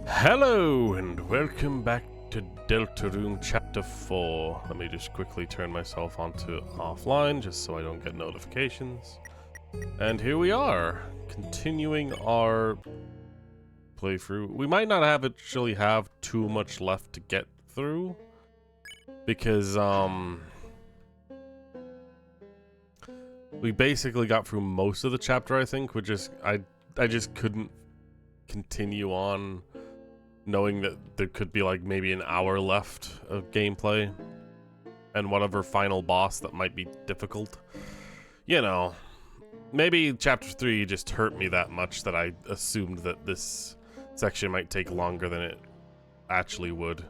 Hello and welcome back to Deltarune Chapter 4. Let me just quickly turn myself onto offline just so I don't get notifications. And here we are, continuing our playthrough. We might not actually have too much left to get through because we basically got through most of the chapter, I think. I just couldn't continue on knowing that there could be like maybe an hour left of gameplay and whatever final boss that might be difficult. You know, maybe chapter 3 just hurt me that much that I assumed that this section might take longer than it actually would.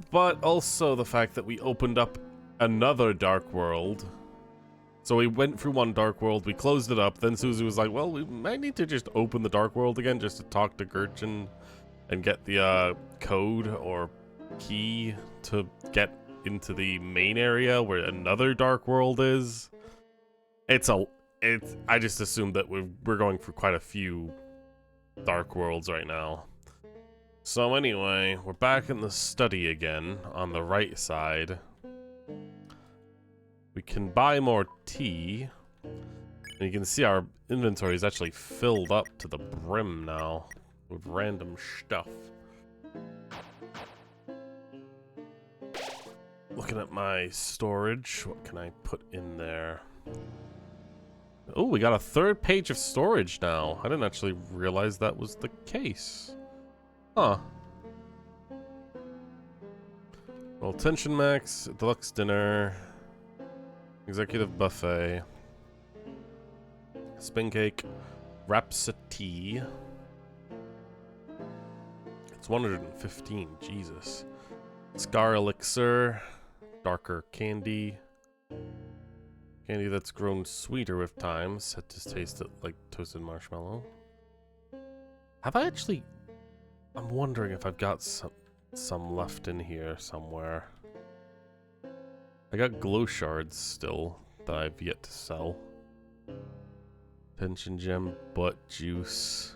But also the fact that we opened up another dark world. So we went through one dark world, we closed it up, then Susie was like, well, we might need to just open the dark world again just to talk to Gurchin and get the code or key to get into the main area where another dark world is. I just assumed that we're going for quite a few dark worlds right now. So anyway, we're back in the study again on the right side. We can buy more tea. And you can see our inventory is actually filled up to the brim now with random stuff. Looking at my storage, what can I put in there? Oh, we got a third page of storage now. I didn't actually realize that was the case. Huh. Well, tension max, deluxe dinner, executive buffet, spin cake, rhapsody. It's 115, Jesus. Scar elixir, darker candy. Candy that's grown sweeter with time, set to taste it like toasted marshmallow. Have I actually... I'm wondering if I've got some left in here somewhere. I got glow shards still that I've yet to sell. Tension gem, butt juice.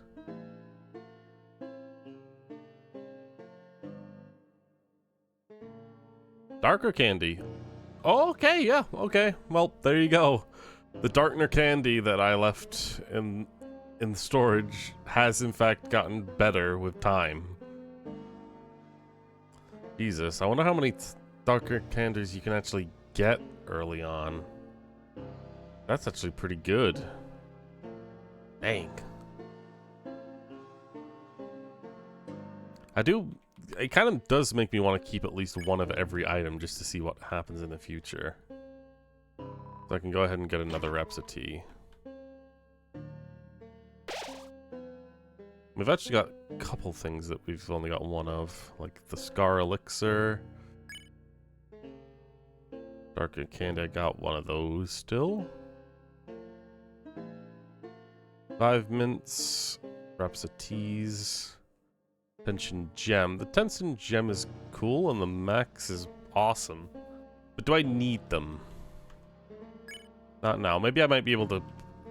Darker candy. Oh, okay, yeah, okay. Well, there you go. The darker candy that I left in storage has in fact gotten better with time. Jesus, I wonder how many darker candies you can actually get early on. That's actually pretty good. Dang. It kind of does make me want to keep at least one of every item just to see what happens in the future. So I can go ahead and get another rhapsody. We've actually got a couple things that we've only got one of, like the Scar Elixir. Darker Candy, I got one of those still. 5 mints, rhapsodies. Tension gem. The tension gem is cool and the max is awesome. But do I need them? Not now. Maybe I might be able to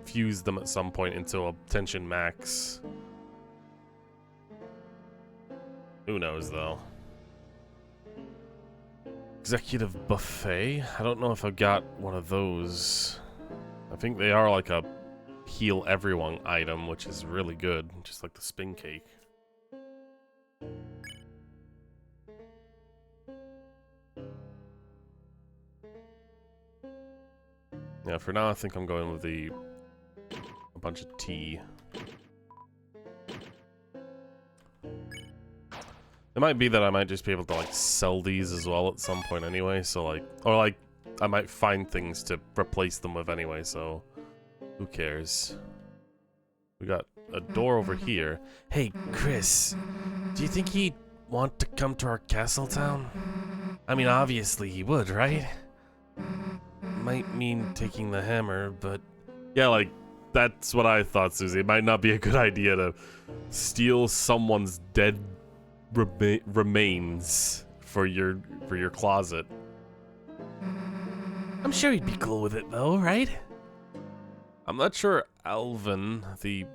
fuse them at some point into a tension max. Who knows though. Executive buffet. I don't know if I've got one of those. I think they are like a heal everyone item, which is really good. Just like the spin cake. Yeah, for now I think I'm going with a bunch of tea. It might be that I might just be able to like sell these as well at some point anyway, so like, or like I might find things to replace them with anyway, so who cares? We got a door over here. Hey, Chris, do you think he'd want to come to our castle town? I mean, obviously he would, right? Might mean taking the hammer, but... Yeah, like, that's what I thought, Susie. It might not be a good idea to steal someone's dead remains for your closet. I'm sure he'd be cool with it, though, right? I'm not sure Alvin, the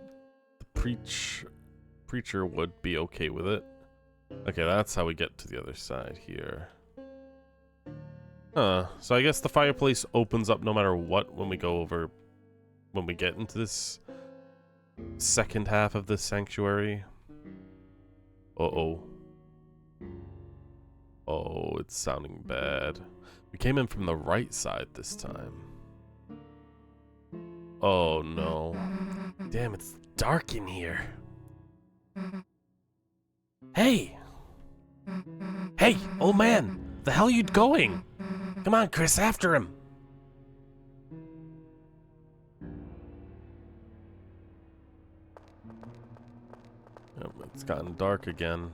preacher would be okay with it. Okay, that's how we get to the other side here. Huh. So I guess the fireplace opens up no matter what when we go over... when we get into this second half of this sanctuary. Uh-oh. Oh, it's sounding bad. We came in from the right side this time. Oh, no. Damn, it's dark in here. Hey! Hey, old man! The hell are you going? Come on, Chris, after him! Yep, it's gotten dark again.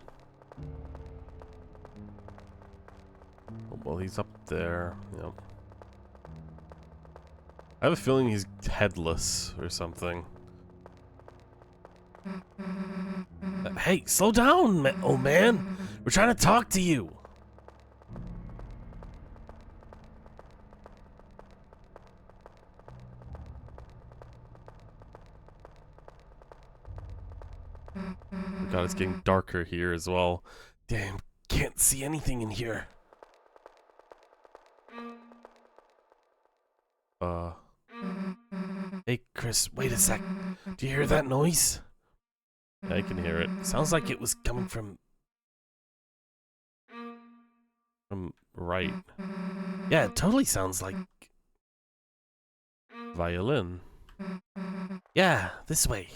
Oh, well, he's up there. Yep. I have a feeling he's headless or something. Hey, slow down, old man! We're trying to talk to you! Oh god, it's getting darker here as well. Damn, can't see anything in here. Hey, Chris, wait a sec. Do you hear that noise? I can hear it. Sounds like it was coming from right. Yeah, it totally sounds like violin. Yeah, this way.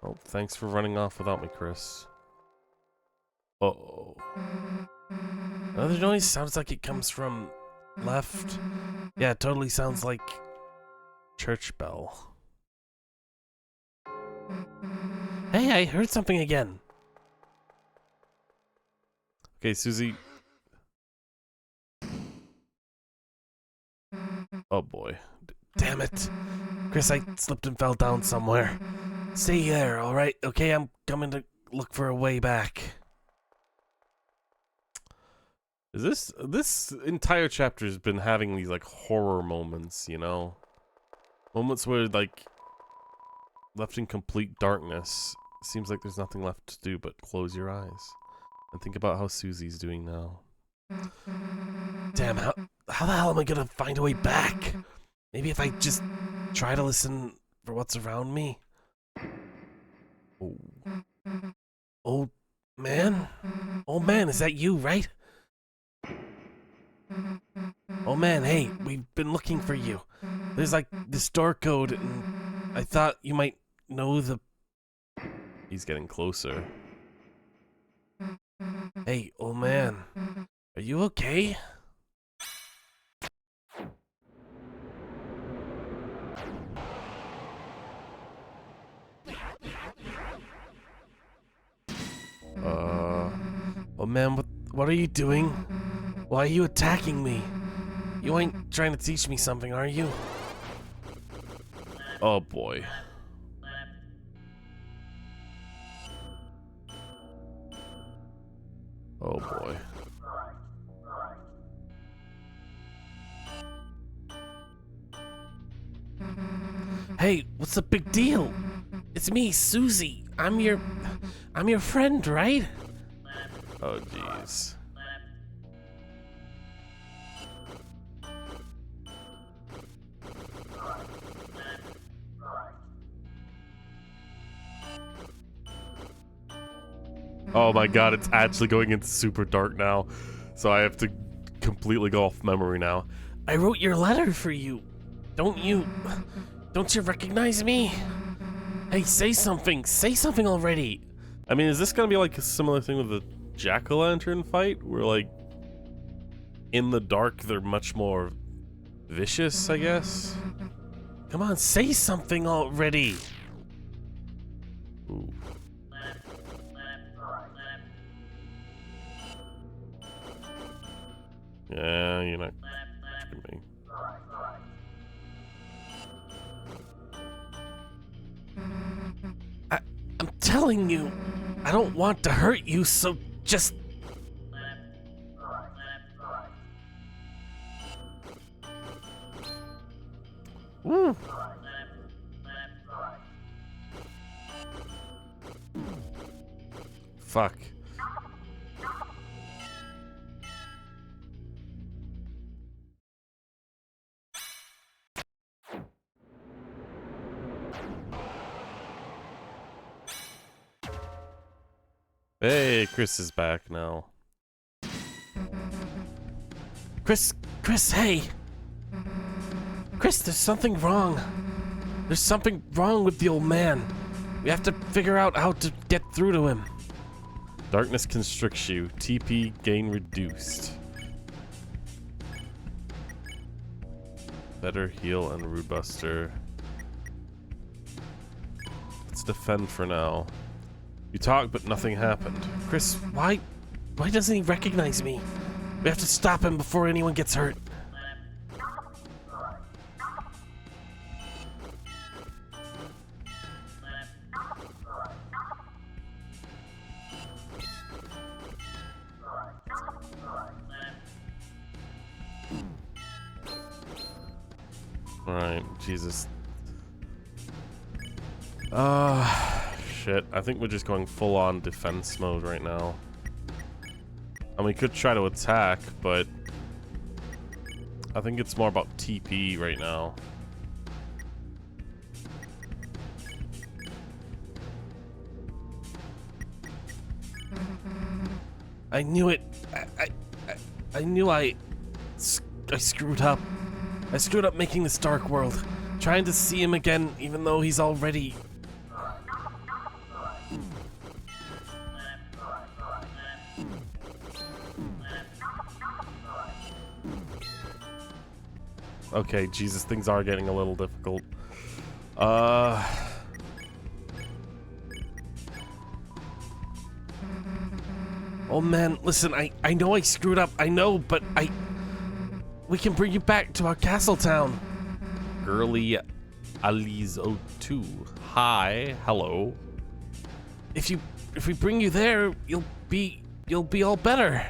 Oh, thanks for running off without me, Chris. Uh-oh. Another noise sounds like it comes from left. Yeah, it totally sounds like church bell. Hey, I heard something again. Okay, Susie. Oh boy. Damn it. Chris, I slipped and fell down somewhere. Stay there, alright? Okay, I'm coming to look for a way back. Is this entire chapter has been having these like horror moments, you know? Moments where like left in complete darkness. Seems like there's nothing left to do but close your eyes. And think about how Susie's doing now. Damn, how the hell am I gonna find a way back? Maybe if I just try to listen for what's around me? Oh. Old man? Old man, is that you, right? Oh man, hey, we've been looking for you. There's like this door code, and I thought you might know the... He's getting closer. Hey, old man, are you okay? Oh man, what are you doing? Why are you attacking me? You ain't trying to teach me something, are you? Oh boy. Oh boy. Hey, what's the big deal? It's me, Susie. I'm your friend, right? Oh jeez. Oh my god, it's actually going into super dark now. So I have to completely go off memory now. I wrote your letter for you. Don't you recognize me? Hey, say something already. I mean, is this gonna be like a similar thing with the jack-o'-lantern fight? Where like, in the dark, they're much more vicious, I guess? Come on, say something already. Ooh. Yeah, you're not tricking me. I'm telling you, I don't want to hurt you, so just... Woo. Fuck. Hey, Chris is back now. Chris, hey! Chris, there's something wrong. There's something wrong with the old man. We have to figure out how to get through to him. Darkness constricts you. TP gain reduced. Better heal and Rude Buster. Let's defend for now. You talk, but nothing happened. Chris, why doesn't he recognize me? We have to stop him before anyone gets hurt. Alright, Jesus. Shit. I think we're just going full-on defense mode right now. And we could try to attack, but I think it's more about TP right now. I knew it. I knew I screwed up. I screwed up making this dark world. Trying to see him again, even though he's already... Okay, Jesus, things are getting a little difficult. Oh man, listen, I know I screwed up, I know, but we can bring you back to our castle town. Girly Alizo 2. Hi, hello. If we bring you there, you'll be all better.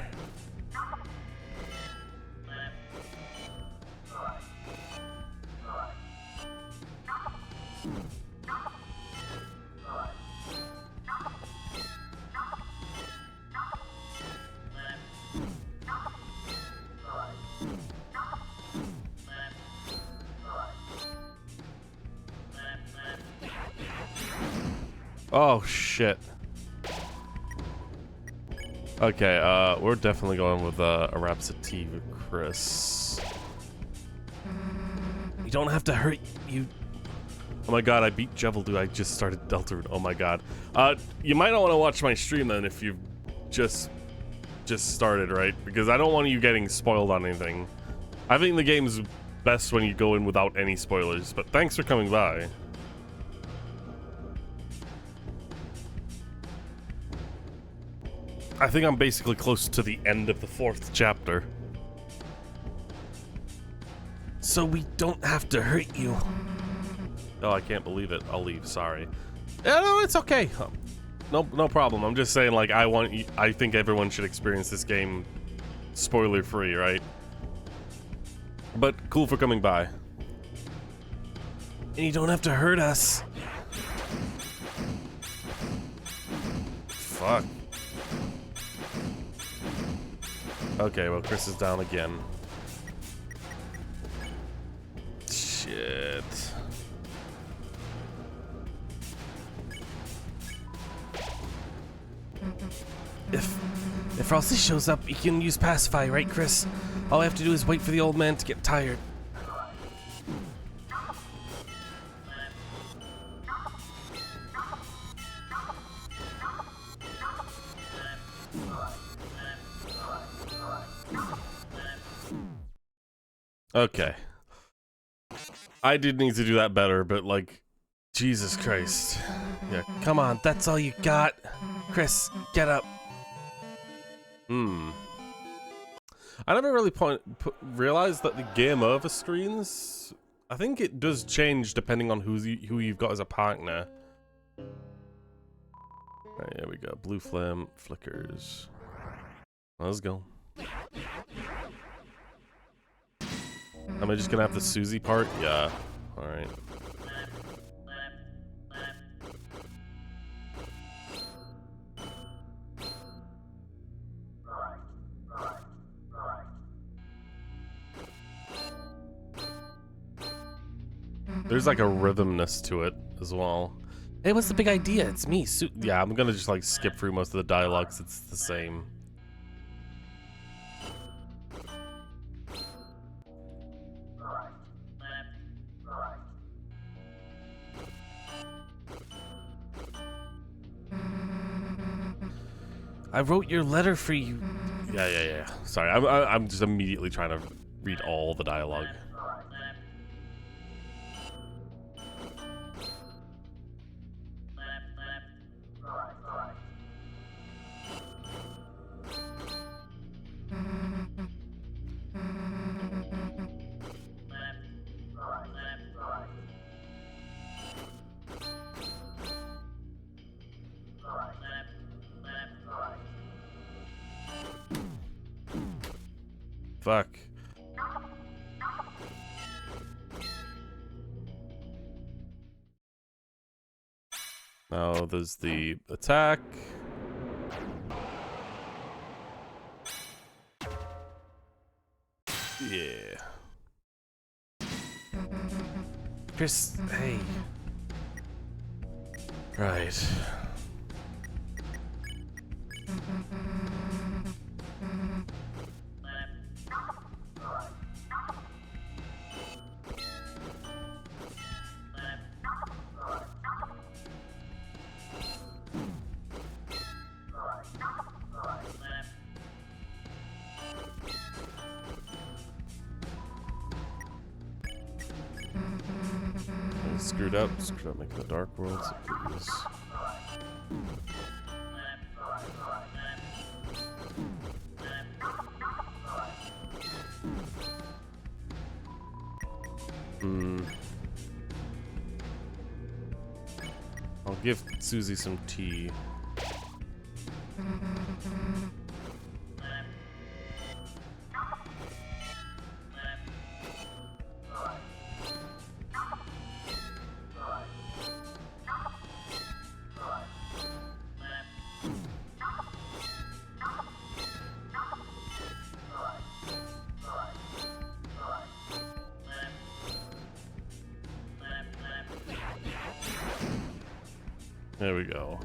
Oh shit. Okay, we're definitely going with a Rhapsody, Chris. You don't have to hurt you. Oh my god, I beat Jeveldu. I just started Deltarune. Oh my god. You might not want to watch my stream then if you've just started, right? Because I don't want you getting spoiled on anything. I think the game's best when you go in without any spoilers, but thanks for coming by. I think I'm basically close to the end of the 4th chapter. So we don't have to hurt you. Oh, I can't believe it. I'll leave, sorry. Yeah, no, it's okay. No problem. I'm just saying, like, I think everyone should experience this game spoiler-free, right? But cool for coming by. And you don't have to hurt us. Fuck. Okay, well, Chris is down again. Shit. If Frosty shows up, he can use Pacify, right, Chris? All I have to do is wait for the old man to get tired. Okay. I did need to do that better, but like, Jesus Christ. Yeah, come on, that's all you got. Chris, get up. I never really realized that the game over screens, I think it does change depending on who you've got as a partner. Alright, here we go. Blue flame flickers. Let's go. Am I just gonna have the Susie part? Yeah. Alright. There's like a rhythmness to it as well. Hey, what's the big idea? It's me, yeah, I'm gonna just like skip through most of the dialogue 'cause it's the same. I wrote your letter for you. Yeah. Sorry, I'm just immediately trying to read all the dialogue. Fuck. Now there's the attack. Yeah. Chris, hey. Right. Screwed up making the Dark World, so please. I'll give Susie some tea. There we go.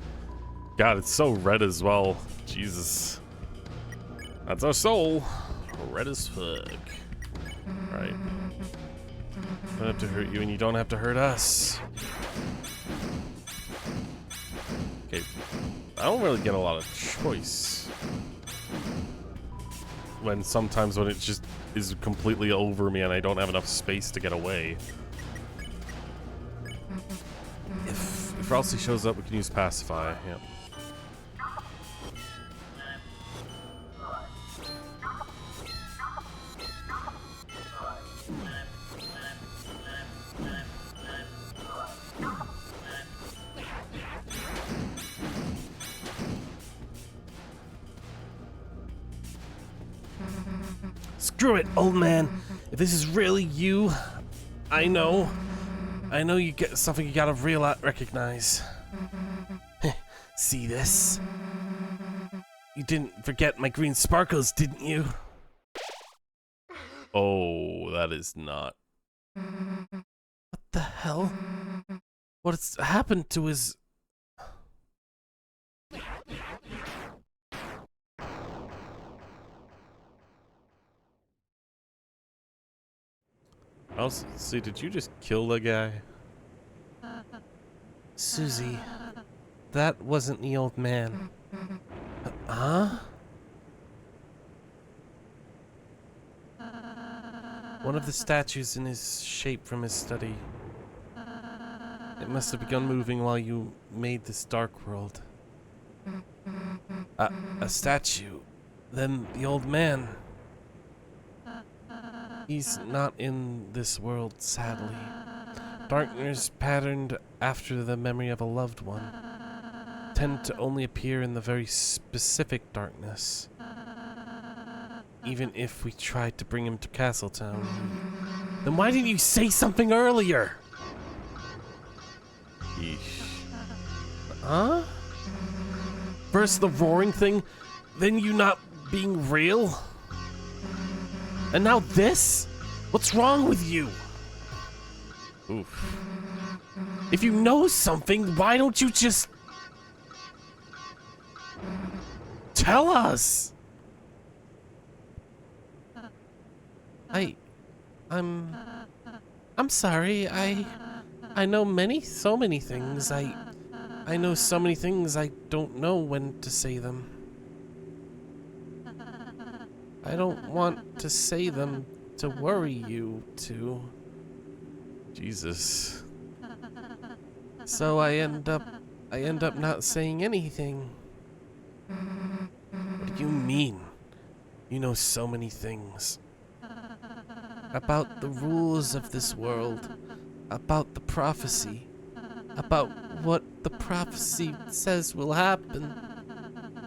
God, it's so red as well. Jesus. That's our soul. Red as fuck. Right. Don't have to hurt you and you don't have to hurt us. Okay. I don't really get a lot of choice. Sometimes when it just is completely over me and I don't have enough space to get away. If Ralsei shows up, we can use Pacify. Yep. Screw it, old man. If this is really you, I know you get something you gotta recognize. See this? You didn't forget my green sparkles, didn't you? Oh, that is not. What the hell? What's happened to his... See, did you just kill the guy? Susie, that wasn't the old man. Huh? One of the statues in his shape from his study. It must have begun moving while you made this dark world. A statue. Then the old man. He's not in this world, sadly. Darkness patterned after the memory of a loved one tend to only appear in the very specific darkness. Even if we tried to bring him to Castletown. Then why didn't you say something earlier? Yeesh. Huh? First the roaring thing, then you not being real? And now this? What's wrong with you? Oof. If you know something, why don't you just tell us? I'm sorry. I know so many things. I know so many things. I don't know when to say them. I don't want to say them to worry you two. Jesus. So I end up not saying anything. What do you mean? You know so many things. About the rules of this world. About the prophecy. About what the prophecy says will happen.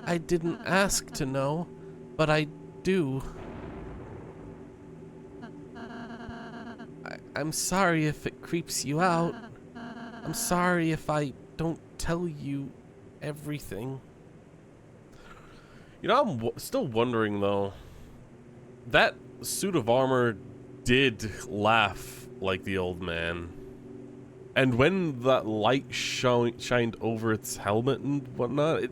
I didn't ask to know, but I do. I'm sorry if it creeps you out. I'm sorry if I don't tell you everything. You know, I'm still wondering though. That suit of armor did laugh like the old man. And when that light shined over its helmet and whatnot,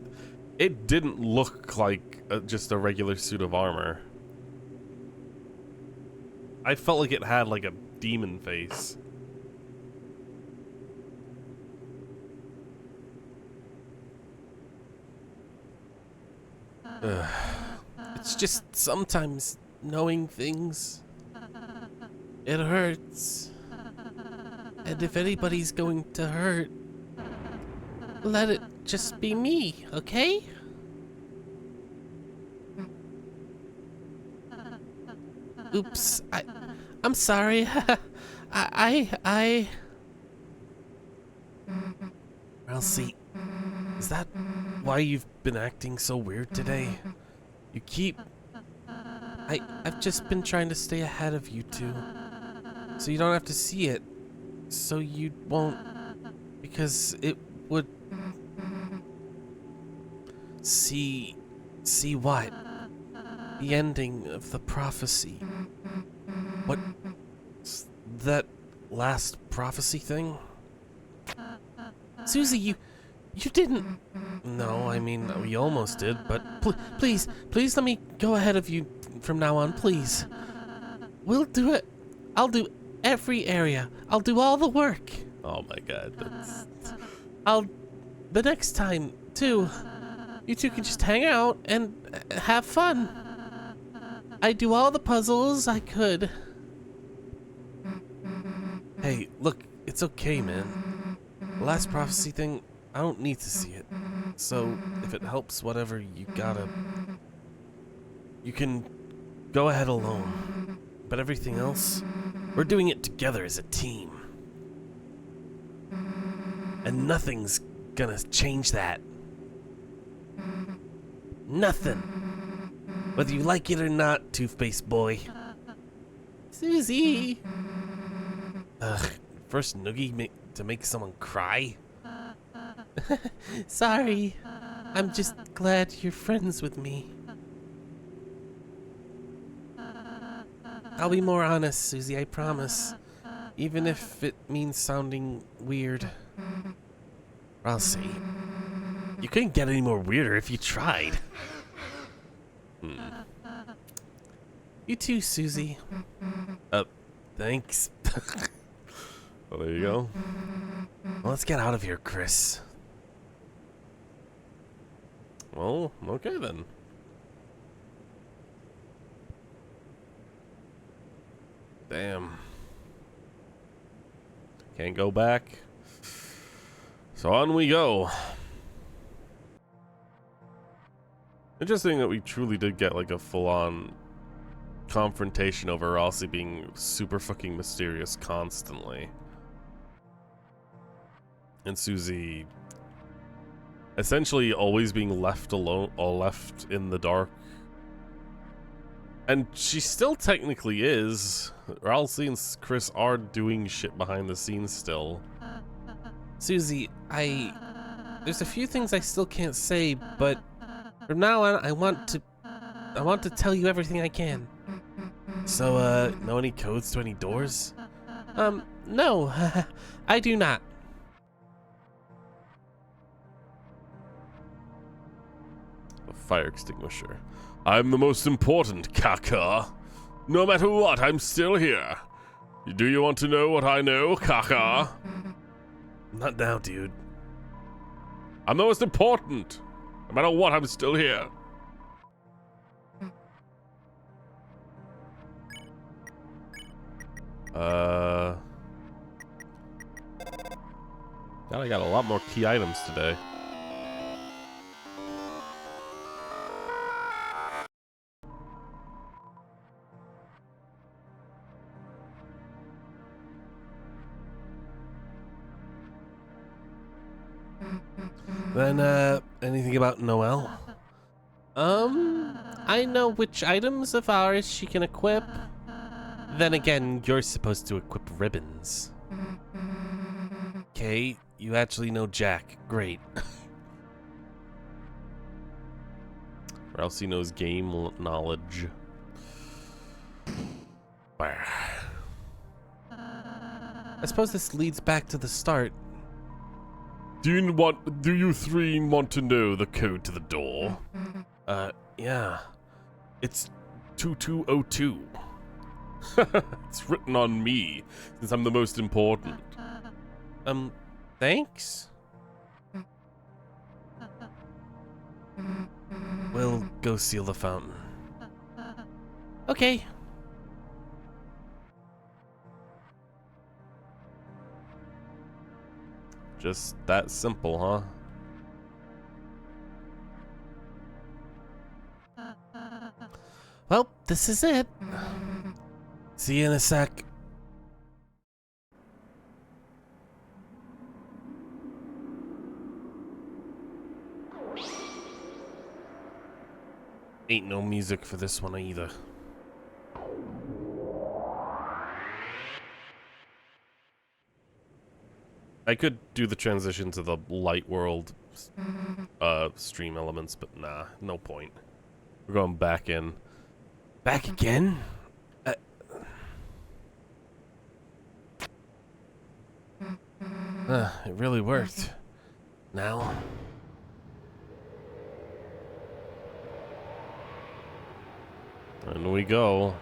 it didn't look like just a regular suit of armor. I felt like it had like a demon face. It's just sometimes knowing things, it hurts. And if anybody's going to hurt, let it just be me, okay? Oops, I'm sorry. Elsie, is that why you've been acting so weird today? You keep... I've just been trying to stay ahead of you two, so you don't have to see it. So you won't, because it would... See what? The ending of the prophecy. What's that last prophecy thing? Susie, you didn't... No, I mean, we almost did, but please let me go ahead of you from now on, please. We'll do it. I'll do every area. I'll do all the work. Oh my god, the next time, too, you two can just hang out and have fun. I do all the puzzles I could. Hey, look, it's okay, man. The last prophecy thing, I don't need to see it. So, if it helps whatever you gotta... You can go ahead alone. But everything else, we're doing it together as a team. And nothing's gonna change that. Nothing. Whether you like it or not, Toothpaste Boy. Susie! Ugh, first noogie to make someone cry? Sorry. I'm just glad you're friends with me. I'll be more honest, Susie, I promise. Even if it means sounding weird. I'll see. You couldn't get any more weirder if you tried. You too, Susie. Thanks. Well, there you go. Well, let's get out of here, Chris. Well, okay then. Damn. Can't go back. So on we go. Interesting that we truly did get like a full-on confrontation over Ralsei being super fucking mysterious constantly. And Susie essentially always being left alone, or left in the dark. And she still technically is. Ralsei and Chris are doing shit behind the scenes still. Susie, there's a few things I still can't say, but from now on, I want to tell you everything I can. So, know any codes to any doors? No, I do not. A fire extinguisher. I'm the most important, Kaka. No matter what, I'm still here. Do you want to know what I know, Kaka? Not now, dude. I'm the most important. No matter what, I'm still here. God, I got a lot more key items today. Then, anything about Noelle? I know which items of ours she can equip. Then again, you're supposed to equip ribbons. Okay, you actually know Jack. Great. Or else he knows game knowledge. I suppose this leads back to the start. Do you three want to know the code to the door? Yeah. It's 2202. It's written on me, since I'm the most important. Thanks? We'll go seal the fountain. Okay. Just that simple, huh? Well, this is it. See you in a sec. Ain't no music for this one either. I could do the transition to the light world stream elements, but nah, no point. We're going back in. Back again? It really worked. Now. And we go.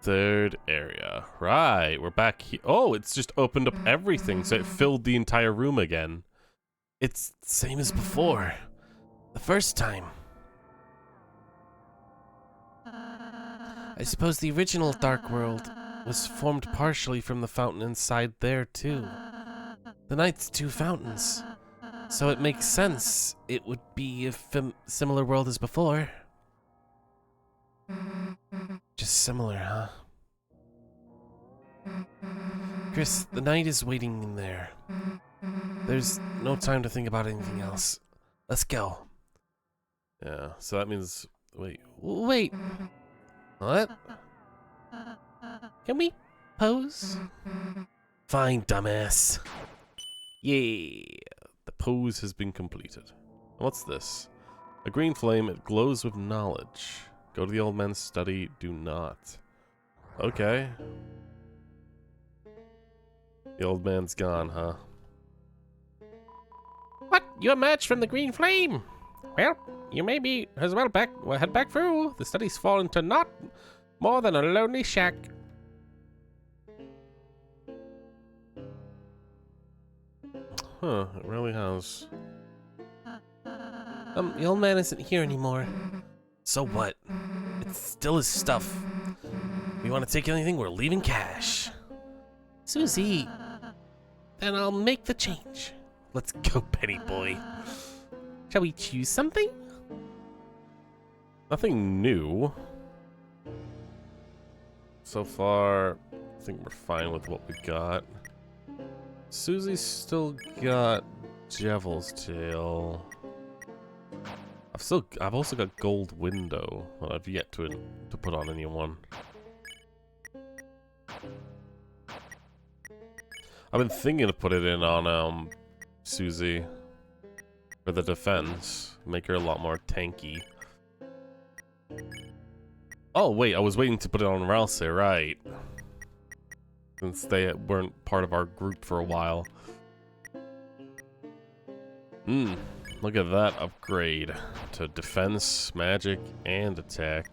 Third area. Right, we're back here. Oh, it's just opened up everything, so it filled the entire room again. It's the same as before. The first time. I suppose the original Dark World was formed partially from the fountain inside there, too. The Knight's two fountains. So it makes sense it would be a similar world as before. Just similar, huh? Chris, the Knight is waiting in there. There's no time to think about anything else. Let's go. Yeah, so that means... Wait. Wait. What? Can we pose? Fine, dumbass. Yeah. The pose has been completed. What's this? A green flame, it glows with knowledge. Go to the old man's study, do not. Okay. The old man's gone, huh? What? You emerged from the green flame? Well, you may be as well head back through. The study's fallen to naught more than a lonely shack. Huh, it really has. The old man isn't here anymore. So what? It's still his stuff. If you want to take anything, we're leaving cash. Susie, then I'll make the change. Let's go, Penny boy. Shall we choose something? Nothing new. So far, I think we're fine with what we got. Susie's still got Devil's Tail. I've also got Gold Window. Well, I've yet to put on anyone. I've been thinking to put it in on Susie for the defense, make her a lot more tanky. Oh, wait, I was waiting to put it on Ralsei, right. Since they weren't part of our group for a while. Look at that upgrade to defense, magic, and attack.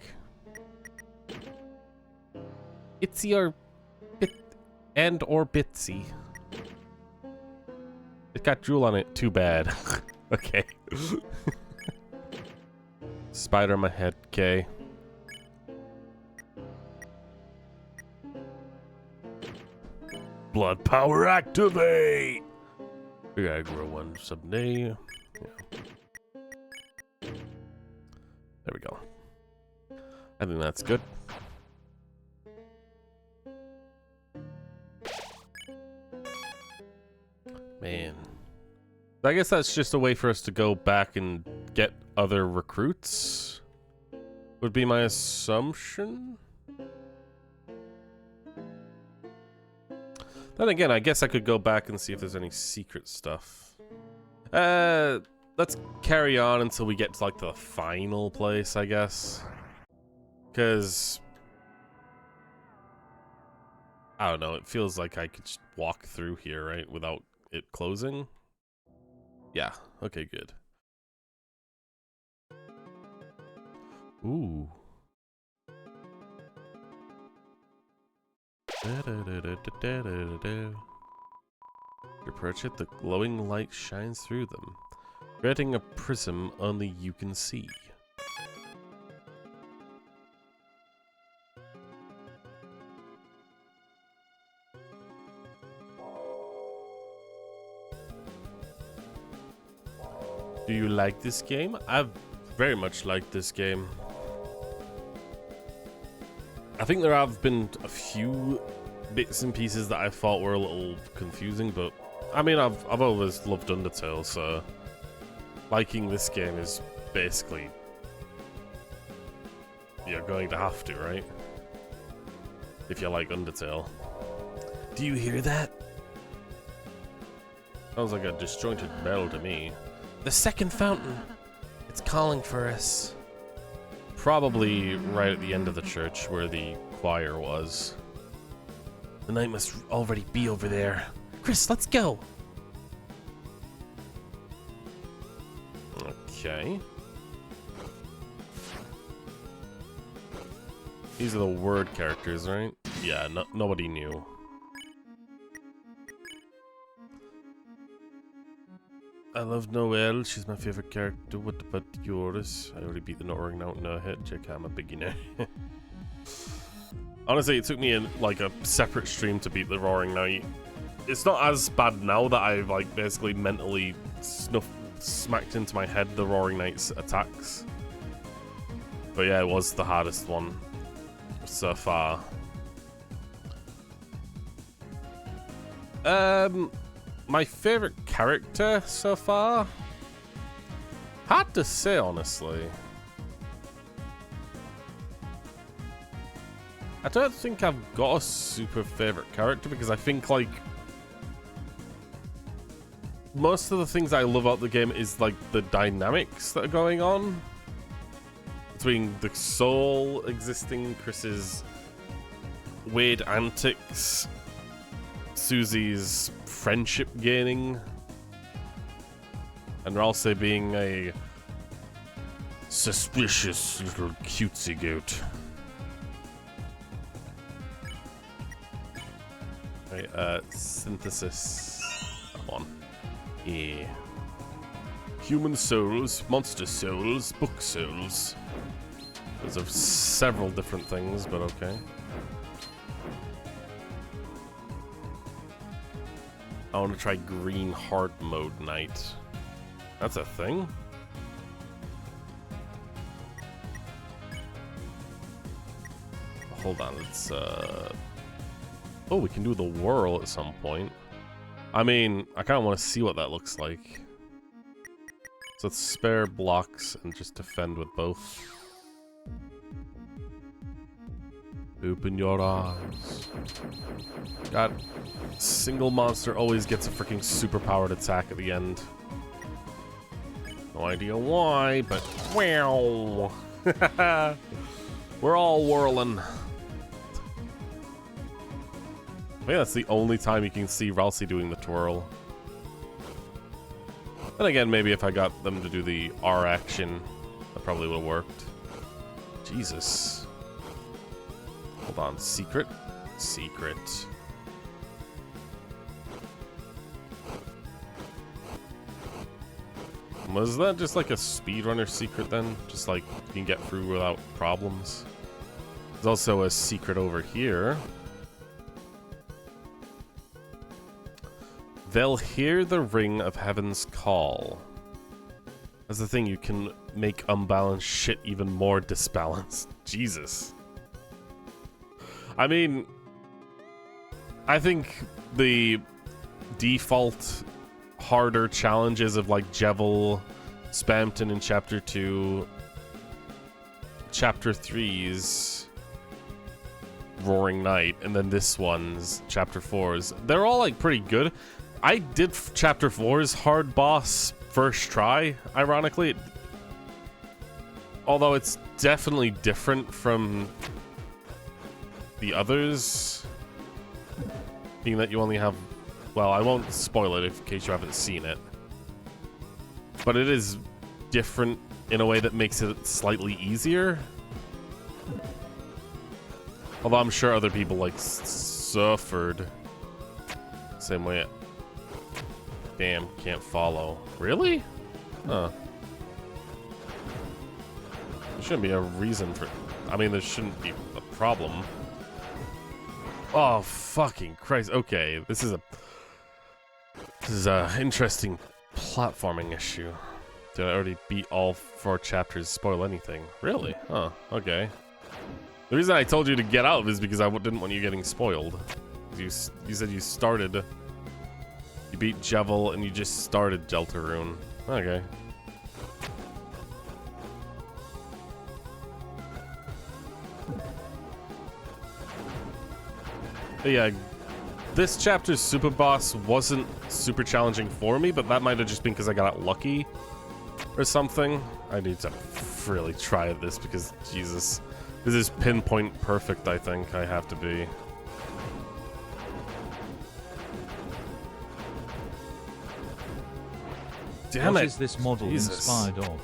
Itsy or bit and or bitsy. It got drool on it, too bad. Okay. Spider on my head, okay. Blood power activate! We gotta grow one someday. Yeah. There we go. I think that's good. Man. I guess that's just a way for us to go back and get other recruits. Would be my assumption. Then again, I guess I could go back and see if there's any secret stuff. Let's carry on until we get to like the final place, I guess. Because I don't know, it feels like I could just walk through here, right, without it closing. Yeah, okay, good. Ooh. You approach it, the glowing light shines through them, creating a prism only you can see. Do you like this game? I've very much liked this game. I think there have been a few bits and pieces that I thought were a little confusing, but I mean, I've always loved Undertale, so liking this game is basically you're going to have to, right? If you like Undertale. Do you hear that? Sounds like a disjointed bell to me. The second fountain. It's calling for us. Probably right at the end of the church where the choir was. The knight must already be over there. Chris, let's go. Okay. These are the word characters, right? Yeah, nobody knew. I love Noelle, she's my favorite character. What about yours? I already beat the Nottering Knight, no hit. Check out my beginner. Honestly, it took me in like a separate stream to beat the Roaring Knight. It's not as bad now that I've like basically mentally smacked into my head the Roaring Knight's attacks. But yeah, it was the hardest one so far. My favorite character so far? Hard to say, honestly. I don't think I've got a super favorite character because I think, like, most of the things I love about the game is, like, the dynamics that are going on between the soul existing, Chris's weird antics, Susie's friendship gaining, and Ralsei being a suspicious little cutesy goat. Right, synthesis. That one. Yeah. Human souls, monster souls, book souls. Those are several different things, but okay. I want to try green hard mode knight. That's a thing? Hold on, let's oh, we can do the whirl at some point. I mean, I kind of want to see what that looks like. So let's spare blocks and just defend with both. Open your eyes. God, single monster always gets a freaking superpowered attack at the end. No idea why, but wow. We're all whirling. Maybe that's the only time you can see Ralsei doing the twirl. Then again, maybe if I got them to do the R action, that probably would have worked. Jesus. Hold on. Secret? Secret. Was that just like a speedrunner secret then? Just like you can get through without problems? There's also a secret over here. They'll hear the ring of heaven's call. That's the thing, you can make unbalanced shit even more disbalanced. Jesus. I mean, I think the default harder challenges of like Jevil, Spamton in Chapter 2, Chapter 3's Roaring Night, and then this one's Chapter 4's, they're all like pretty good. I did Chapter 4's hard boss first try, ironically. Although it's definitely different from the others. Being that you only have... Well, I won't spoil it in case you haven't seen it. But it is different in a way that makes it slightly easier. Although I'm sure other people, like, suffered. Same way. Damn, can't follow. Really? Huh. There shouldn't be a reason for... I mean, there shouldn't be a problem. Oh, fucking Christ. Okay, this is a interesting platforming issue. Did I already beat all 4 chapters, spoil anything? Really? Huh, okay. The reason I told you to get out is because I didn't want you getting spoiled. You said you started... You beat Jevil and you just started Deltarune. Okay. But yeah, this chapter's super boss wasn't super challenging for me, but that might have just been because I got out lucky or something. I need to really try this because, Jesus, this is pinpoint perfect, I think I have to be. Damn What it. is this model Jesus. inspired of?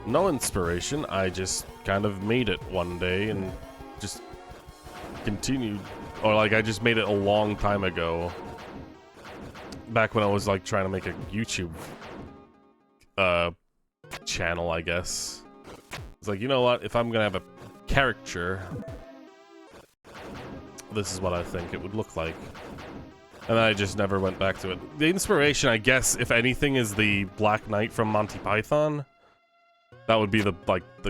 No inspiration, I just kind of made it one day and just continued. Or like I just made it a long time ago. Back when I was like trying to make a YouTube channel, I guess. It's like, you know what, if I'm gonna have a caricature, this is what I think it would look like. And then I just never went back to it. The inspiration, I guess, if anything, is the Black Knight from Monty Python. That would be the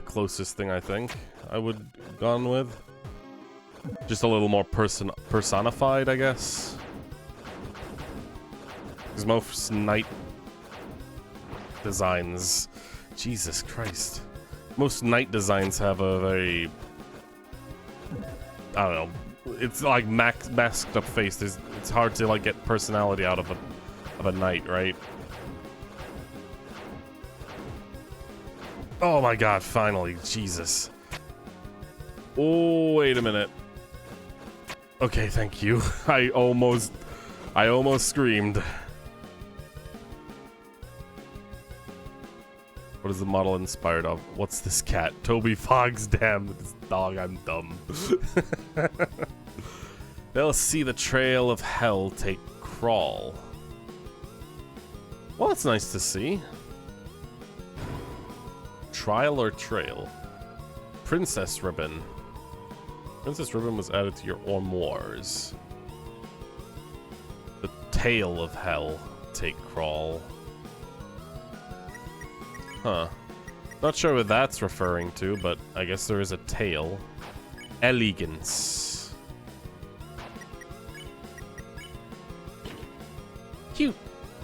closest thing I think I would gone with. Just a little more personified, I guess. Because most knight designs, Jesus Christ, most knight designs have a very, I don't know. It's like masked up face. It's hard to like get personality out of a knight, right? Oh my God! Finally, Jesus. Oh, wait a minute. Okay, thank you. I almost screamed. What is the model inspired of? What's this cat? Toby Fogg's. Damn, this dog, I'm dumb. They'll see the trail of hell take crawl. Well, that's nice to see. Trial or trail? Princess Ribbon. Princess Ribbon was added to your armoires. The tail of hell take crawl. Huh. Not sure what that's referring to, but I guess there is a tail. Elegance. Cute.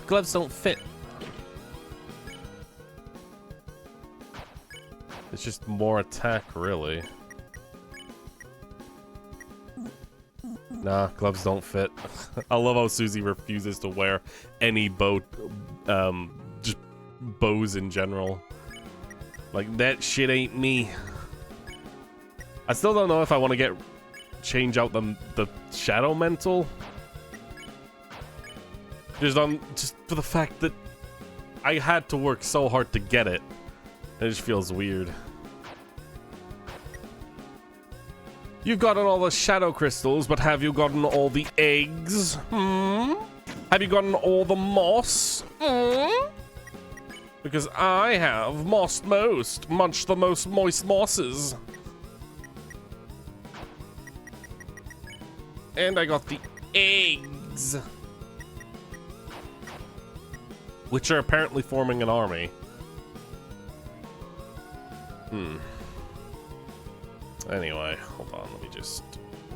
Gloves don't fit. It's just more attack, really. Nah, gloves don't fit. I love how Susie refuses to wear any bow, just bows in general. Like, that shit ain't me. I still don't know if I want to change out the shadow mental. Just for the fact that I had to work so hard to get it. It just feels weird. You've gotten all the shadow crystals, but have you gotten all the eggs? Hmm? Have you gotten all the moss? Hmm? Because I have mossed most, munched the most moist mosses. And I got the eggs. Which are apparently forming an army. Anyway, hold on, let me just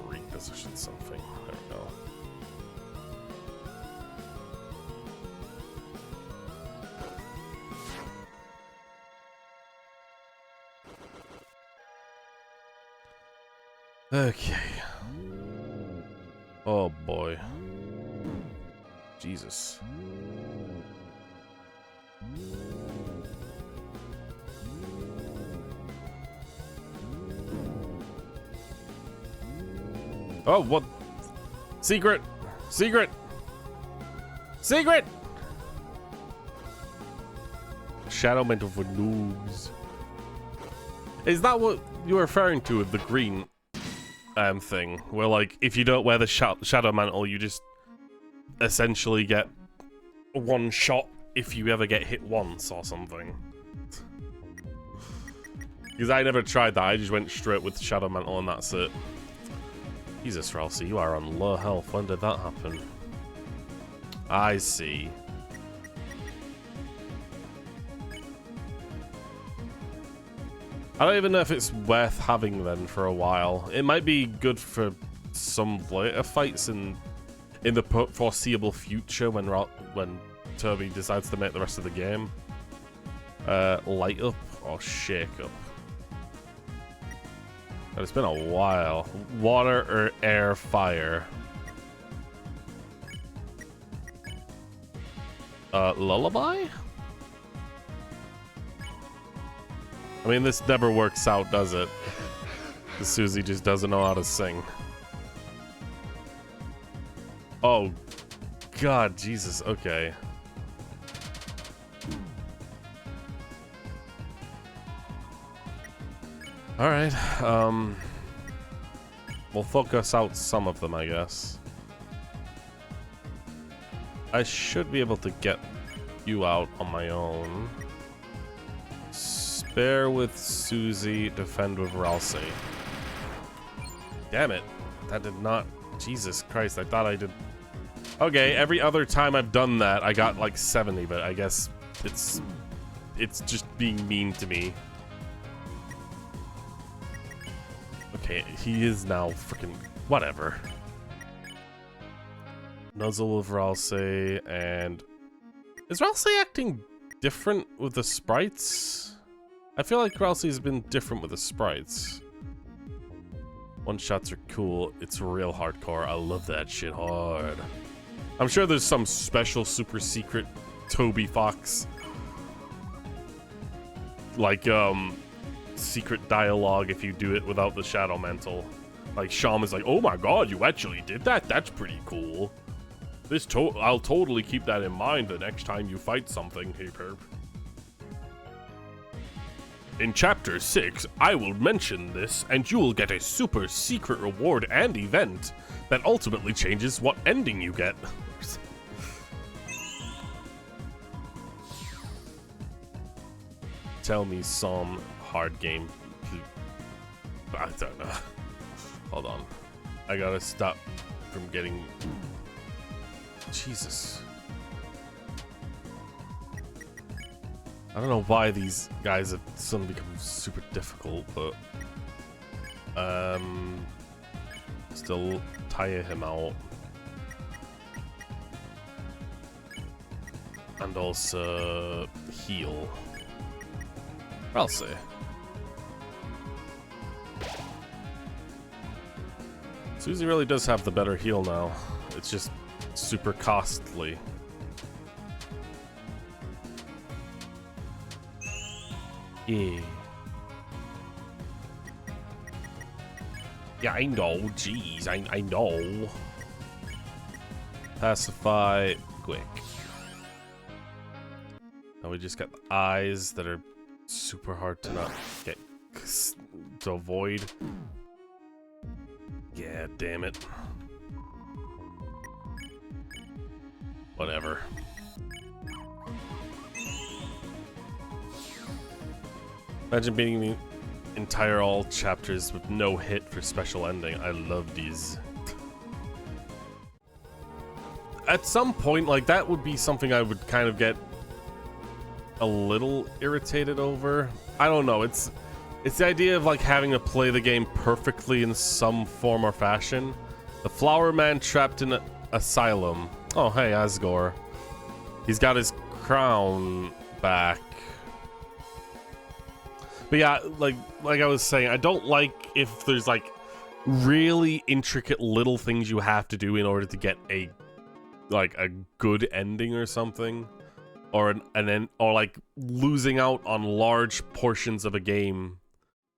reposition something. There we go. Okay. Oh boy. Jesus. Oh, what? Secret! Secret! Secret! Shadow mental for noobs. Is that what you're referring to with the green thing? Where, like, if you don't wear the shadow mantle, you just essentially get one shot if you ever get hit once or something. Because I never tried that, I just went straight with the shadow mantle and that's it. Jesus, Ralsei, you are on low health. When did that happen? I see. I don't even know if it's worth having then for a while. It might be good for some later fights in the foreseeable future when Toby decides to make the rest of the game. Light up or shake up? God, it's been a while. Water or air, fire. Lullaby? I mean, this never works out, does it? Because Susie just doesn't know how to sing. Oh, God, Jesus, okay. Alright, we'll focus out some of them, I guess. I should be able to get you out on my own. Spare with Susie, defend with Ralsei. Damn it, that did not... Jesus Christ, I thought I did... Okay, every other time I've done that, I got like 70, but I guess it's just being mean to me. Okay, he is now freaking whatever. Nuzzle of Ralsei, and is Ralsei acting different with the sprites? I feel like Ralsei's been different with the sprites. One shots are cool. It's real hardcore. I love that shit hard. I'm sure there's some special super secret Toby Fox like secret dialogue if you do it without the shadow mental. Like Sham is like, oh my god, you actually did that? That's pretty cool. I'll totally keep that in mind the next time you fight something. Hey perp. In chapter 6, I will mention this and you will get a super secret reward and event that ultimately changes what ending you get. Tell me some hard game. I don't know. Hold on. I gotta stop from getting... Jesus. I don't know why these guys have suddenly become super difficult, but... Still tire him out. And also... heal. I'll say. Susie really does have the better heal now. It's just super costly. Yeah. Yeah, I know. Jeez, I know. Pacify, quick. Now we just got the eyes that are super hard to not get to avoid. Yeah, damn it. Whatever. Imagine beating the entire all chapters with no hit for special ending. I love these. At some point, like, that would be something I would kind of get a little irritated over. I don't know. It's the idea of like having to play the game perfectly in some form or fashion. The flower man trapped in an asylum. Oh, hey, Asgore. He's got his crown back. But yeah, like I was saying, I don't like if there's like really intricate little things you have to do in order to get a good ending or something, or or like losing out on large portions of a game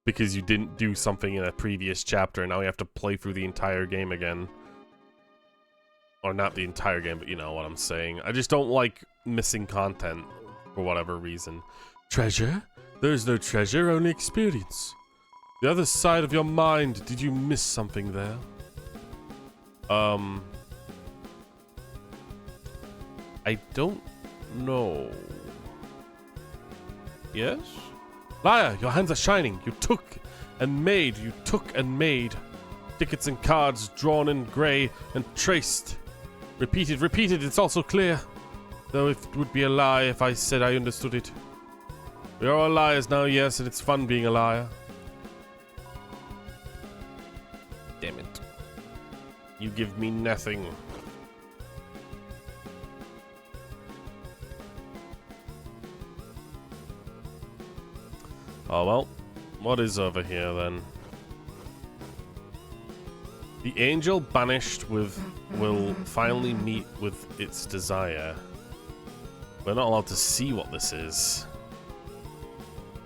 because you didn't do something in a previous chapter and now you have to play through the entire game again. Or not the entire game, but you know what I'm saying. I just don't like missing content for whatever reason. Treasure? There's no treasure, only experience. The other side of your mind, did you miss something there? I don't know. Yes? Liar, your hands are shining. You took and made. Tickets and cards drawn in grey and traced. Repeated, it's also clear. Though it would be a lie if I said I understood it. We are all liars now, yes, and it's fun being a liar. Damn it. You give me nothing. Oh well, what is over here then? The angel banished will finally meet with its desire. We're not allowed to see what this is.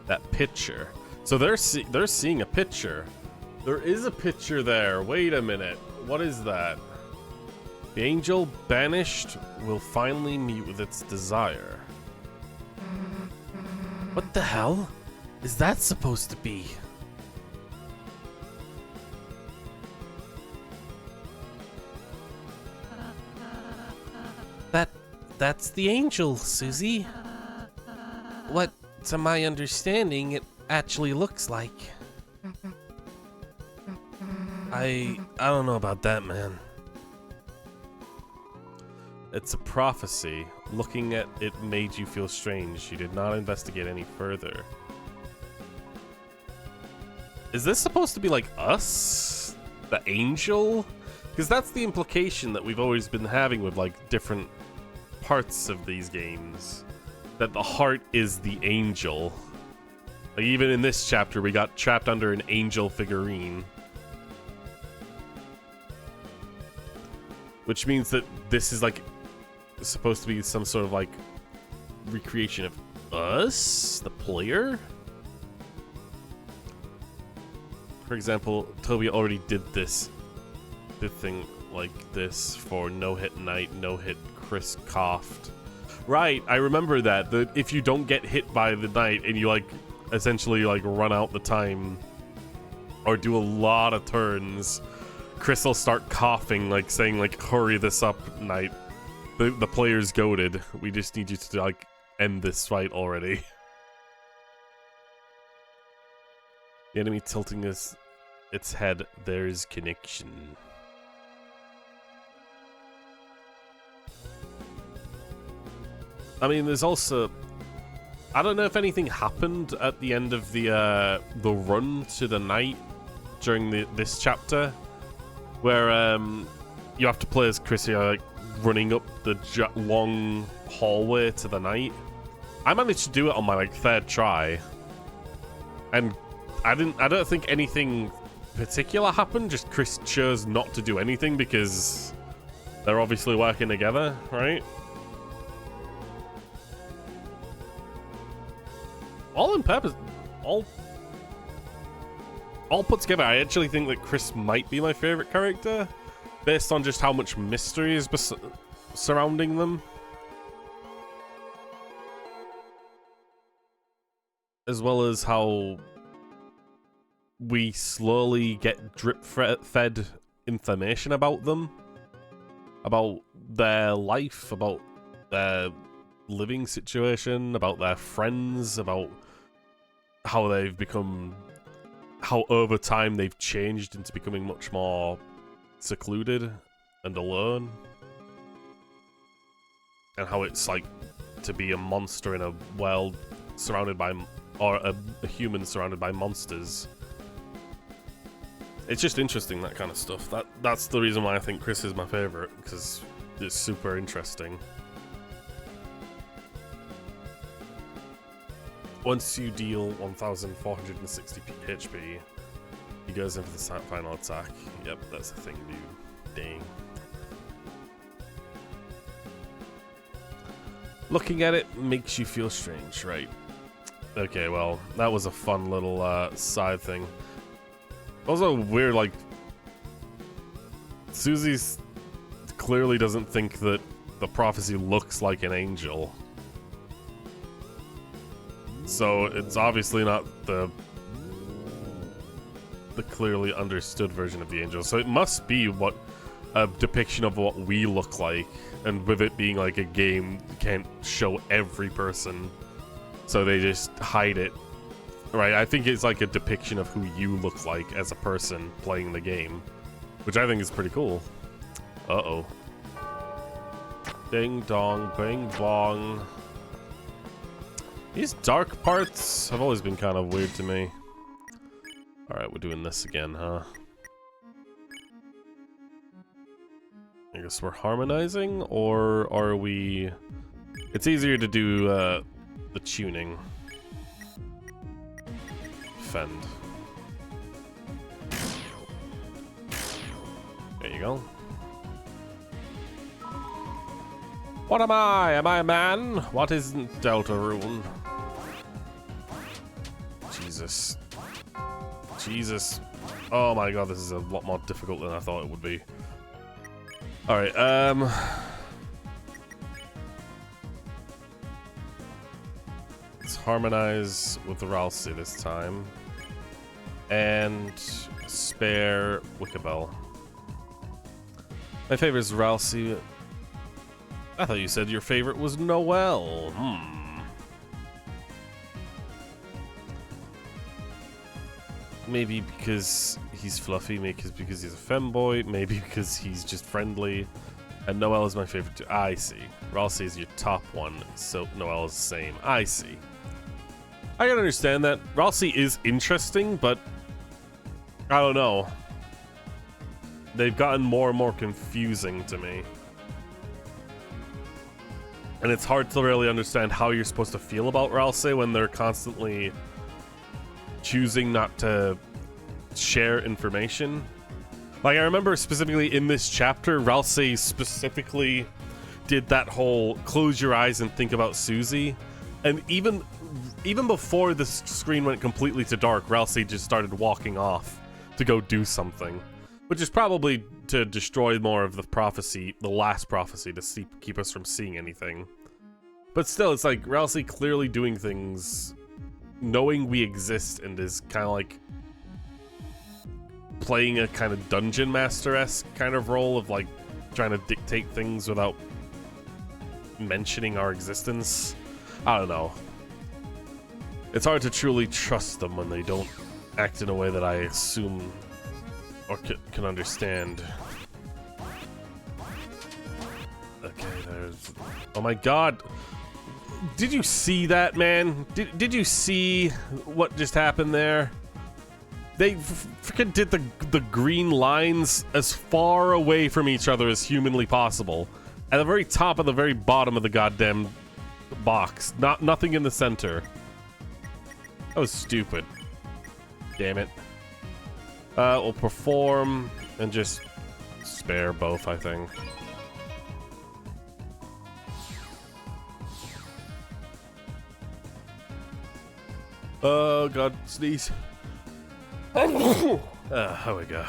That picture. So they're seeing a picture. There is a picture there. Wait a minute. What is that? The angel banished will finally meet with its desire. What the hell is that supposed to be? That's the angel, Susie. What, to my understanding, it actually looks like. I don't know about that, man. It's a prophecy. Looking at it made you feel strange. You did not investigate any further. Is this supposed to be like us? The angel? Because that's the implication that we've always been having with like different parts of these games. That the heart is the angel. Like even in this chapter, we got trapped under an angel figurine. Which means that this is like supposed to be some sort of like recreation of us, the player. For example, Toby already did thing like this for No Hit Knight, No Hit Chris coughed. Right, I remember that. If you don't get hit by the knight and you like essentially like run out the time or do a lot of turns, Chris will start coughing, like saying like, hurry this up, knight. The player's goated. We just need you to like end this fight already. The enemy tilting its head, there's connection. I mean, there's also... I don't know if anything happened at the end of the run to the knight during this chapter, where you have to play as Chris here, like running up the long hallway to the knight. I managed to do it on my like third try, and I don't think anything particular happened. Just Chris chose not to do anything because they're obviously working together, right? All in purpose. All. all put together, I actually think that Chris might be my favorite character, based on just how much mystery is surrounding them. As well as how we slowly get drip-fed information about them. About their life, about their living situation, about their friends, about how they've become... how over time they've changed into becoming much more secluded and alone. And how it's like to be a monster in a world surrounded by... or a human surrounded by monsters. It's just interesting, that kind of stuff. That's the reason why I think Chris is my favorite, because it's super interesting. Once you deal 1,460 HP, he goes into the final attack. Yep, that's the thing, dude. Dang. Looking at it makes you feel strange, right? Okay, well, that was a fun little side thing. Also weird, like, Susie's clearly doesn't think that the prophecy looks like an angel. So it's obviously not the clearly understood version of the angel. So it must be what a depiction of what we look like. And with it being like a game, you can't show every person. So they just hide it. Right, I think it's like a depiction of who you look like as a person playing the game. Which I think is pretty cool. Uh-oh. Ding dong, bing bong. These dark parts have always been kind of weird to me. Alright, we're doing this again, huh? I guess we're harmonizing, or are we... It's easier to do the tuning. Fend. There you go. What am I? Am I a man? What isn't Deltarune? Jesus. Jesus. Oh my god, this is a lot more difficult than I thought it would be. Alright, let's harmonize with Ralsei this time. And spare Wickabell. My favorite is Ralsei. I thought you said your favorite was Noel. Maybe because he's fluffy, maybe because he's a femboy, maybe because he's just friendly. And Noel is my favorite too. I see. Ralsei is your top one, so Noel is the same. I see. I can understand that. Ralsei is interesting, but I don't know. They've gotten more and more confusing to me. And it's hard to really understand how you're supposed to feel about Ralsei when they're constantly choosing not to share information. Like, I remember specifically in this chapter, Ralsei specifically did that whole close your eyes and think about Susie. And even before the screen went completely to dark, Ralsei just started walking off to go do something. Which is probably to destroy more of the prophecy, the last prophecy, to keep us from seeing anything. But still, it's like Ralsei clearly doing things, knowing we exist, and is kind of like playing a kind of dungeon master-esque kind of role of like trying to dictate things without mentioning our existence. I don't know. It's hard to truly trust them when they don't act in a way that I assume or can understand. Okay, there's... Oh my god! Did you see that, man? Did you see what just happened there? They freaking did the green lines as far away from each other as humanly possible. At the very top and the very bottom of the goddamn box. Nothing in the center. That was stupid. Damn it. We'll perform and just spare both, I think. Oh god, sneeze. Here we go.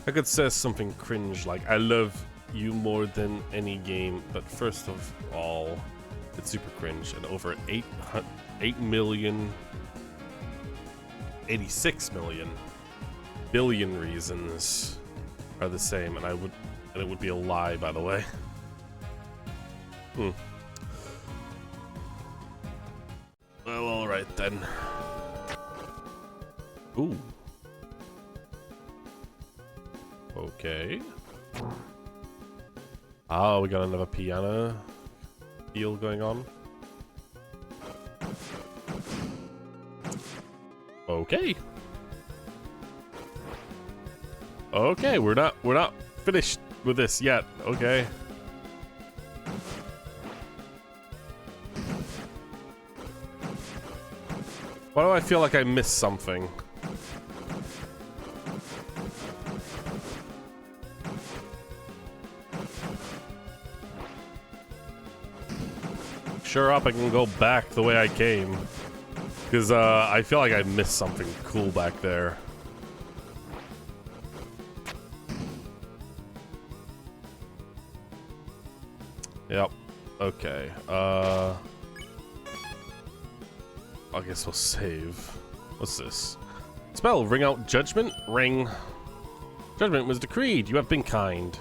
I could say something cringe like, I love you more than any game, but first of all, it's super cringe, and over 8 million, 86 million billion reasons are the same, and it would be a lie, by the way. Well, alright then. Ooh. Okay. Oh, we got another piano deal going on. Okay. Okay, we're not finished with this yet. Okay. Why do I feel like I missed something? Sure up, I can go back the way I came. Because I feel like I missed something cool back there. Yep. Okay. I guess we'll save. What's this? Spell, ring out judgment? Ring. Judgment was decreed. You have been kind.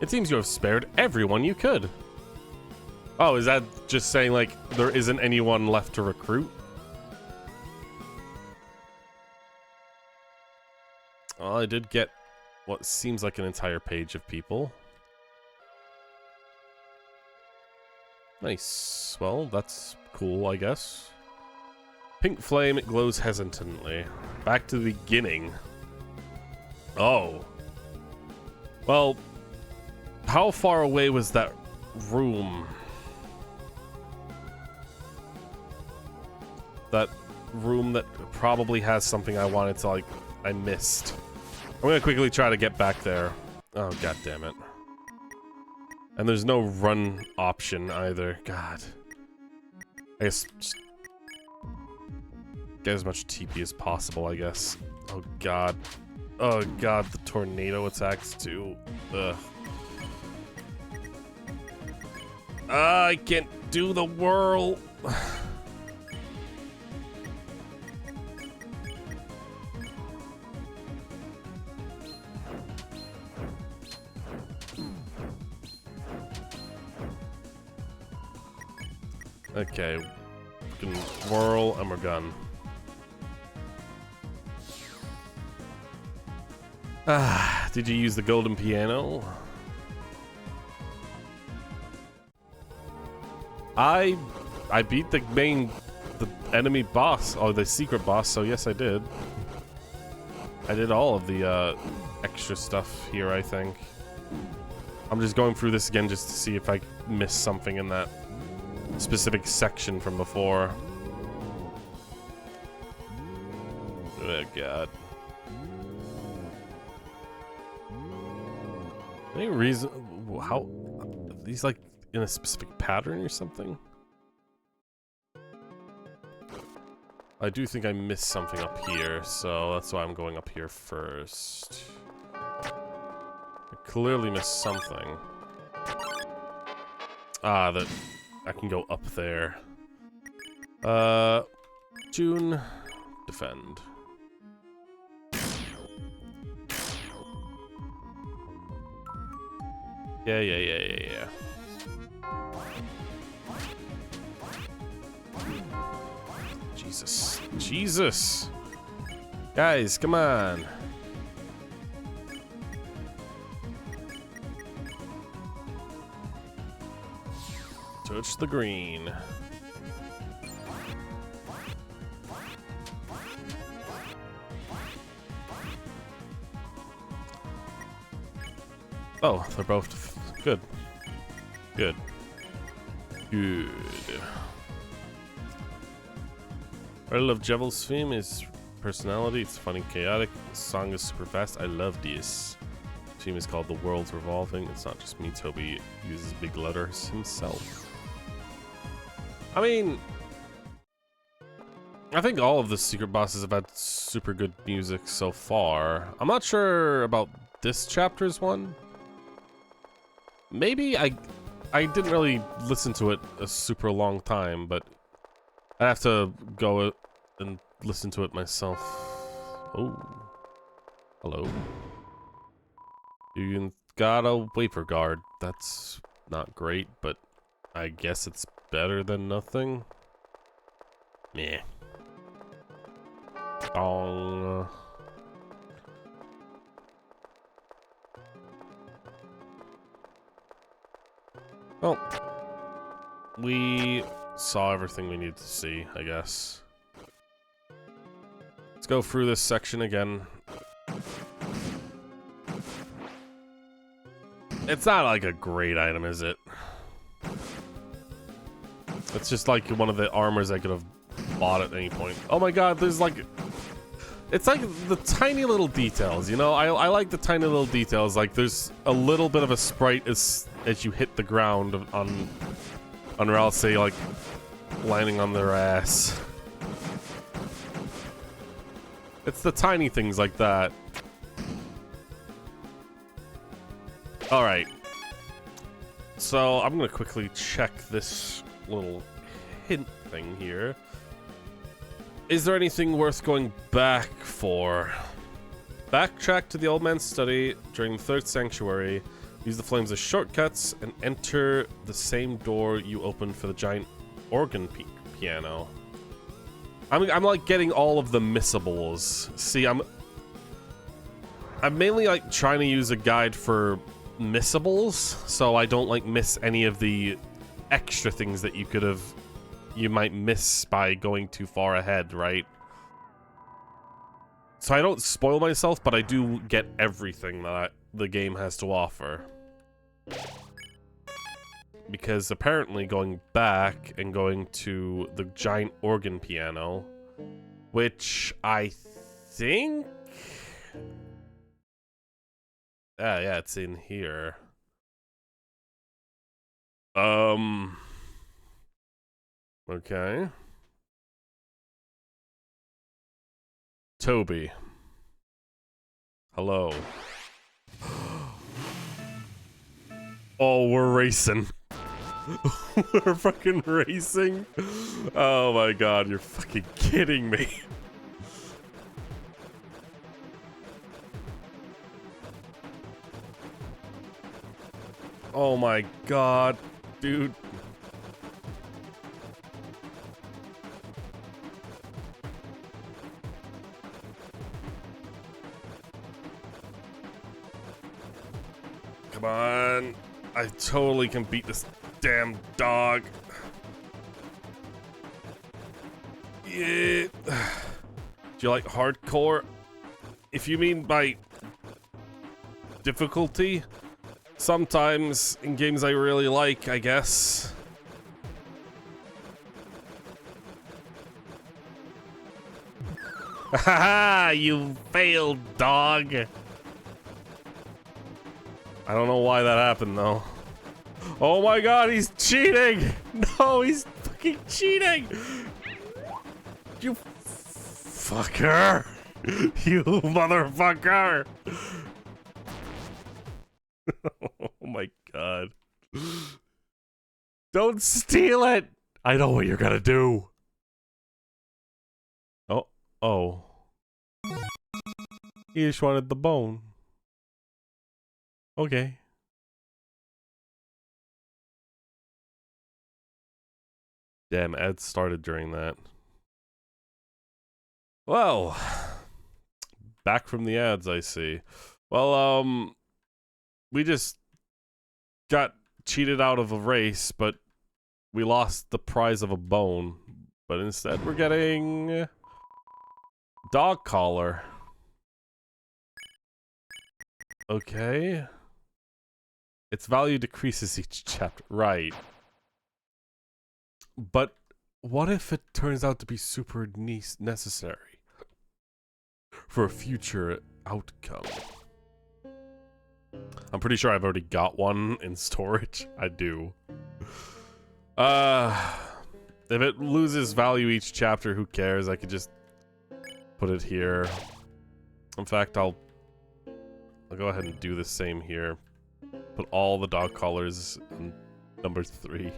It seems you have spared everyone you could. Oh, is that just saying, like, there isn't anyone left to recruit? Well, I did get what seems like an entire page of people. Nice. Well, that's cool, I guess. Pink flame, it glows hesitantly. Back to the beginning. Oh. Well, how far away was that room? That room that probably has something I wanted to, like, I missed. I'm gonna quickly try to get back there. Oh, god damn it. And there's no run option either. God. I guess just get as much TP as possible, I guess. Oh god. Oh god, the tornado attacks too. Ugh. I can't do the whirl. Okay, we can whirl and we're done. Ah, did you use the golden piano? I beat the enemy boss, or the secret boss, so yes I did. I did all of the extra stuff here, I think. I'm just going through this again just to see if I missed something in that specific section from before. Oh god. Any reason how these, like, in a specific pattern or something? I do think I missed something up here, so that's why I'm going up here first. I clearly missed something. Ah, that I can go up there. June, defend. Yeah. Jesus. Guys, come on. Touch the green. Oh, they're both good. Good. I love Jevel's theme, his personality, it's funny, chaotic, the song is super fast, I love this. The theme is called The World's Revolving, it's not just me, Toby uses big letters himself. I mean, I think all of the secret bosses have had super good music so far. I'm not sure about this chapter's one. Maybe I didn't really listen to it a super long time, but I have to go and listen to it myself. Oh, hello. You got a wafer guard. That's not great, but I guess it's better than nothing. Meh. Oh. Well, we saw everything we need to see, I guess. Let's go through this section again. It's not like a great item, is it? It's just like one of the armors I could have bought at any point. Oh my god, there's like... It's like the tiny little details, you know? I like the tiny little details. Like, there's a little bit of a sprite as you hit the ground on Ralph, say, like, landing on their ass. It's the tiny things like that. Alright. So, I'm gonna quickly check this little hint thing here. Is there anything worth going back for? Backtrack to the old man's study during the third sanctuary. Use the flames as shortcuts and enter the same door you opened for the giant organ piano. I'm like getting all of the missables. See, I'm mainly like trying to use a guide for missables, so I don't like miss any of the extra things that you might miss by going too far ahead, right? So I don't spoil myself, but I do get everything that the game has to offer. Because apparently going back and going to the giant organ piano, which I think... yeah, it's in here. Okay. Toby. Hello. Oh, we're racing. We're fucking racing. Oh my god, you're fucking kidding me. Oh my god, dude. Come on. I totally can beat this damn dog. Yeah. Do you like hardcore? If you mean by difficulty, sometimes in games I really like, I guess. Haha, you failed, dog. I don't know why that happened, though. Oh my god, he's cheating! No, he's fucking cheating! You fucker! You motherfucker! Oh my god. Don't steal it! I know what you're gonna do. Oh. He just wanted the bone. Okay. Damn, ads started during that. Well, back from the ads, I see. Well, we just got cheated out of a race, but we lost the prize of a bone. But instead, we're getting dog collar. Okay. Its value decreases each chapter. Right. But what if it turns out to be super necessary for a future outcome? I'm pretty sure I've already got one in storage. I do. If it loses value each chapter, who cares? I could just put it here. In fact, I'll go ahead and do the same here. Put all the dog collars in number 3.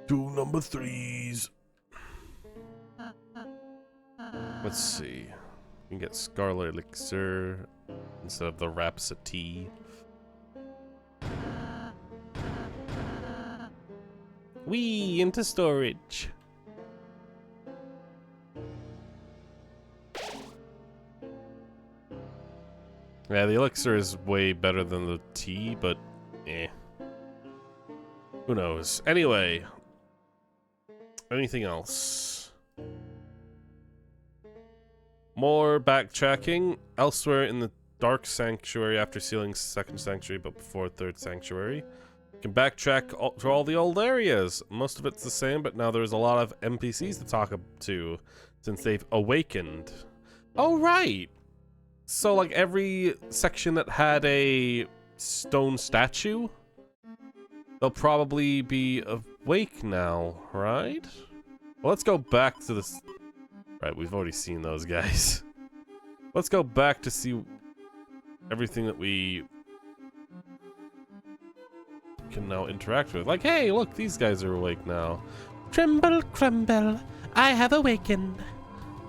2 number 3s. Let's see. We can get Scarlet Elixir instead of the Rhapsody. Whee! Into storage. Yeah, the Elixir is way better than the tea, but eh. Who knows? Anyway. Anything else? More backtracking. Elsewhere in the Dark Sanctuary after sealing second sanctuary but before third sanctuary. You can backtrack to all the old areas. Most of it's the same, but now there's a lot of NPCs to talk to since they've awakened. Oh, right! So, like, every section that had a stone statue, they'll probably be awake now, right? Well, let's go back to this. Right, we've already seen those guys. Let's go back to see everything that we can now interact with. Like, hey, look, these guys are awake now. Tremble, tremble, I have awakened.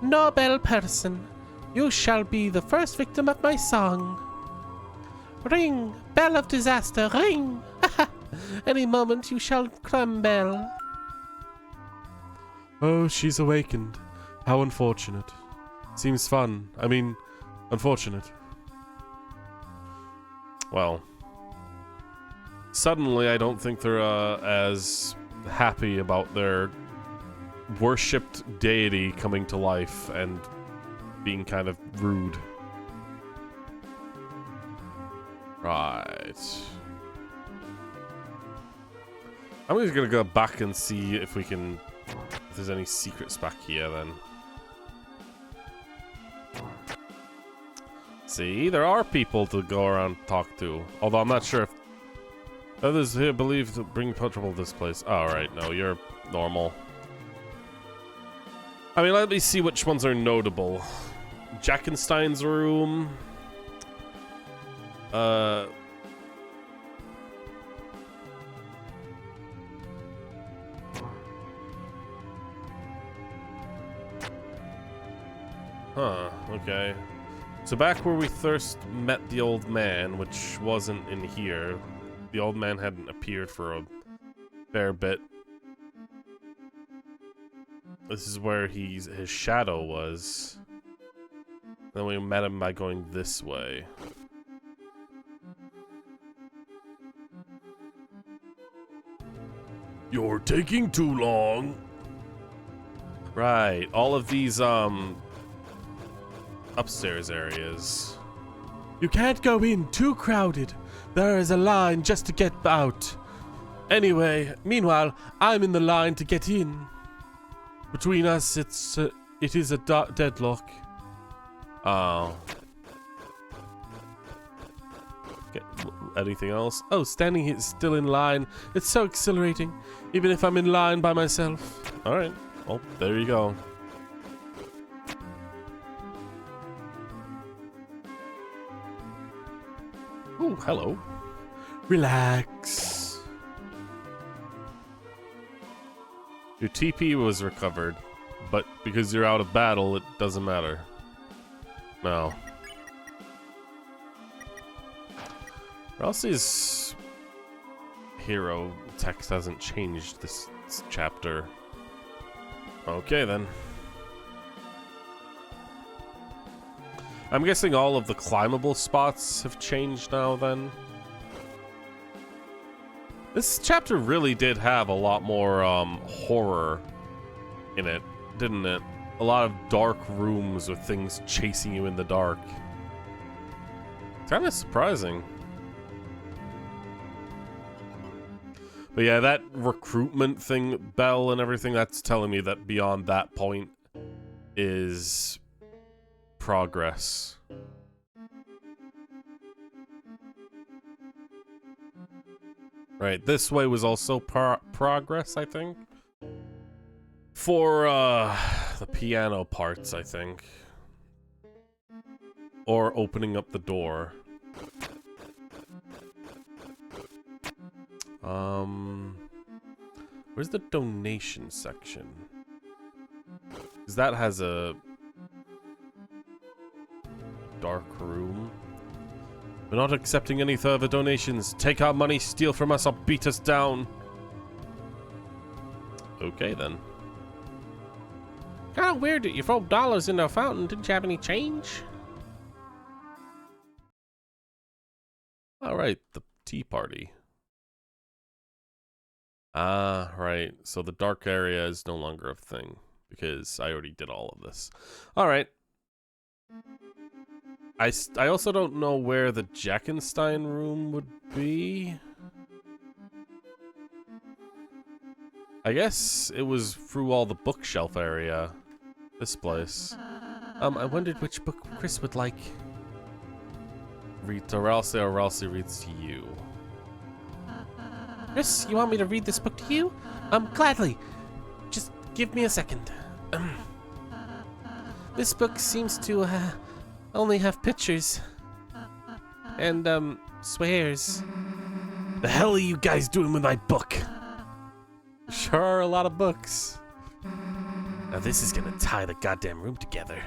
Noble person, you shall be the first victim of my song. Ring, bell of disaster, ring! Any moment you shall crumble. Oh, she's awakened. How unfortunate. Seems fun. I mean, unfortunate. Well, suddenly I don't think they're as happy about their worshipped deity coming to life and being kind of rude. Right. I'm just gonna go back and see if we can, if there's any secrets back here then. See, there are people to go around and talk to. Although I'm not sure if others here believe to bring trouble to this place. Alright, no, you're normal. I mean, let me see which ones are notable. Jackenstein's room. Huh, okay. So back where we first met the old man, which wasn't in here. The old man hadn't appeared for a fair bit. This is where his shadow was. Then we met him by going this way. You're taking too long. Right, all of these upstairs areas. You can't go in, too crowded. There is a line just to get out. Anyway, meanwhile, I'm in the line to get in. Between us, it is a deadlock. Oh. Okay, anything else? Oh, standing here still in line. It's so exhilarating, even if I'm in line by myself. Alright, well, there you go. Oh, hello. Relax. Your TP was recovered, but because you're out of battle, it doesn't matter. No. Ralsei's hero text hasn't changed this chapter. Okay, then. I'm guessing all of the climbable spots have changed now, then. This chapter really did have a lot more horror in it, didn't it? A lot of dark rooms with things chasing you in the dark. Kind of surprising. But yeah, that recruitment thing, bell and everything, that's telling me that beyond that point is progress. Right, this way was also progress, I think. For the piano parts, I think. Or opening up the door. Where's the donation section? Because that has a dark room. We're not accepting any further donations. Take our money, steal from us, or beat us down. Okay, then. Kinda weird that you throw dollars into a fountain. Didn't you have any change? Alright, the tea party. Ah, right. So the dark area is no longer a thing. Because I already did all of this. Alright. I also don't know where the Jackenstein room would be. I guess it was through all the bookshelf area. This place. I wondered which book Chris would like. Read to Ralsei or Ralsei reads to you. Chris, you want me to read this book to you? Gladly. Just give me a second. This book seems to, only have pictures. And, swears. The hell are you guys doing with my book? Sure are a lot of books. Now this is gonna tie the goddamn room together.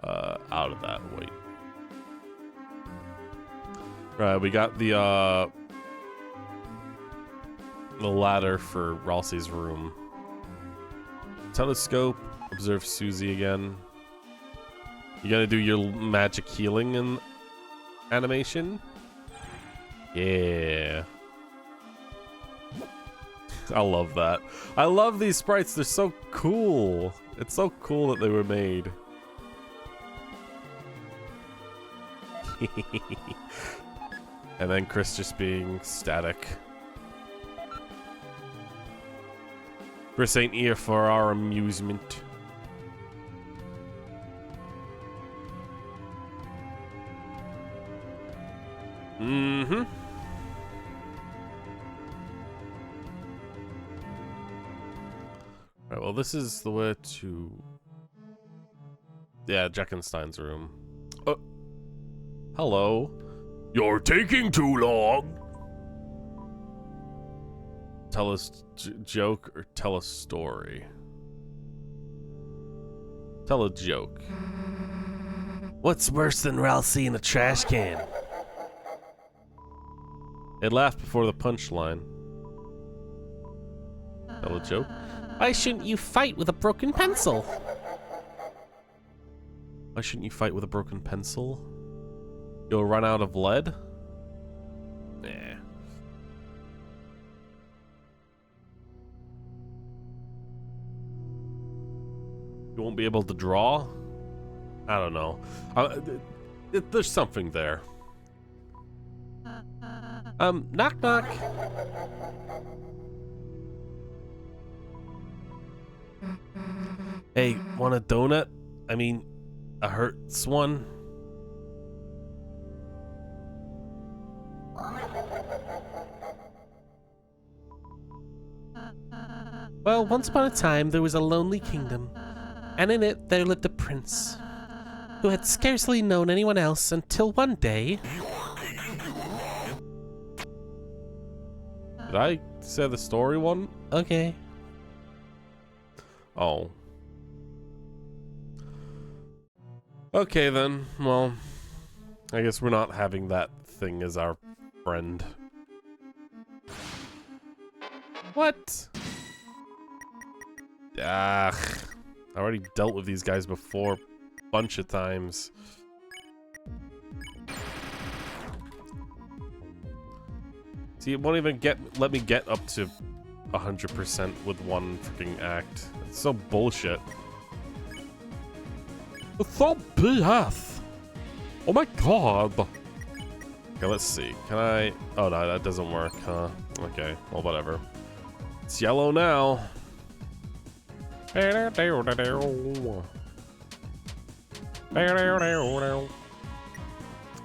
Out of that, wait. Right, we got the ladder for Ralsei's room. Telescope, observe Susie again. You gotta do your magic healing and animation? Yeah. I love that. I love these sprites, they're so cool. It's so cool that they were made. And then Chris just being static. Chris ain't here for our amusement. Mm-hmm. Right, well, this is the way to... Yeah, Jackenstein's room. Oh. Hello. You're taking too long. Tell us joke or tell a story? Tell a joke. What's worse than Ralsei in a trash can? It laughed before the punchline. Tell a joke? Why shouldn't you fight with a broken pencil? Why shouldn't you fight with a broken pencil? You'll run out of lead? Nah. You won't be able to draw? I don't know. There's something there. Knock knock. Hey, want a donut? I mean, a Hertz one? Well, once upon a time, there was a lonely kingdom, and in it there lived a prince who had scarcely known anyone else until one day... Did I say the story one? Okay. Oh. Okay then, well, I guess we're not having that thing as our friend. What? Ah, I already dealt with these guys before a bunch of times. See, it won't even let me get up to 100% with one freaking act. It's so bullshit. It's so BS. Oh my god. Okay, let's see. Can I... Oh, no, that doesn't work, huh? Okay, well, whatever. It's yellow now.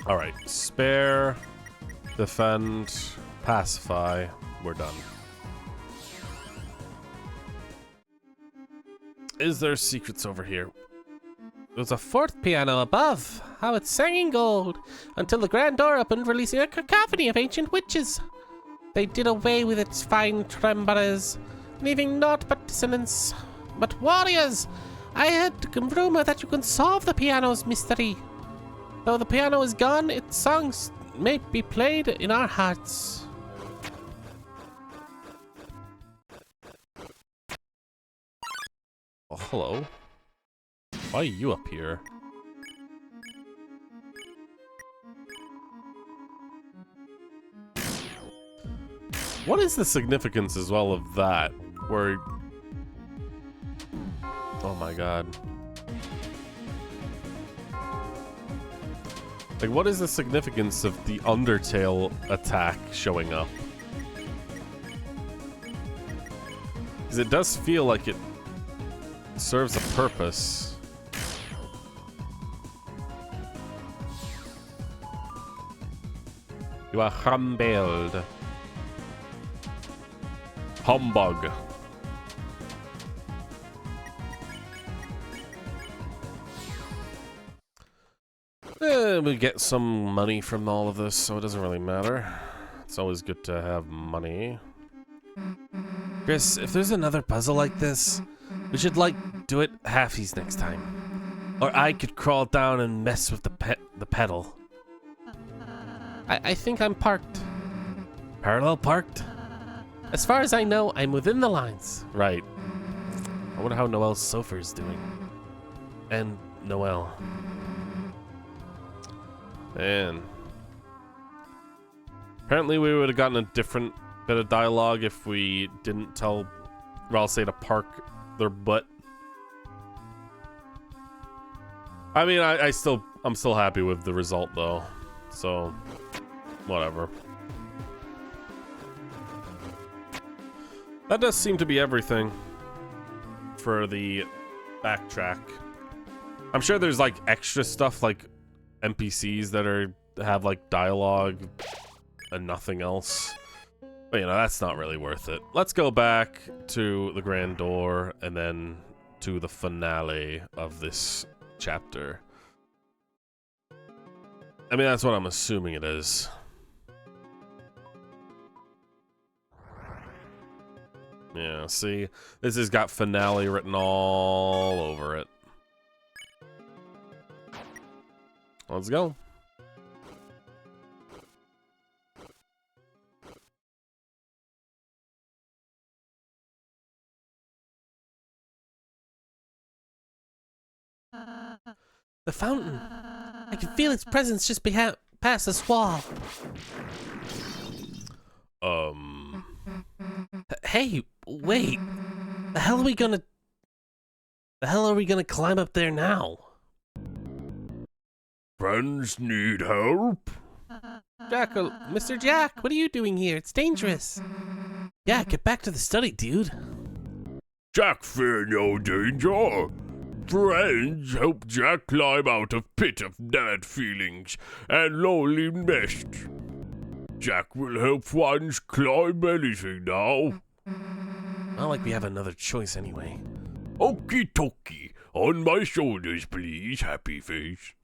Alright, spare, defend, pacify, we're done. Is there secrets over here? There's a fourth piano above. How it sang in gold until the grand door opened, releasing a cacophony of ancient witches. They did away with its fine timbres, leaving naught but dissonance. But warriors, I heard a rumor that you can solve the piano's mystery. Though the piano is gone, its songs may be played in our hearts. Oh, hello. Why are you up here? What is the significance as well of that? Where... Oh my god. Like, what is the significance of the Undertale attack showing up? Because it does feel like it serves a purpose. You are humbled. Humbug. We get some money from all of this, so it doesn't really matter. It's always good to have money. Chris, if there's another puzzle like this, we should, do it halfies next time. Or I could crawl down and mess with the pedal. I think I'm parked. Parallel parked? As far as I know, I'm within the lines. Right. I wonder how Noel's sofa is doing. And Noel. Man. Apparently we would have gotten a different bit of dialogue if we didn't tell Ralsei to park their butt. I mean, I'm still happy with the result though. So, whatever. That does seem to be everything for the backtrack. I'm sure there's extra stuff like NPCs that have dialogue and nothing else. But that's not really worth it. Let's go back to the Grand Door and then to the finale of this chapter. I mean, that's what I'm assuming it is. Yeah, see? This has got finale written all over it. Let's go. The fountain. I can feel its presence just past this wall. Hey, wait. The hell are we gonna climb up there now? Friends need help? Mr. Jack, what are you doing here? It's dangerous. Yeah, get back to the study, dude. Jack fear no danger. Friends help Jack climb out of pit of bad feelings and lonely nest. Jack will help friends climb anything now. Not like we have another choice anyway. Okie dokie. On my shoulders, please, happy face.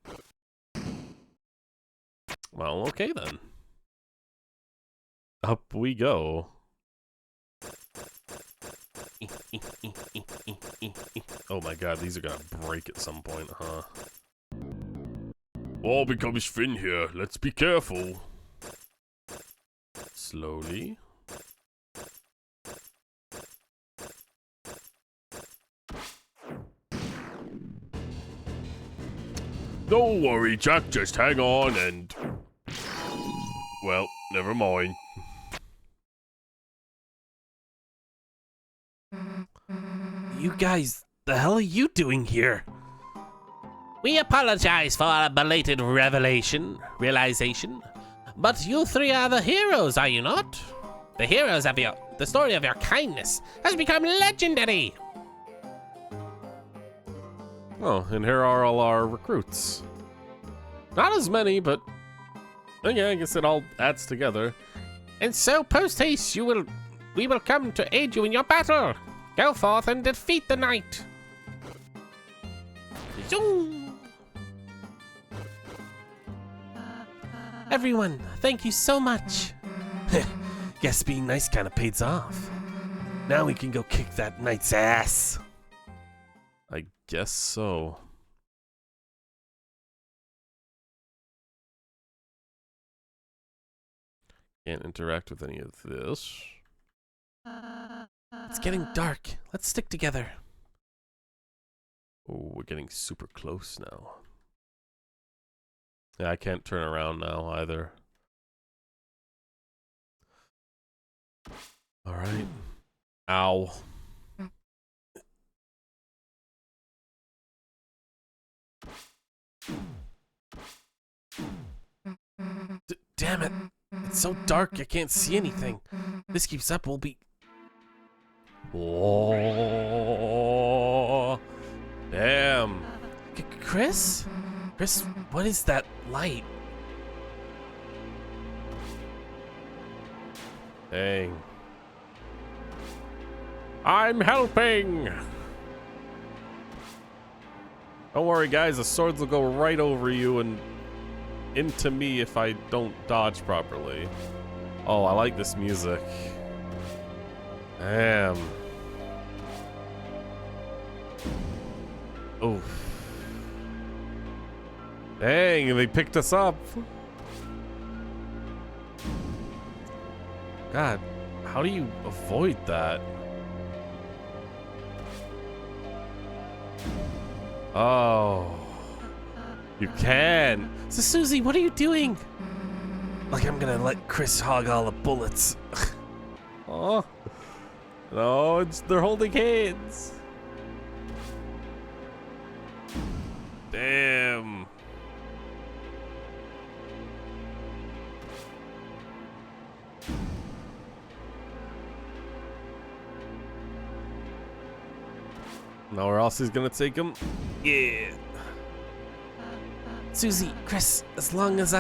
Well, okay then. Up we go. Oh my god, these are gonna break at some point, huh? All becomes thin here. Let's be careful. Slowly. Don't worry, Jack. Just hang on and... Well, never mind. You guys, the hell are you doing here? We apologize for our belated realization. But you three are the heroes, are you not? The heroes of the story of your kindness has become legendary. Oh, and here are all our recruits. Not as many, but yeah, I guess it all adds together. And so, post-haste, we will come to aid you in your battle. Go forth and defeat the knight. Zoom. Everyone, thank you so much. Guess being nice kind of pays off. Now we can go kick that knight's ass. I guess so. Can't interact with any of this. It's getting dark. Let's stick together. Oh, we're getting super close now. Yeah, I can't turn around now either. Alright. Ow. Damn it. It's so dark I can't see anything. If this keeps up, we'll be... Oh, damn. Chris? Chris, what is that light? Dang. I'm helping! Don't worry, guys. The swords will go right over you and into me if I don't dodge properly. Oh, I like this music. Damn. Oh. Dang, they picked us up. God, how do you avoid that? Oh. You can. So, Susie, what are you doing? Like I'm gonna let Chris hog all the bullets. Oh. No, they're holding hands. Damn. Now where else he's gonna take him? Yeah. Susie, Chris, as long as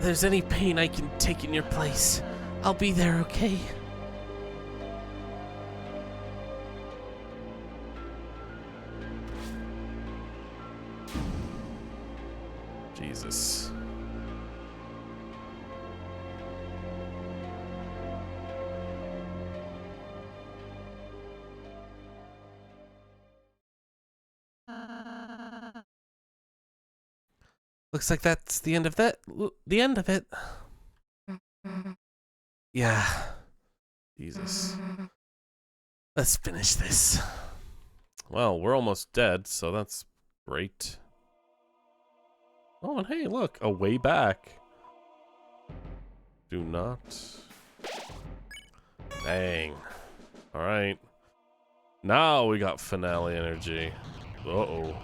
there's any pain I can take in your place, I'll be there, okay? Jesus. Looks like that's the end of that. The end of it. Yeah. Jesus. Let's finish this. Well, we're almost dead, so that's great. Oh, and hey, look, a way back. Do not. Dang. Alright. Now we got finale energy. Uh-oh.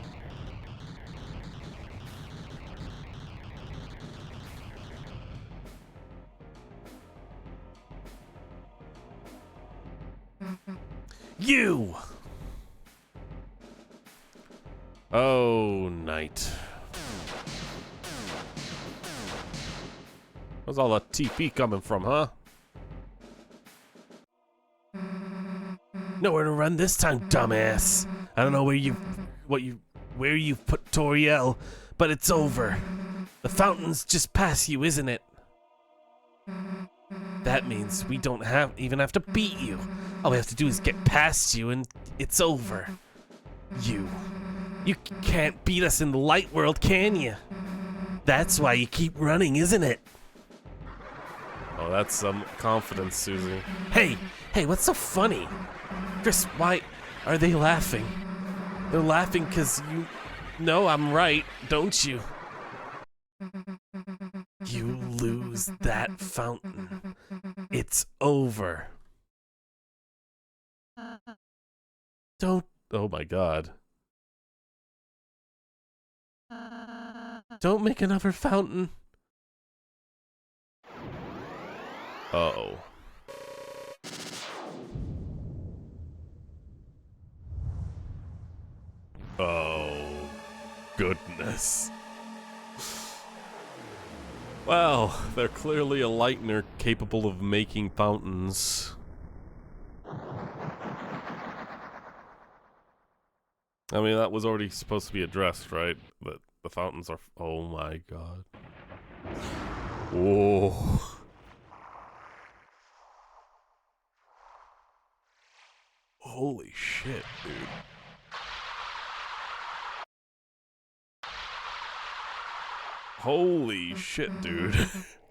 You! Oh, night. Where's all the TP coming from, huh? Nowhere to run this time, dumbass. I don't know where you've put Toriel, but it's over. The fountain's just past you, isn't it? That means we don't even have to beat you. All we have to do is get past you and it's over. You can't beat us in the light world, can you? That's why you keep running, isn't it? Oh, that's some confidence, Susie. Hey, what's so funny? Chris, why are they laughing? They're laughing because you know I'm right, don't you? You lose that fountain. It's over. Don't Oh my god. make another fountain. Uh-oh. Oh, goodness. Well, they're clearly a lightener capable of making fountains. I mean, that was already supposed to be addressed, right? That the fountains are... Oh my god. Whoa. Holy shit, dude. Holy shit, dude.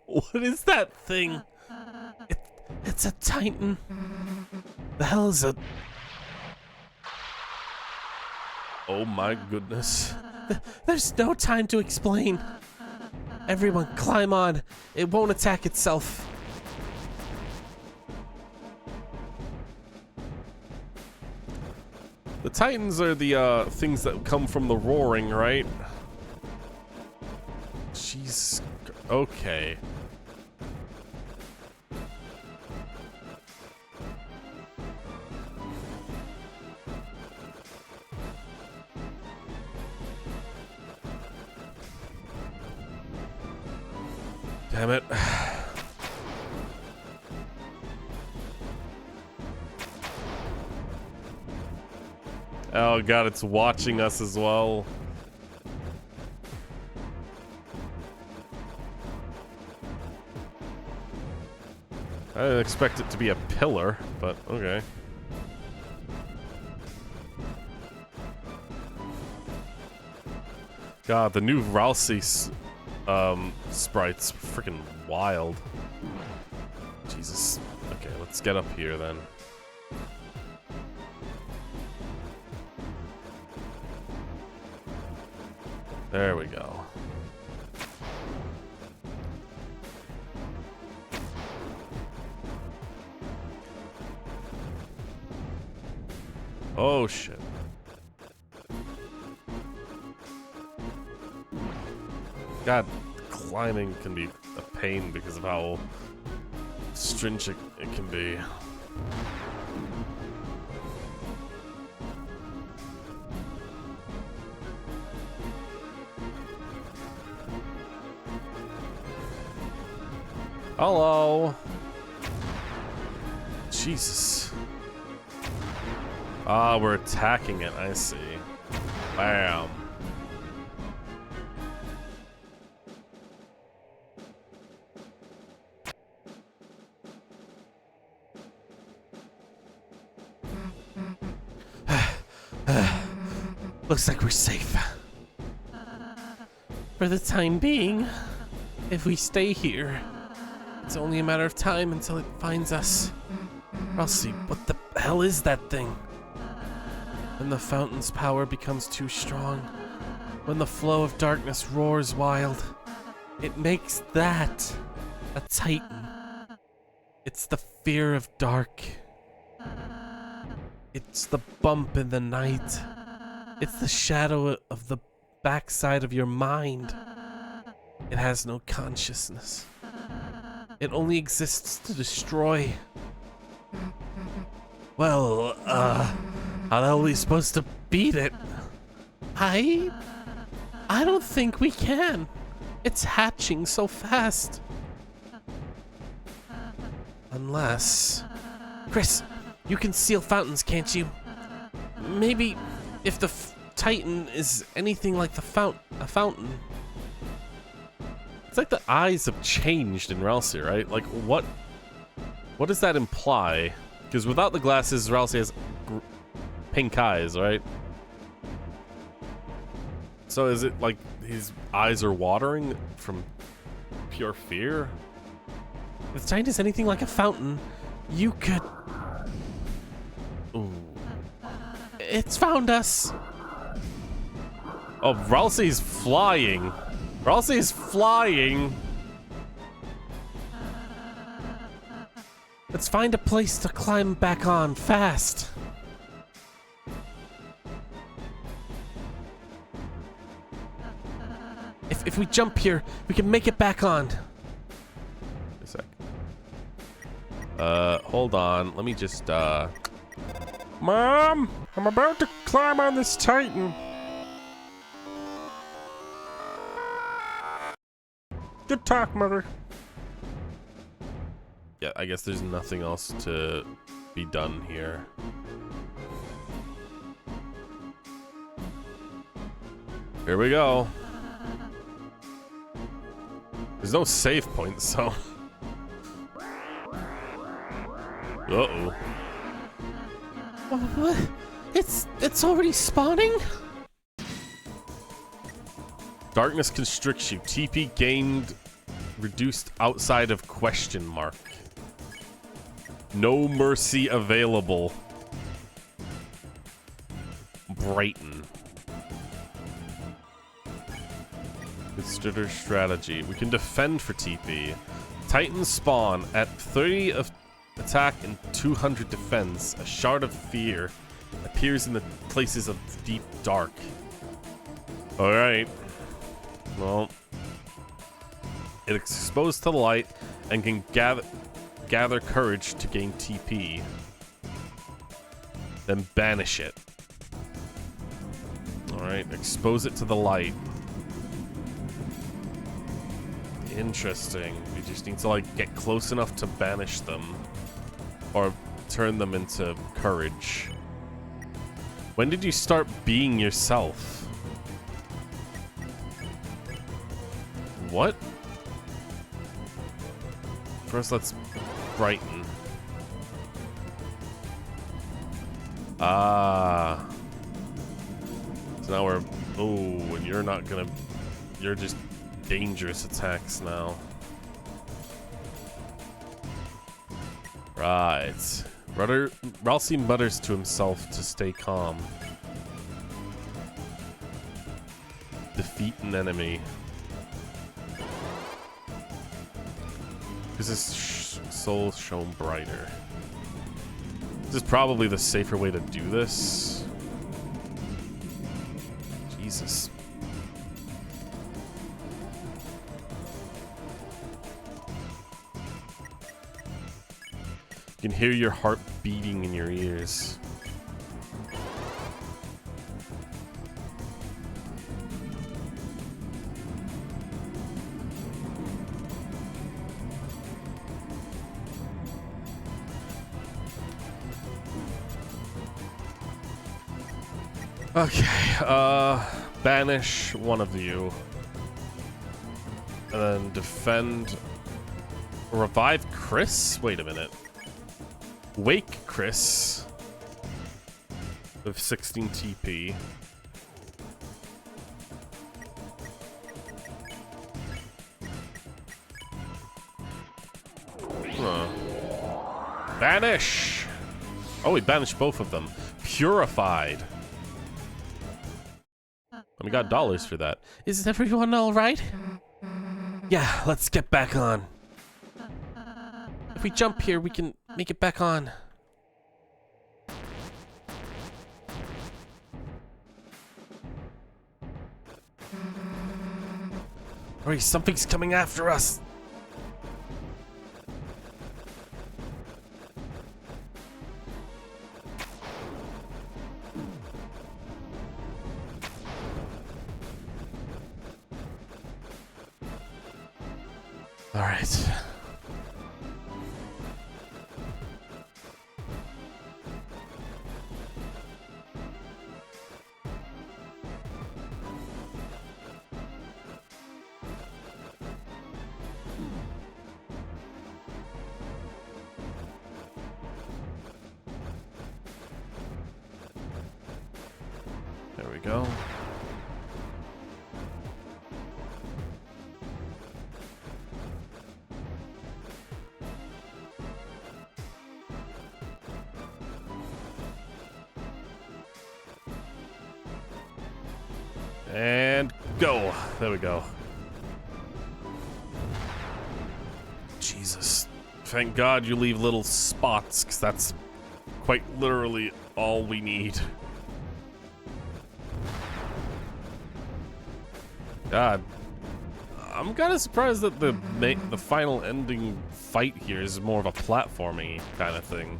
What is that thing? It's a titan. The hell is it? Oh my goodness. There's no time to explain. Everyone, climb on. It won't attack itself. The Titans are the things that come from the roaring, right? Jeez. Okay. Damn it. Oh god, it's watching us as well. I didn't expect it to be a pillar, but okay. God, the new Ralsei sprite's freaking wild. Jesus. Okay, let's get up here then. There we go. Oh shit. God, climbing can be a pain because of how stringent it can be. Hello. Jesus. Ah, we're attacking it, I see. Bam. Looks like we're safe. For the time being, if we stay here, it's only a matter of time until it finds us. I'll see. What the hell is that thing? When the fountain's power becomes too strong, when the flow of darkness roars wild, it makes that a titan. It's the fear of dark. It's the bump in the night. It's the shadow of the backside of your mind. It has no consciousness. It only exists to destroy. Well, how the hell are we supposed to beat it? I don't think we can. It's hatching so fast. Unless... Chris, you can seal fountains, can't you? Maybe if the Titan is anything like a fountain. It's like the eyes have changed in Ralsei, right? Like, what does that imply? Because without the glasses, Ralsei has pink eyes, right? So is it like his eyes are watering from pure fear? If the Titan is anything like a fountain, you could... Ooh. It's found us. Oh, Ralsei's flying. Ralsei's flying. Let's find a place to climb back on fast. If we jump here, we can make it back on. A sec. Hold on. Let me just, Mom! I'm about to climb on this Titan. Good talk, mother. Yeah, I guess there's nothing else to be done here. Here we go. There's no save point, so... Uh-oh. What? It's already spawning? Darkness constricts you. TP gained reduced outside of question mark. No mercy available. Brighton. Consider strategy. We can defend for TP. Titans spawn at 30 of attack and 200 defense. A shard of fear appears in the places of deep dark. Alright. Well, it's exposed to the light and can gather courage to gain TP. Then banish it. Alright, expose it to the light. Interesting. We just need to like get close enough to banish them. Or turn them into courage. When did you start being yourself? What? First, let's brighten. Ah. So now we're... Oh, and you're not gonna... You're just dangerous attacks now. Right. Ralsei mutters to himself to stay calm. Defeat an enemy. Because his soul's shown brighter. This is probably the safer way to do this. Jesus. You can hear your heart beating in your ears. Okay, banish one of you. And then defend... Revive Chris? Wait a minute. Wake Chris. With 16 TP. Huh. Banish! Oh, we banished both of them. Purified. And we got dollars for that. Is everyone all right? Yeah, let's get back on. If we jump here, we can make it back on. Hurry, something's coming after us. All right. There we go. And go. There we go. Jesus. Thank God you leave little spots, because that's quite literally all we need. God. I'm kind of surprised that the final ending fight here is more of a platforming kind of thing.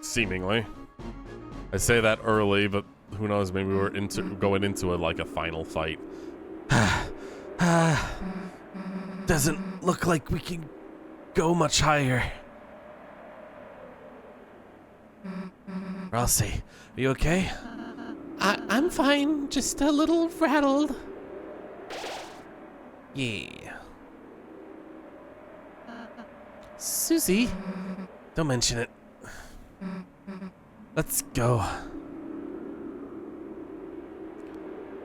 Seemingly. I say that early, but who knows, maybe we're going into it like a final fight. Doesn't look like we can go much higher. Rossi, are you okay? I'm fine, just a little rattled. Yeah. Susie, don't mention it. Let's go.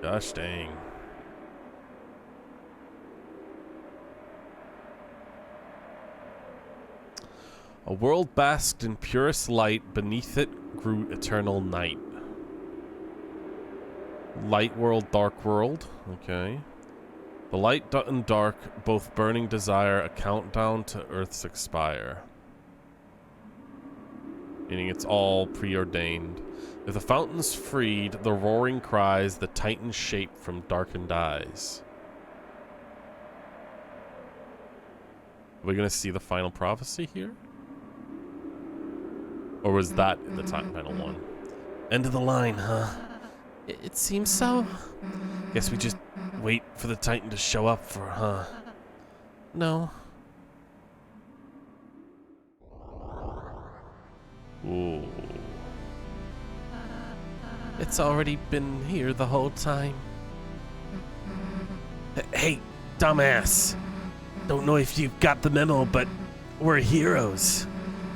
Gosh dang. A world basked in purest light, beneath it grew eternal night. Light world, dark world. Okay. The light and dark, both burning desire, a countdown to Earth's expire. Meaning it's all preordained. If the fountains freed, the roaring cries, the titan shape from darkened eyes. Are we gonna see the final prophecy here? Or was that in the final one? End of the line, huh? It seems so. Guess we just wait for the Titan to show up for, huh? No. Ooh. It's already been here the whole time. Hey, dumbass. Don't know if you got the memo, but we're heroes.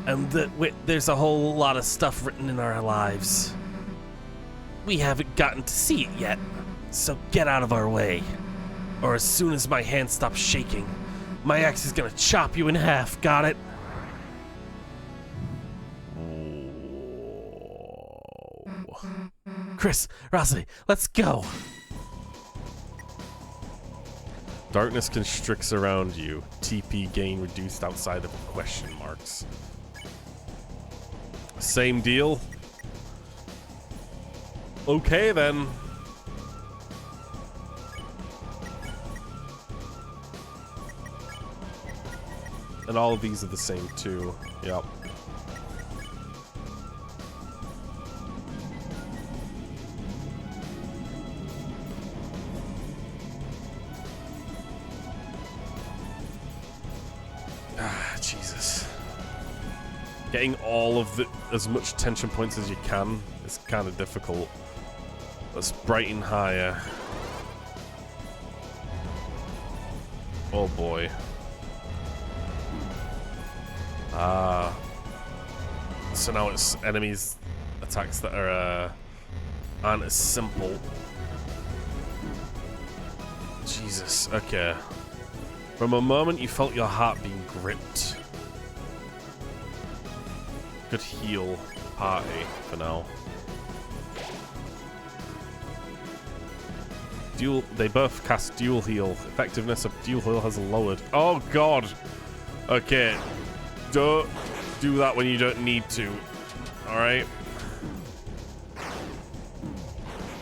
And there's a whole lot of stuff written in our lives. We haven't gotten to see it yet, so get out of our way. Or as soon as my hand stops shaking, my axe is gonna chop you in half, got it? Chris, Rossi, let's go. Darkness constricts around you. TP gain reduced outside of question marks. Same deal? Okay then. And all of these are the same too. Yep. Ah, Jesus. Getting all of as much tension points as you can is kind of difficult. Let's brighten higher. Oh boy. Ah. So now it's enemies attacks that are aren't as simple. Jesus, okay. From a moment you felt your heart being gripped. Could heal party for now. They both cast dual heal. Effectiveness of dual heal has lowered. Oh god. Okay. Don't do that when you don't need to. Alright.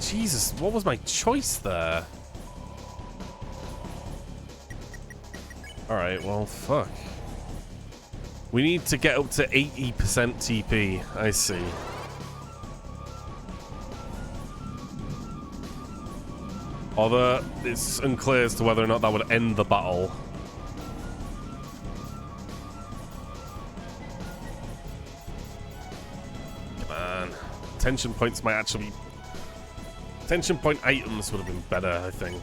Jesus, what was my choice there? Alright, well, fuck. We need to get up to 80% TP. I see. Although, it's unclear as to whether or not that would end the battle. Come on. Tension points might actually... Tension point items would have been better, I think.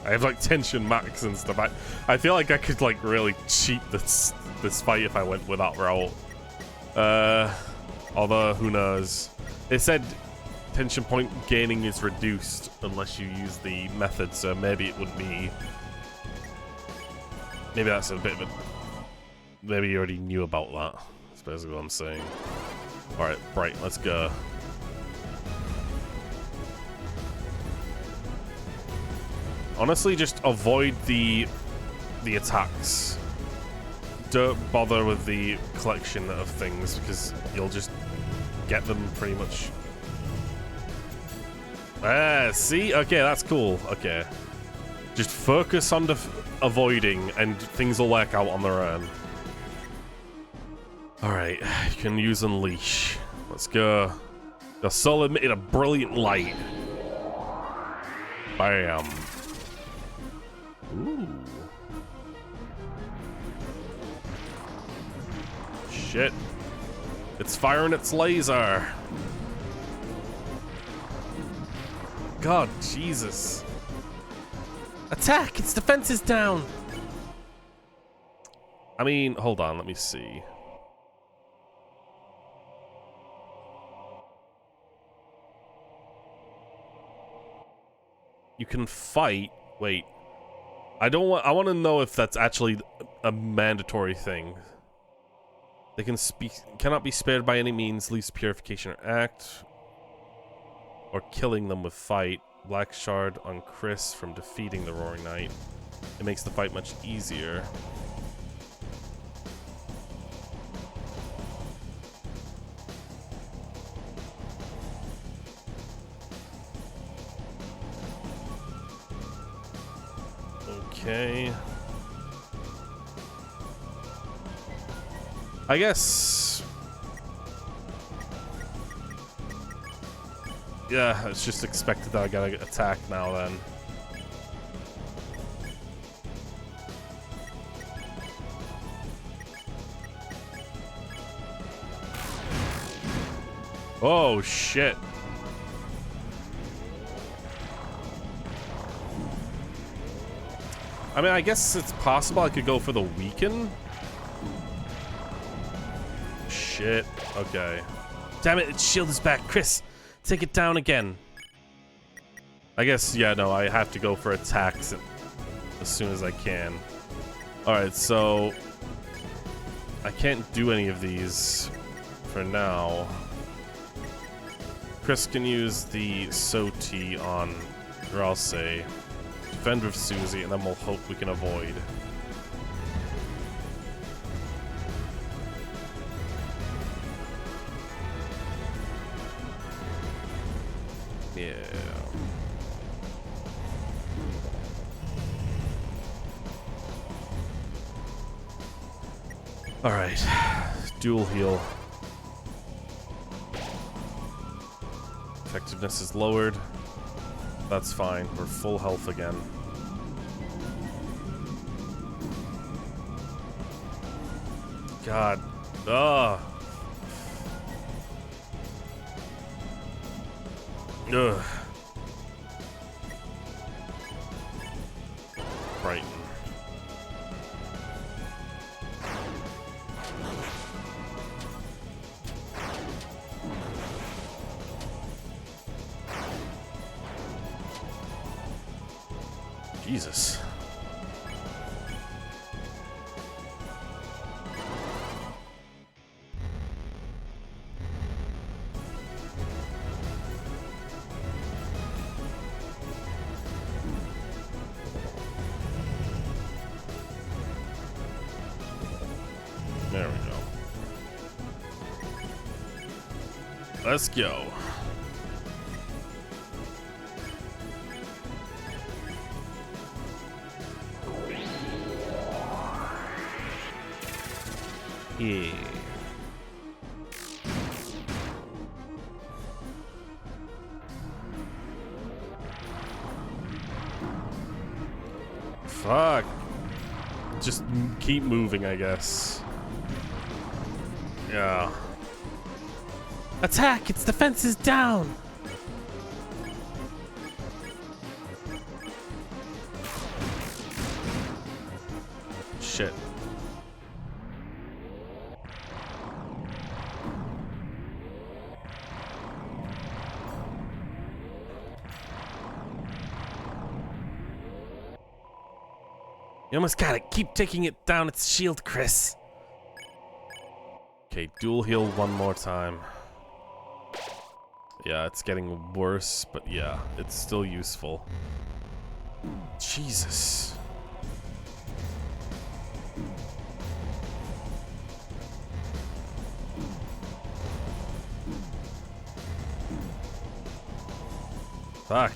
I have, like, tension max and stuff. I feel like I could, like, really cheat this fight if I went with that route. Although, who knows. It said tension point gaining is reduced unless you use the method, so maybe it would be... Maybe that's a bit of a... Maybe you already knew about that. That's basically what I'm saying. Alright, right, let's go. Honestly, just avoid the attacks. Don't bother with the collection of things because you'll just get them pretty much. Ah, see? Okay, that's cool. Okay. Just focus on avoiding and things will work out on their own. Alright, you can use Unleash. Let's go. Your soul emitted a brilliant light. Bam. Ooh. Shit. It's firing its laser. God, Jesus. Attack! Its defense is down! I mean, hold on, let me see. You can fight. Wait. I want to know if that's actually a mandatory thing. They cannot be spared by any means, least purification or act. Or killing them with fight. Black shard on Chris from defeating the Roaring Knight. It makes the fight much easier. Okay. I guess. Yeah, it's just expected that I gotta attack now then. Oh shit. I mean, I guess it's possible I could go for the weaken. Shit. Okay. Damn it, its shield is back. Chris, take it down again. I guess, yeah, no, I have to go for attacks as soon as I can. Alright, so I can't do any of these for now. Chris can use the Soti on, or I'll say, defend with Susie, and then we'll hope we can avoid. Yeah. Alright. Dual heal. Effectiveness is lowered. That's fine. We're full health again. God. Ugh. Ugh. Brighton. Jesus. There we go. Let's go. Yeah. Fuck. Just keep moving, I guess. Yeah. Attack! Its defense is down! Shit. You almost got it. Keep taking it down its shield, Chris. Okay, dual heal one more time. Yeah, it's getting worse, but yeah, it's still useful. Jesus. Fuck.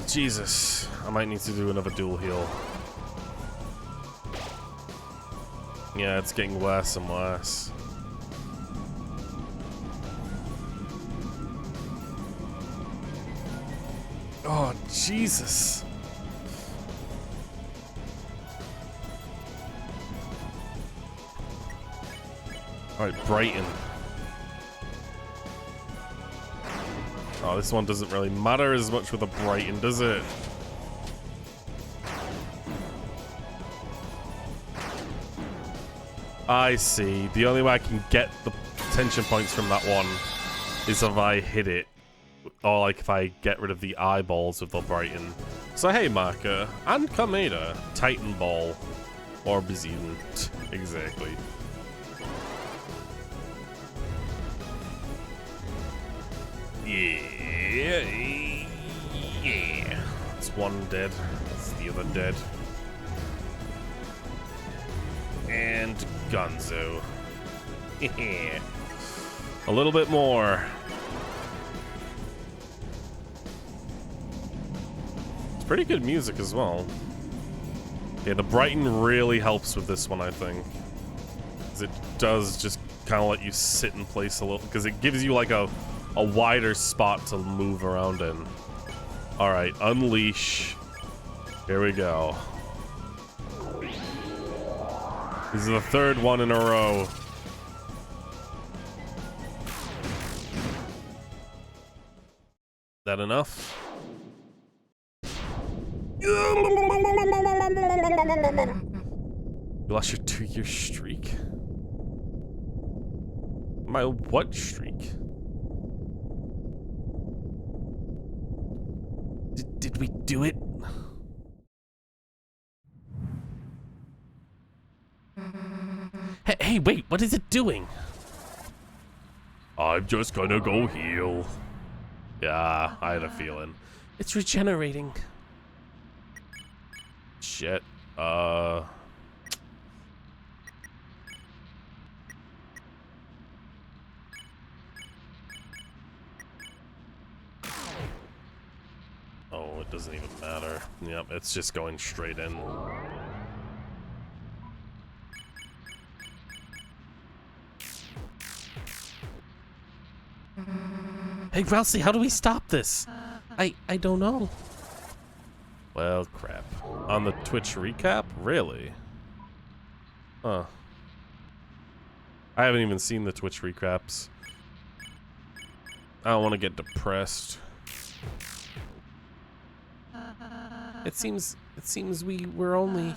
Jesus. I might need to do another dual heal. Yeah, it's getting worse and worse. Oh, Jesus. Alright, Brighton. Oh, this one doesn't really matter as much with a Brighton, does it? I see. The only way I can get the tension points from that one is if I hit it. Or like if I get rid of the eyeballs with the Brighton. So hey Marker, and Kameda, Titan Ball. Or Bazine. Exactly. Yeah. It's one dead. It's the other dead. And Gonzo. A little bit more. It's pretty good music as well. Yeah, the Brighton really helps with this one, I think. 'Cause it does just kind of let you sit in place a little, because it gives you like a wider spot to move around in. Alright, unleash. Here we go. This is the third one in a row. That enough? You lost your 2-year streak? My what streak? Did we do it? Hey, wait, what is it doing? I'm just gonna go heal. Yeah, I had a feeling. It's regenerating. Shit. Oh, it doesn't even matter. Yep, it's just going straight in. Hey, Ralsei, how do we stop this? I don't know. Well, crap. On the Twitch recap? Really? Huh. I haven't even seen the Twitch recaps. I don't want to get depressed. It seems we were only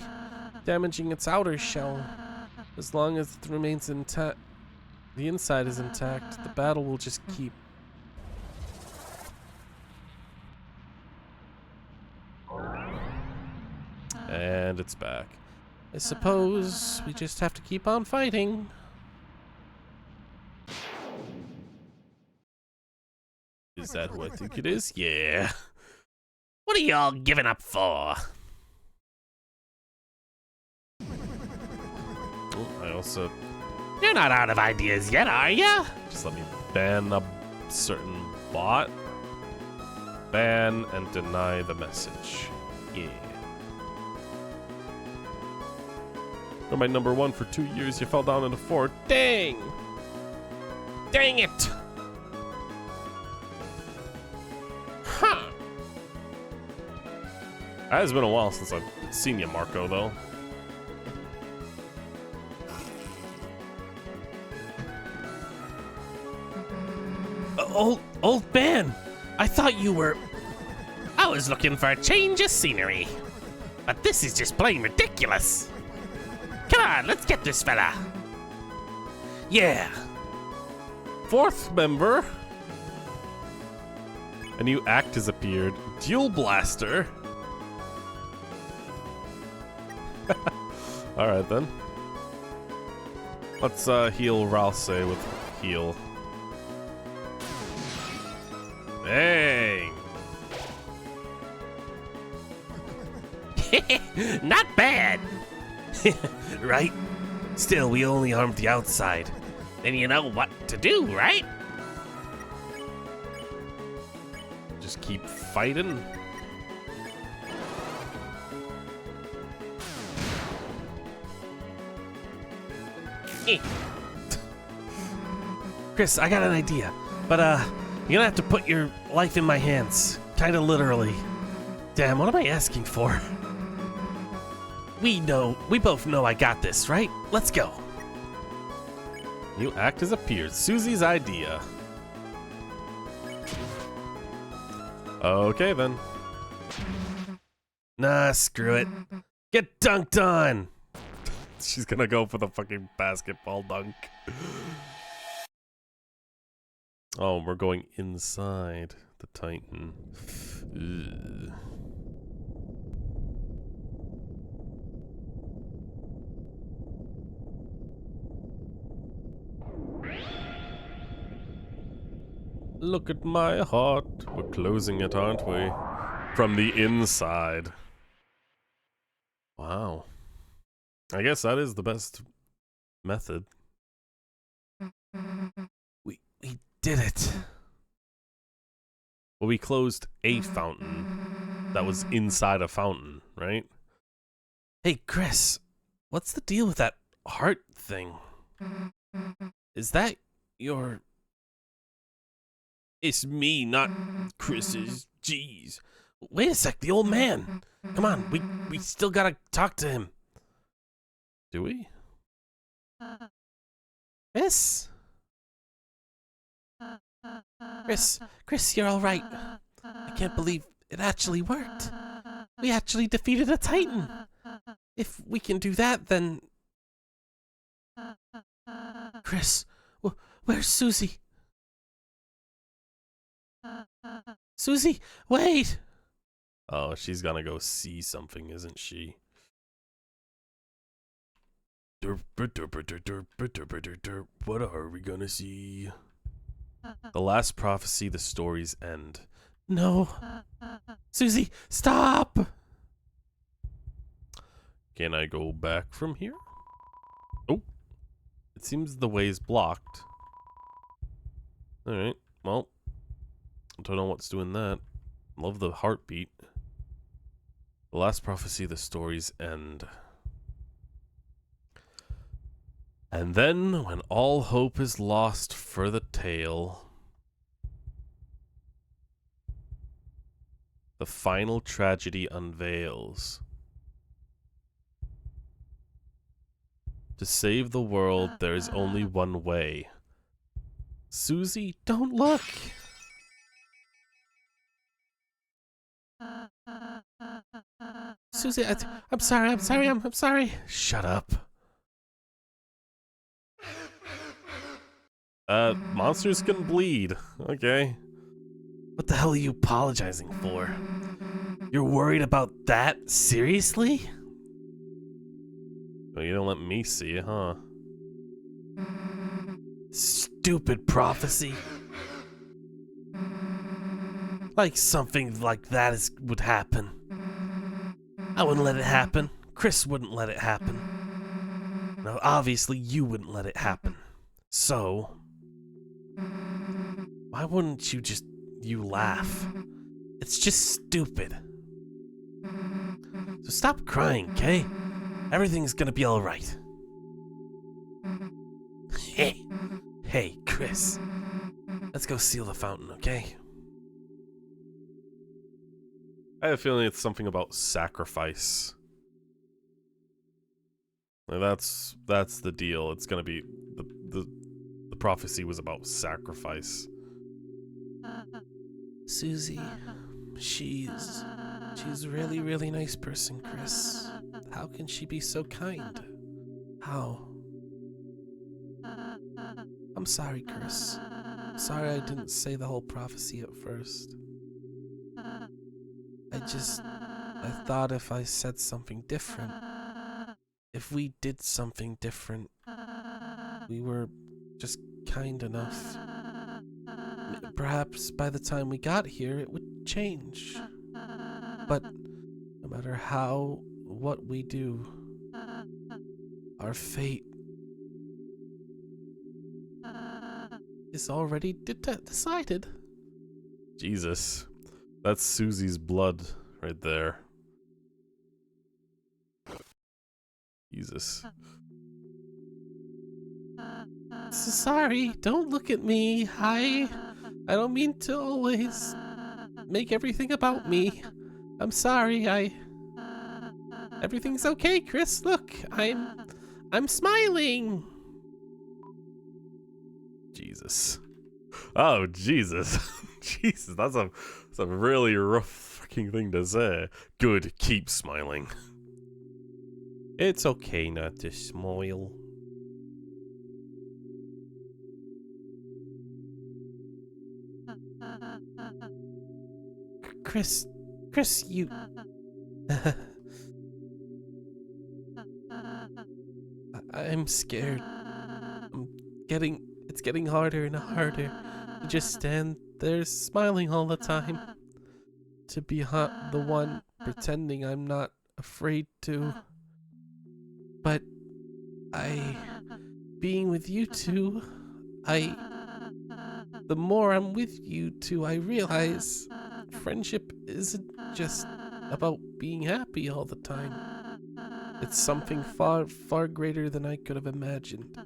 damaging its outer shell. As long as it remains intact, the inside is intact, the battle will just keep. And it's back. I suppose we just have to keep on fighting. Is that who I think it is? Yeah. What are y'all giving up for? Oh, I also... You're not out of ideas yet, are ya? Just let me ban a certain bot. Ban and deny the message. Yeah. You're my number one for 2 years. You fell down into 4. Dang! Dang it! Huh! It has been a while since I've seen you, Marco, though. Old man! I thought you were... I was looking for a change of scenery. But this is just plain ridiculous. Come on, let's get this fella. Yeah. 4th member. A new act has appeared. Dual Blaster. Alright then. Let's heal Ralsei with heal. Dang. Not bad. Right? Still, we only harmed the outside. Then you know what to do, right? Just keep fighting. Chris, I got an idea. But, you're gonna have to put your life in my hands. Kinda literally. Damn, what am I asking for? We both know I got this, right? Let's go. New act has appeared. Susie's idea. Okay, then. Nah, screw it. Get dunked on! She's gonna go for the fucking basketball dunk. Oh, we're going inside the Titan. Ugh. Look at my heart. We're closing it, aren't we? From the inside. Wow. I guess that is the best method. We did it. Well, we closed a fountain that was inside a fountain, right? Hey, Chris, what's the deal with that heart thing? Is that your... It's me, not Chris's. Jeez. Wait a sec, the old man. Come on, we still gotta talk to him. Do we? Chris? Chris, you're all right. I can't believe it actually worked. We actually defeated a Titan. If we can do that, then... Chris, where's Susie? Susie, wait! Oh, she's gonna go see something, isn't she? What are we gonna see? The last prophecy, the story's end. No. Susie, stop! Can I go back from here? Oh. It seems the way's blocked. Alright, well. I don't know what's doing that. Love the heartbeat. The last prophecy, the story's end. And then, when all hope is lost for the tale, the final tragedy unveils. To save the world, there is only one way. Susie, don't look! Susie, I'm sorry. Shut up. Monsters can bleed. Okay. What the hell are you apologizing for? You're worried about that? Seriously? Well, you don't let me see it, huh? Stupid prophecy. Like something like that would happen. I wouldn't let it happen. Chris wouldn't let it happen. Now, obviously, you wouldn't let it happen. So, why wouldn't you laugh? It's just stupid. So stop crying, okay? Everything's gonna be alright. Hey, Chris. Let's go seal the fountain, okay? I have a feeling it's something about sacrifice. Like that's the deal. It's gonna be the prophecy was about sacrifice. Susie, she's a really, really nice person, Chris. How can she be so kind? How? I'm sorry, Chris. Sorry I didn't say the whole prophecy at first. I thought if I said something different, if we did something different, we were just kind enough. Perhaps by the time we got here, it would change. But no matter what we do, our fate is already decided. Jesus. That's Susie's blood right there. Jesus. Sorry, don't look at me. I don't mean to always make everything about me. I'm sorry, everything's okay, Chris. Look, I'm smiling. Jesus. Oh, Jesus. Jesus, that's a really rough fucking thing to say. Good, keep smiling. It's okay not to smile. Chris, you... I'm scared. It's getting harder and harder to just stand there smiling all the time. To be the one pretending I'm not afraid to. But being with you two, the more I'm with you two, I realize friendship isn't just about being happy all the time. It's something far, far greater than I could have imagined.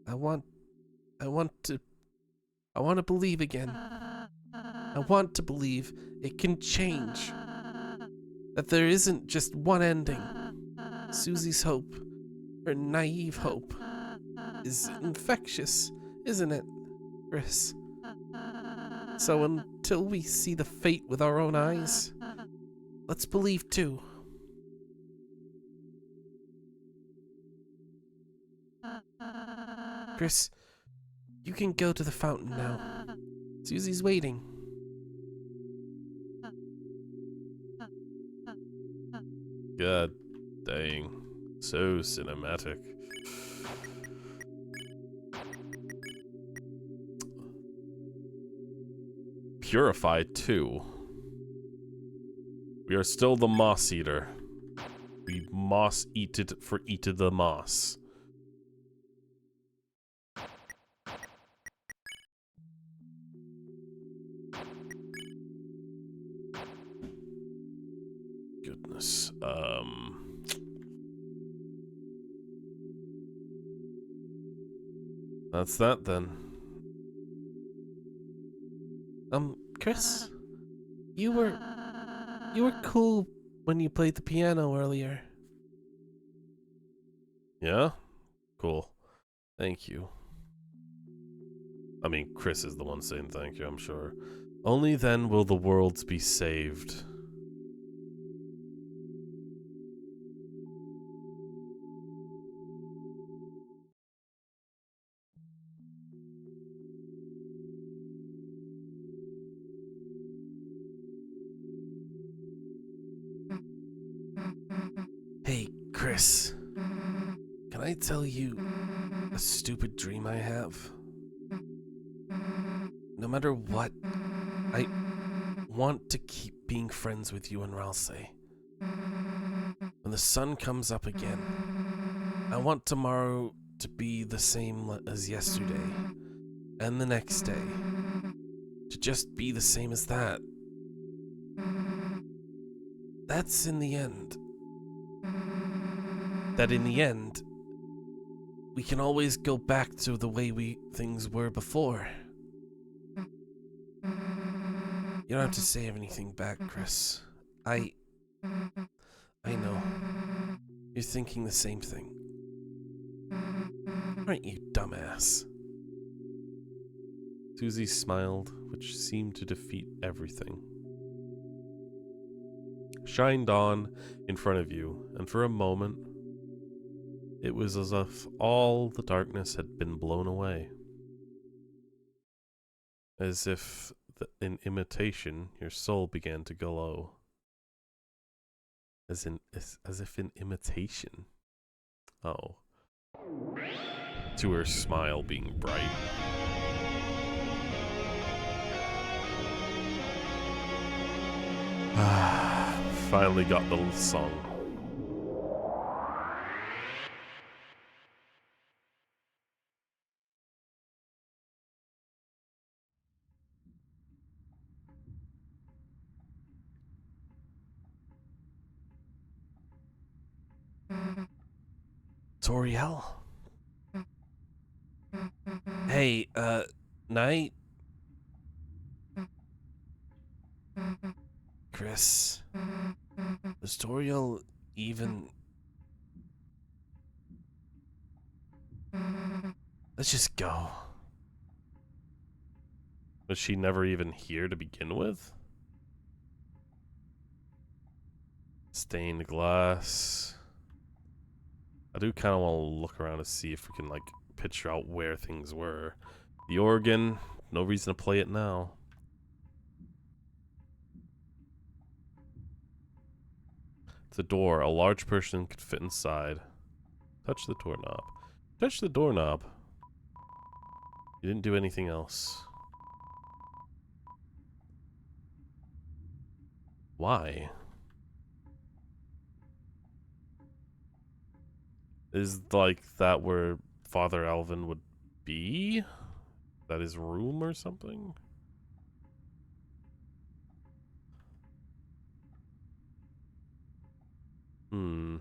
I want to believe again. I want to believe it can change. That there isn't just one ending. Susie's hope, her naive hope, is infectious, isn't it, Chris? So until we see the fate with our own eyes, let's believe too. Chris, you can go to the fountain now. Susie's waiting. God dang. So cinematic. Purified too. We are still the moss eater. We moss eated for eated the moss. Goodness. That's that then. Chris, you were cool when you played the piano earlier. Yeah? Cool. Thank you. I mean, Chris is the one saying thank you, I'm sure. Only then will the worlds be saved. Hey, Chris, can I tell you a stupid dream I have? No matter what, I want to keep being friends with you and Ralsei. When the sun comes up again, I want tomorrow to be the same as yesterday, and the next day, to just be the same as that. That's in the end. That in the end, we can always go back to the way things were before. You don't have to say anything back, Chris. I know. You're thinking the same thing. Aren't you, dumbass? Susie smiled, which seemed to defeat everything. Shined on in front of you, and for a moment, it was as if all the darkness had been blown away. As if in imitation, your soul began to glow. As if in imitation. Oh. To her smile being bright. Finally got the song. Toriel? Hey, Night? Chris? Is Toriel even... Let's just go. Was she never even here to begin with? Stained glass. I do kind of want to look around to see if we can, like, picture out where things were. The organ. No reason to play it now. The door. A large person could fit inside. Touch the doorknob. Touch the doorknob. You didn't do anything else. Why? Is, like, that where Father Alvin would be? That his room or something? Hmm.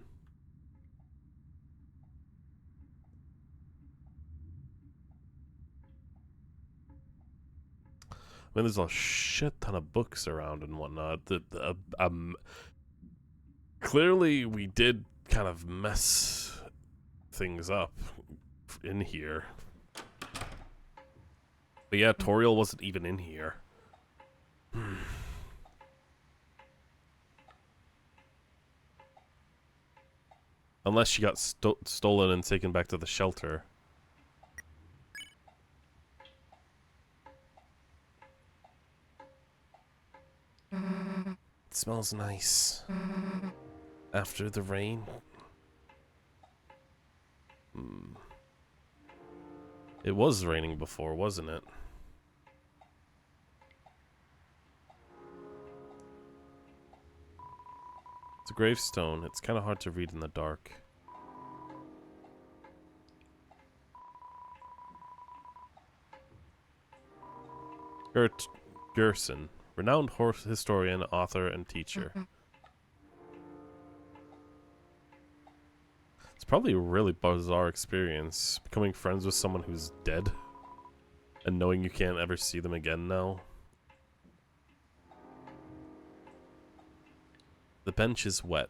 I mean, there's a shit ton of books around and whatnot. Clearly, we did kind of mess things up in here. But yeah, Toriel wasn't even in here. Unless she got stolen and taken back to the shelter. It smells nice. After the rain. It was raining before, wasn't it? It's a gravestone. It's kind of hard to read in the dark. Gert Gerson, renowned horse historian, author, and teacher. It's probably a really bizarre experience, becoming friends with someone who's dead, and knowing you can't ever see them again now. The bench is wet.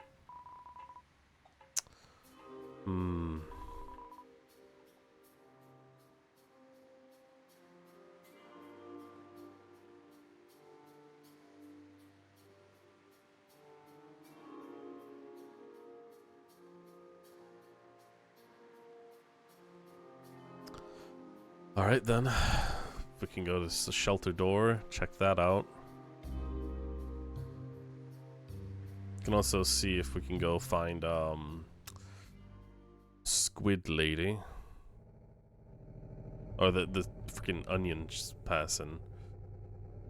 Alright then. We can go to the shelter door, check that out. Can also see if we can go find Squid Lady. Or the freaking onion just passing.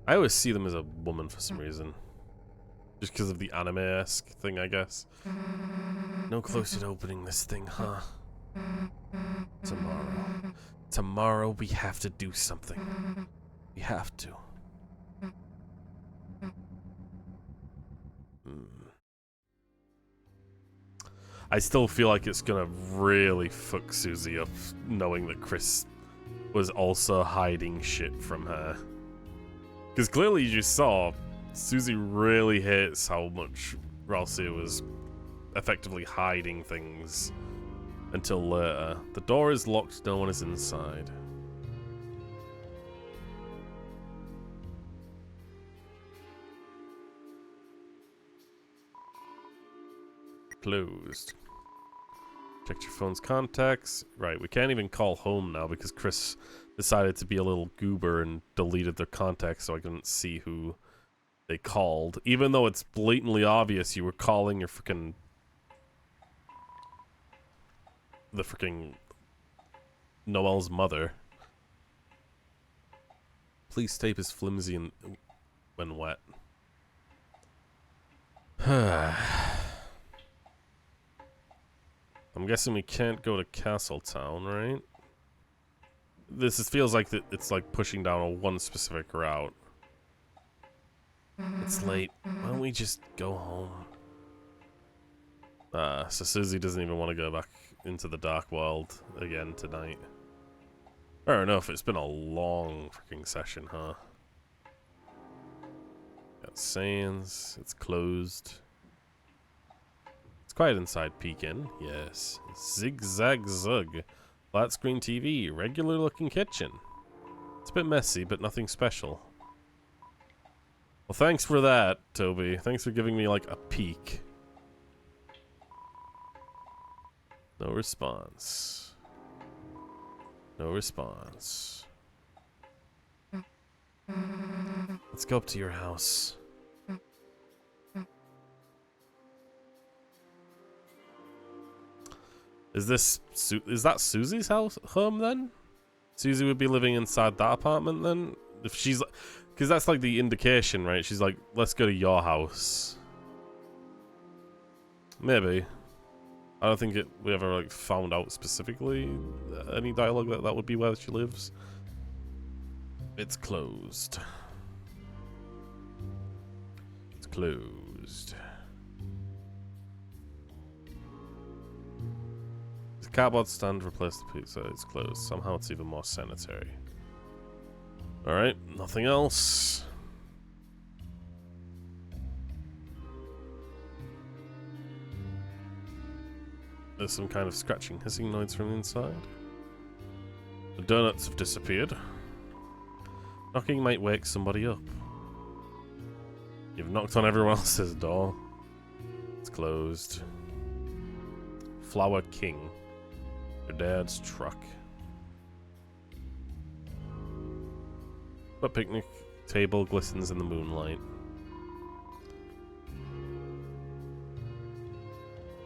I always see them as a woman for some reason. Just because of the anime-esque thing, I guess. No closer to opening this thing, huh? Tomorrow we have to do something. We have to. I still feel like it's gonna really fuck Susie up, knowing that Chris was also hiding shit from her. Because clearly you just saw, Susie really hates how much Ralsei was effectively hiding things until later. The door is locked, no one is inside. Closed. Checked your phone's contacts. Right, we can't even call home now because Chris decided to be a little goober and deleted their contacts so I couldn't see who they called. Even though it's blatantly obvious you were calling your freaking... the freaking... Noelle's mother. Police tape is flimsy and when wet. I'm guessing we can't go to Castletown, right? Feels like it's like pushing down a one specific route. It's late. Why don't we just go home? So Susie doesn't even want to go back into the dark world again tonight. Fair enough, it's been a long freaking session, huh? Got Sands, it's closed. It's quiet inside, peek in. Yes. Zigzag Zug. Flat screen TV, regular looking kitchen. It's a bit messy, but nothing special. Well, thanks for that, Toby. Thanks for giving me, like, a peek. No response. No response. Let's go up to your house. Is that Susie's home then? Susie would be living inside that apartment then? If she's, because that's like the indication, right? She's like, let's go to your house. Maybe. I don't think we ever like found out specifically any dialogue that would be where she lives. It's closed. It's closed. The cardboard stand replaced the pizza. It's closed. Somehow it's even more sanitary. Alright, nothing else. There's some kind of scratching, hissing noise from the inside. The donuts have disappeared. Knocking might wake somebody up. You've knocked on everyone else's door. It's closed. Flower King. Your dad's truck. A picnic table glistens in the moonlight.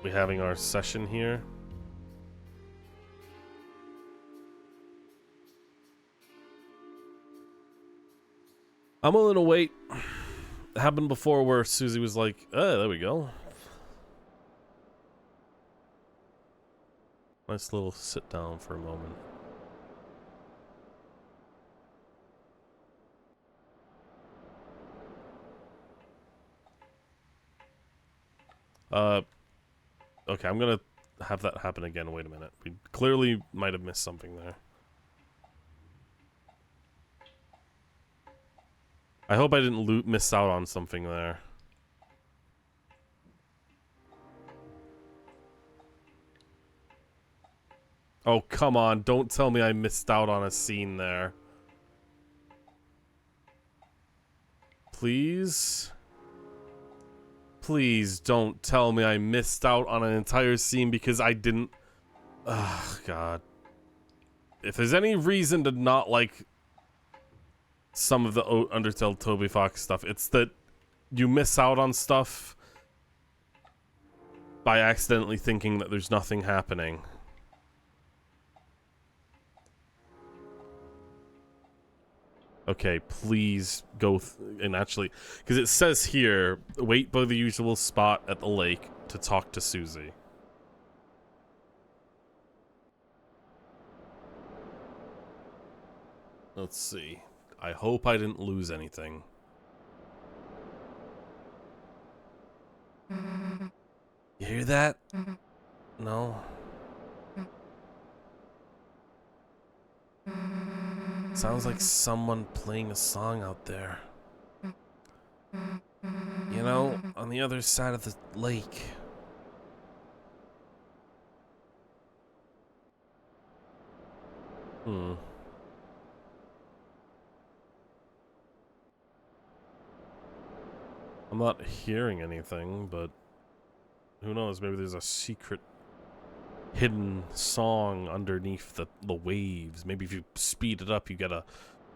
We having our session here. I'm willing to wait. It happened before where Susie was like, oh, there we go. Nice little sit down for a moment. Okay, I'm gonna have that happen again. Wait a minute. We clearly might have missed something there. I hope I didn't miss out on something there. Oh, come on. Don't tell me I missed out on a scene there. Please? Please don't tell me I missed out on an entire scene because I didn't... Ugh, God. If there's any reason to not like some of the Undertale Toby Fox stuff, it's that you miss out on stuff by accidentally thinking that there's nothing happening. Okay, please go and actually, because it says here, wait by the usual spot at the lake to talk to Susie. Let's see. I hope I didn't lose anything. You hear that? No? Sounds like someone playing a song out there. You know, on the other side of the lake. I'm not hearing anything, but who knows, maybe there's a secret hidden song underneath the waves. Maybe if you speed it up, you get a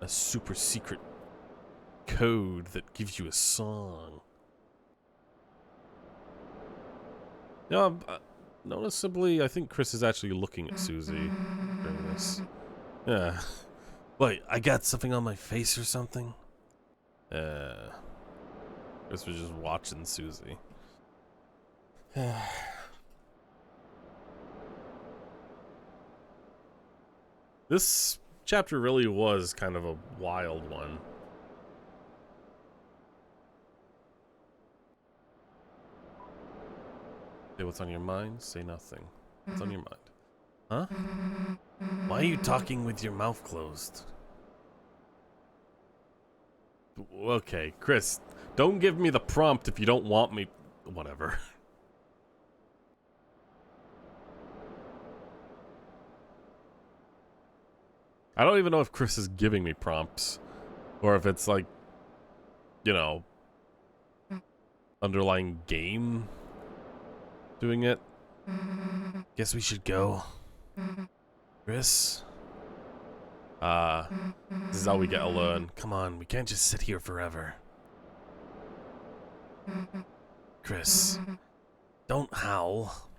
super secret code that gives you a song. Yeah, noticeably, I think Chris is actually looking at Susie during this. Yeah. Wait, I got something on my face or something? Chris was just watching Susie. This chapter really was kind of a wild one. Say what's on your mind, say nothing. What's on your mind? Huh? Why are you talking with your mouth closed? Okay, Chris, don't give me the prompt if you don't want me... Whatever. I don't even know if Chris is giving me prompts. Or if it's like, you know, underlying game doing it. Guess we should go. Chris? This is how we gotta learn. Come on, we can't just sit here forever. Chris, don't howl.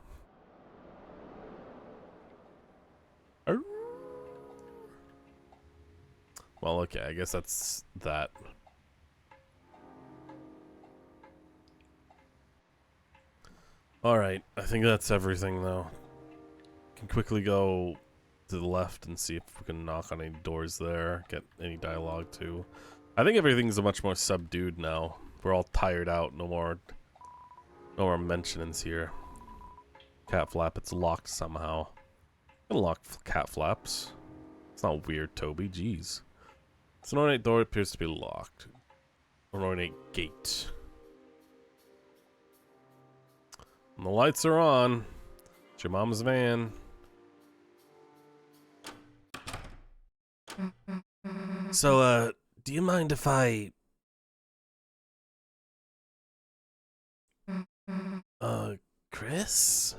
Well, okay, I guess that's that. Alright, I think that's everything though. Can quickly go to the left and see if we can knock on any doors there, get any dialogue too. I think everything's much more subdued now. We're all tired out, no more mentionings here. Cat flap, it's locked somehow. Unlock cat flaps. It's not weird, Toby, jeez. This an ornate door appears to be locked. An ornate gate. And the lights are on. It's your mom's van. So, do you mind if I... Chris?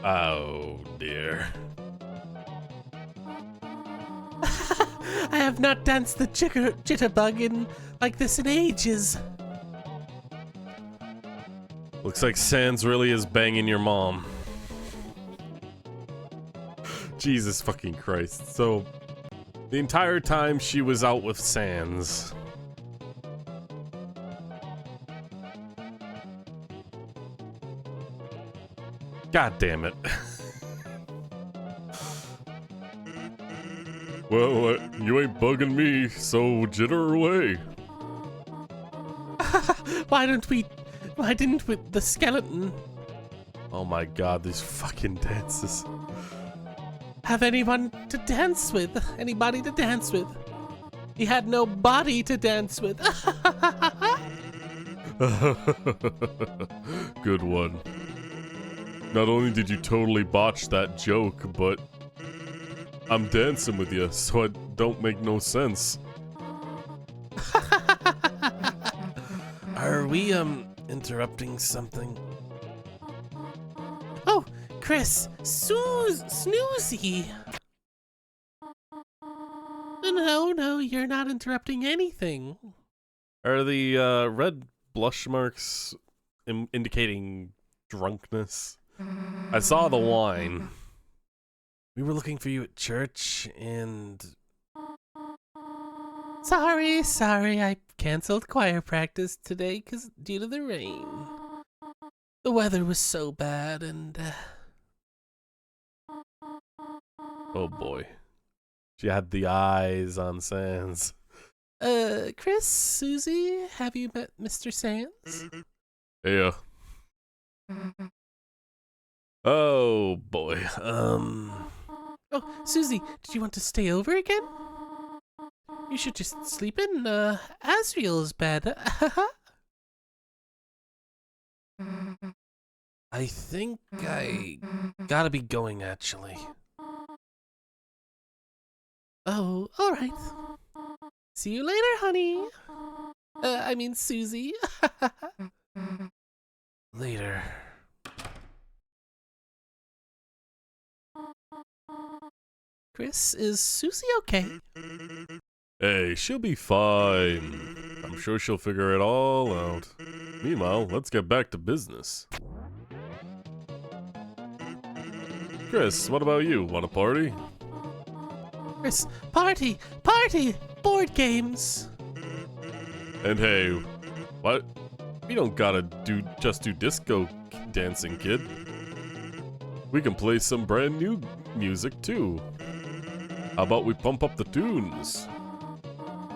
Oh, dear. I have not danced the jitterbug in like this in ages. Looks like Sans really is banging your mom. Jesus fucking Christ. So, the entire time she was out with Sans. God damn it. Well, you ain't bugging me, so jitter away. Why didn't the skeleton Oh my god, these fucking dances. have anyone to dance with? Anybody to dance with? He had no body to dance with. Good one. Not only did you totally botch that joke, but I'm dancing with you, so it don't make no sense. Are we, interrupting something? Oh, Chris, Snoozy. No, you're not interrupting anything. Are the red blush marks indicating drunkenness? I saw the wine. We were looking for you at church, and... Sorry, I canceled choir practice today due to the rain. The weather was so bad, and... Oh boy. She had the eyes on Sans. Chris, Susie, have you met Mr. Sans? Yeah. Oh boy. Oh, Susie, did you want to stay over again? You should just sleep in, Asriel's bed. I think I gotta be going, actually. Oh, alright. See you later, honey. I mean, Susie. Later. Chris, is Susie okay? Hey, she'll be fine. I'm sure she'll figure it all out. Meanwhile, let's get back to business. Chris, what about you? Want a party? Chris, party! Board games! And hey, what? We don't gotta just do disco dancing, kid. We can play some brand new music too. How about we pump up the tunes?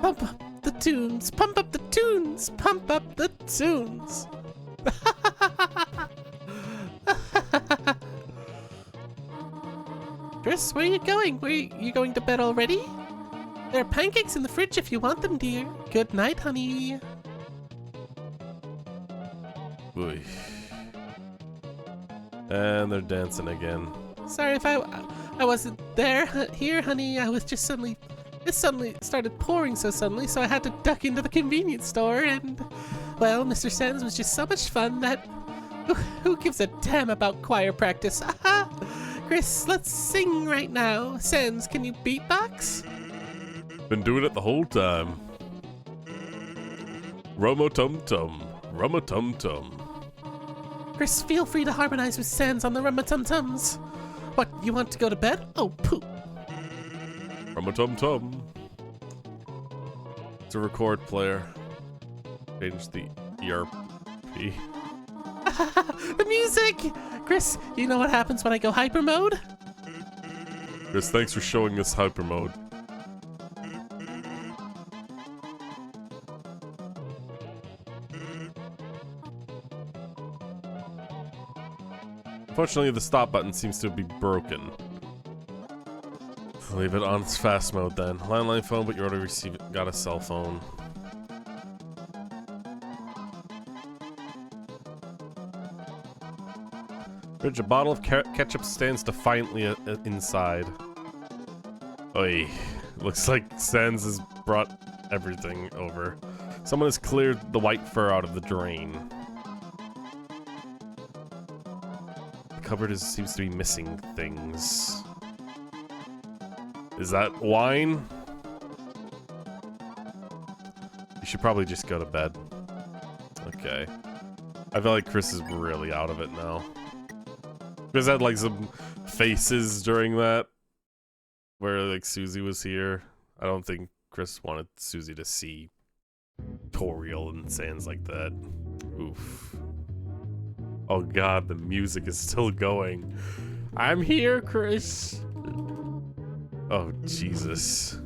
Pump up the tunes, pump up the tunes, pump up the tunes. Chris, where are you going? You going to bed already? There are pancakes in the fridge if you want them, dear. Good night, honey. Oy. And they're dancing again. Sorry if I I wasn't here, honey. I was just suddenly... It suddenly started pouring so suddenly, so I had to duck into the convenience store, and... Well, Mr. Sands was just so much fun that... Who gives a damn about choir practice? Aha! Chris, let's sing right now. Sands, can you beatbox? Been doing it the whole time. Rum-a-tum-tum. Rum-a-tum-tum. Chris, feel free to harmonize with Sands on the rum-a-tum-tums. What, you want to go to bed? Oh, poop. Rum-a-tum-tum. It's a record player. Change the ERP. The music! Chris, you know what happens when I go hyper mode? Chris, thanks for showing us hyper mode. Unfortunately, the stop button seems to be broken. Leave it on its fast mode then. Landline phone, but you already got a cell phone. Bridge, a bottle of ketchup stands defiantly inside. Oy. Looks like Sans has brought everything over. Someone has cleared the white fur out of the drain. The cupboard seems to be missing things. Is that wine? You should probably just go to bed. Okay. I feel like Chris is really out of it now. Chris had like some faces during that where like Susie was here. I don't think Chris wanted Susie to see Toriel and Sans like that. Oof. Oh god, the music is still going. I'm here, Chris. Oh, Jesus.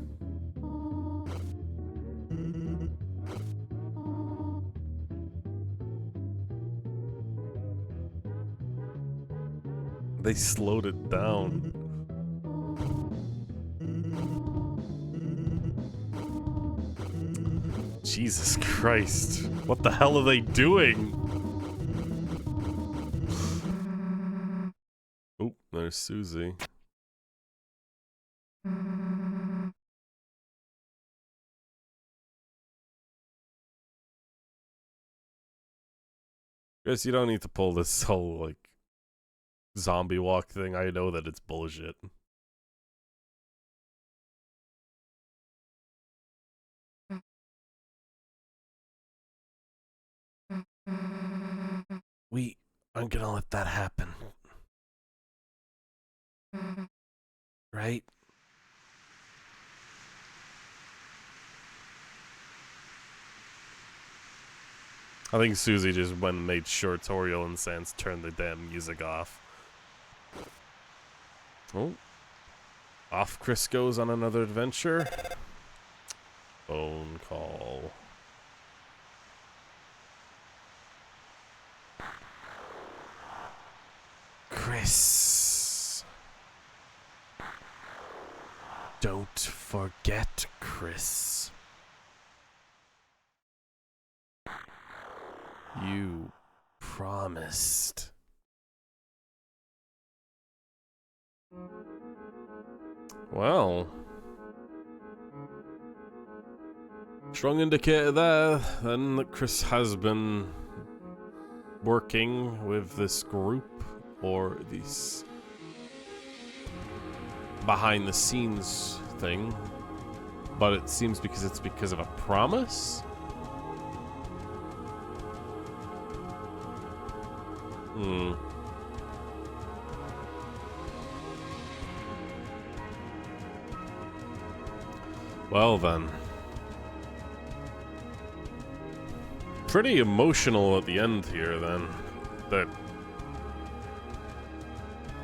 They slowed it down. Jesus Christ. What the hell are they doing? Oh, there's Susie. Guess you don't need to pull this whole, like, zombie walk thing. I know that it's bullshit. We aren't gonna let that happen. Right? I think Susie just went and made sure Toriel and Sans turned the damn music off. Oh. Off Chris goes on another adventure. Phone call. Chris. Don't forget, Chris. You promised. Well. Strong indicator there, then, that Chris has been working with this group, or this behind the scenes thing. But it seems it's because of a promise? Well then. Pretty emotional at the end here then. That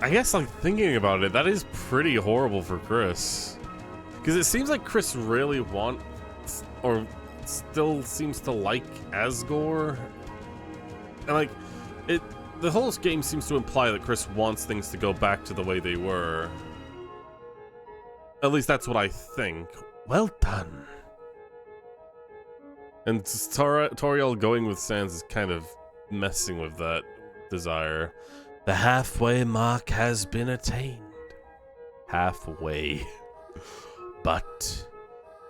I guess, like, thinking about it, that is pretty horrible for Chris. Because it seems like Chris really wants, or still seems to like Asgore. And like, the whole game seems to imply that Chris wants things to go back to the way they were. At least that's what I think. Well done. And Toriel going with Sans is kind of messing with that desire. The halfway mark has been attained. halfway. But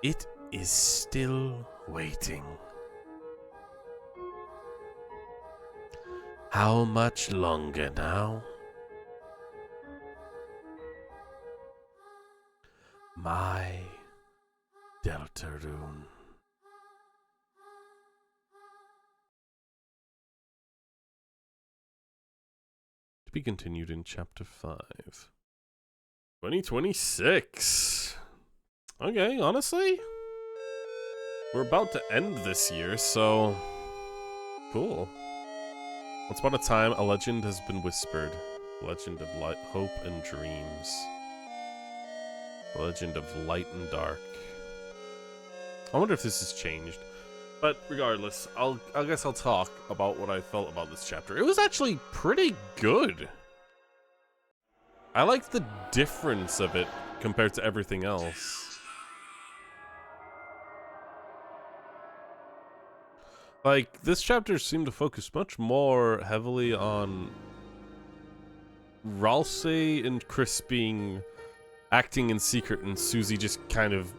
it is still waiting. How much longer now? My Deltarune. To be continued in Chapter 5. 2026. Okay, honestly, we're about to end this year, so cool. Once upon a time, a legend has been whispered. A legend of light, hope, and dreams. A legend of light and dark. I wonder if this has changed. But regardless, I guess I'll talk about what I felt about this chapter. It was actually pretty good. I like the difference of it compared to everything else. Like, this chapter seemed to focus much more heavily on Ralsei and Chris acting in secret, and Susie just kind of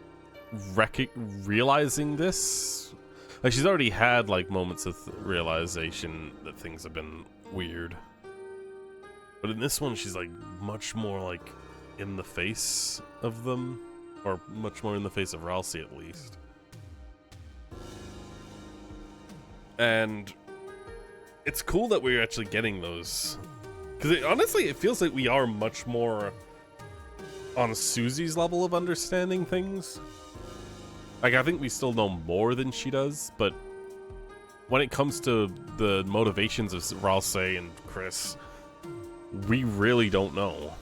realizing this. Like, she's already had like moments of realization that things have been weird, but in this one she's like much more like in the face of them, or much more in the face of Ralsei at least. And it's cool that we're actually getting those, because honestly it feels like we are much more on Susie's level of understanding things. Like, I think we still know more than she does, but when it comes to the motivations of Ralsei and Chris, we really don't know.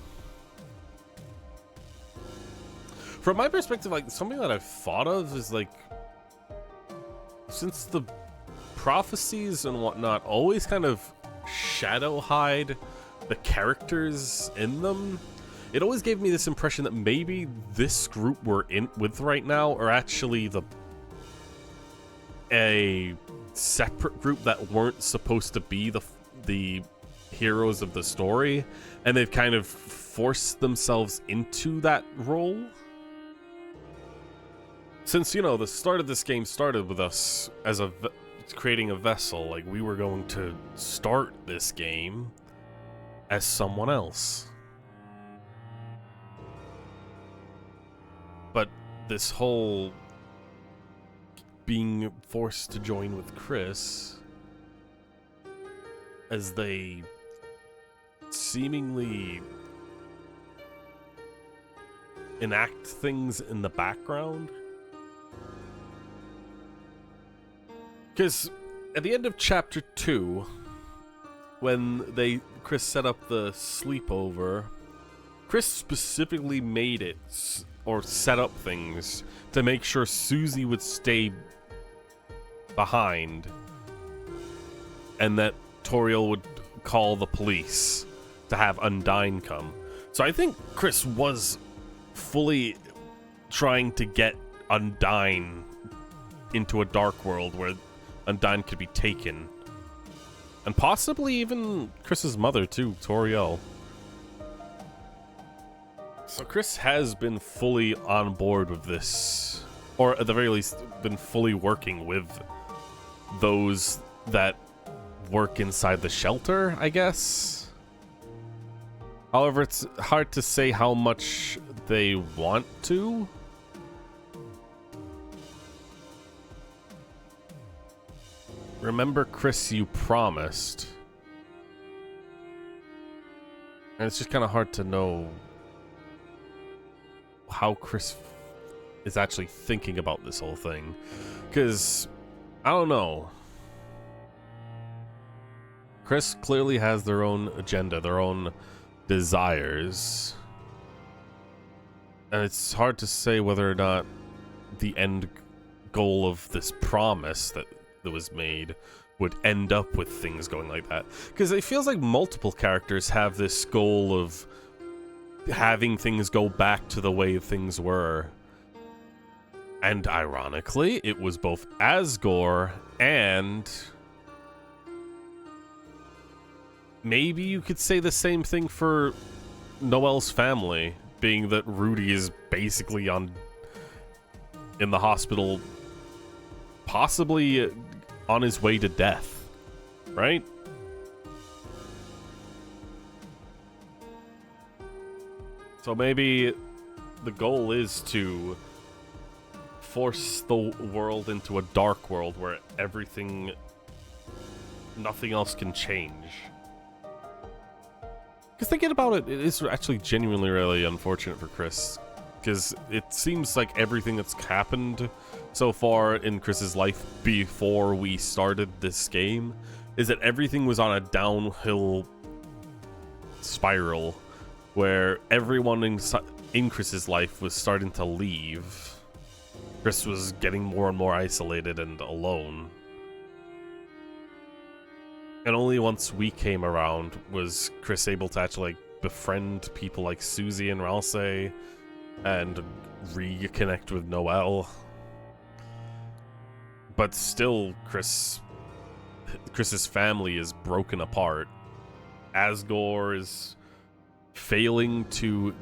From my perspective, like, something that I've thought of is, like, since the prophecies and whatnot always kind of shadow hide the characters in them, it always gave me this impression that maybe this group we're in with right now are actually a separate group that weren't supposed to be the heroes of the story, and they've kind of forced themselves into that role. Since, you know, the start of this game started with us as creating a vessel, like, we were going to start this game as someone else. But this whole being forced to join with Chris, as they seemingly enact things in the background. Because at the end of chapter 2, when Chris set up the sleepover, Chris specifically made it or set up things to make sure Susie would stay behind, and that Toriel would call the police to have Undyne come. So I think Chris was fully trying to get Undyne into a dark world where Undyne could be taken. And possibly even Chris's mother too, Toriel. So Chris has been fully on board with this, or at the very least been fully working with those that work inside the shelter, I guess. However, it's hard to say how much they want to. Remember, Chris, you promised. And it's just kind of hard to know how Chris is actually thinking about this whole thing. Because, I don't know. Chris clearly has their own agenda, their own desires. And it's hard to say whether or not the end goal of this promise that was made would end up with things going like that. Because it feels like multiple characters have this goal of having things go back to the way things were. And ironically, it was both Asgore and maybe you could say the same thing for Noelle's family, being that Rudy is basically in the hospital, possibly on his way to death, right? So maybe the goal is to force the world into a dark world where nothing else can change. Because thinking about it, it is actually genuinely really unfortunate for Chris. Because it seems like everything that's happened so far in Chris's life before we started this game is that everything was on a downhill spiral where everyone in Chris's life was starting to leave. Chris was getting more and more isolated and alone. And only once we came around was Chris able to actually befriend people like Susie and Ralsei and reconnect with Noelle. But still, Chris's family is broken apart. Asgore is failing to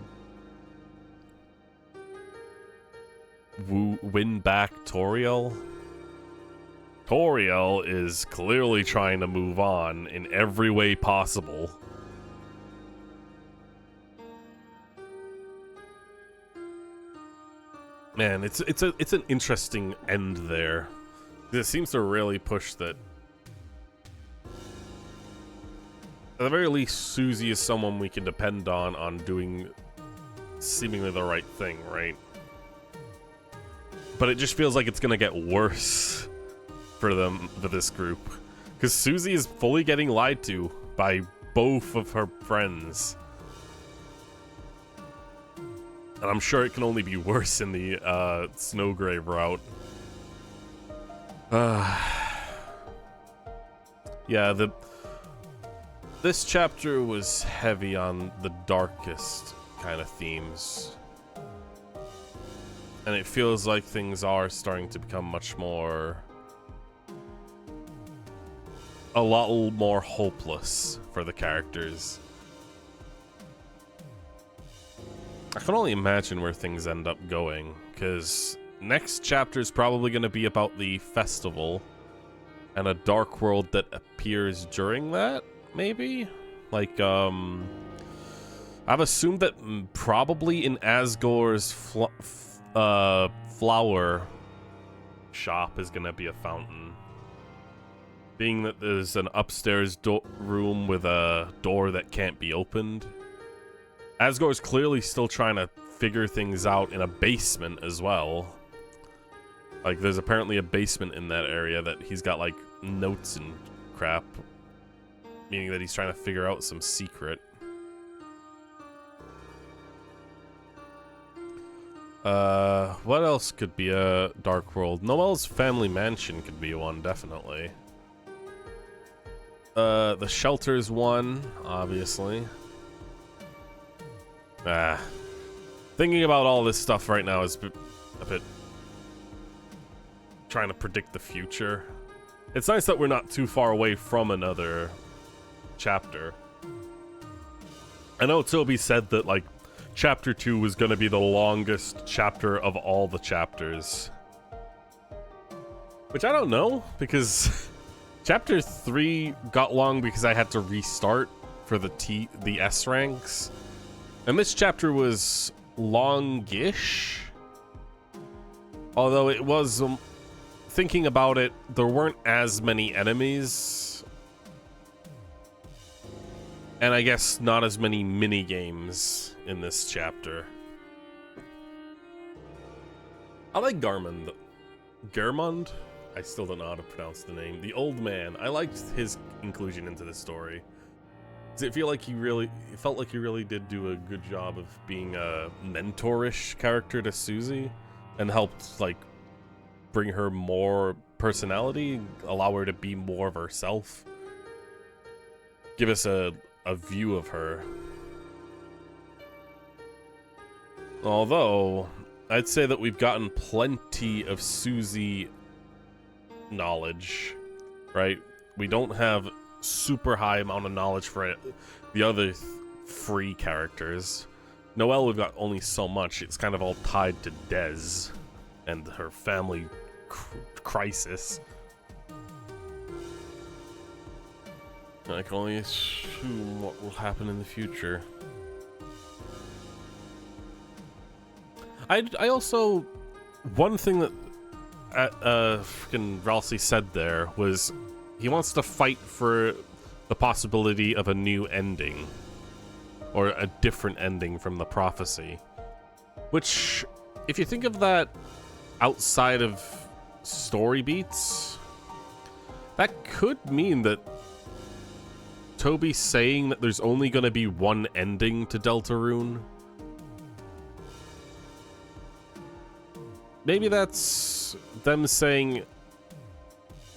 win back Toriel. Toriel is clearly trying to move on in every way possible. Man, it's an interesting end there. It seems to really push that. At the very least, Susie is someone we can depend on doing seemingly the right thing, right? But it just feels like it's gonna get worse for this group. Because Susie is fully getting lied to by both of her friends. And I'm sure it can only be worse in the Snowgrave route. Yeah, this chapter was heavy on the darkest kind of themes. And it feels like things are starting to become a lot more hopeless for the characters. I can only imagine where things end up going, because next chapter is probably going to be about the festival and a dark world that appears during that, maybe? Like, I've assumed that probably in Asgore's flower shop is going to be a fountain. Being that there's an upstairs room with a door that can't be opened. Asgore's clearly still trying to figure things out in a basement as well. Like, there's apparently a basement in that area that he's got, like, notes and crap. Meaning that he's trying to figure out some secret. What else could be a dark world? Noelle's family mansion could be one, definitely. The shelter's one, obviously. Thinking about all this stuff right now is a bit trying to predict the future. It's nice that we're not too far away from another chapter. I know Toby said that, like, Chapter 2 was going to be the longest chapter of all the chapters. Which I don't know, because Chapter 3 got long because I had to restart for the S ranks. And this chapter was longish. Although it was, thinking about it, there weren't as many enemies. And I guess not as many mini-games in this chapter. I like Garmund. Germund? I still don't know how to pronounce the name. The old man. I liked his inclusion into the story. Does it feel like it felt like he really did do a good job of being a mentorish character to Susie and helped, like, bring her more personality, allow her to be more of herself. Give us a view of her. Although, I'd say that we've gotten plenty of Susie knowledge, right? We don't have super high amount of knowledge for the other free characters. Noelle, we've got only so much. It's kind of all tied to Des and her family crisis. I can only assume what will happen in the future. I also... One thing that freaking Ralsei said there was he wants to fight for the possibility of a new ending. Or a different ending from the prophecy. Which, if you think of that outside of story beats, that could mean that Toby's saying that there's only going to be one ending to Deltarune. Maybe that's them saying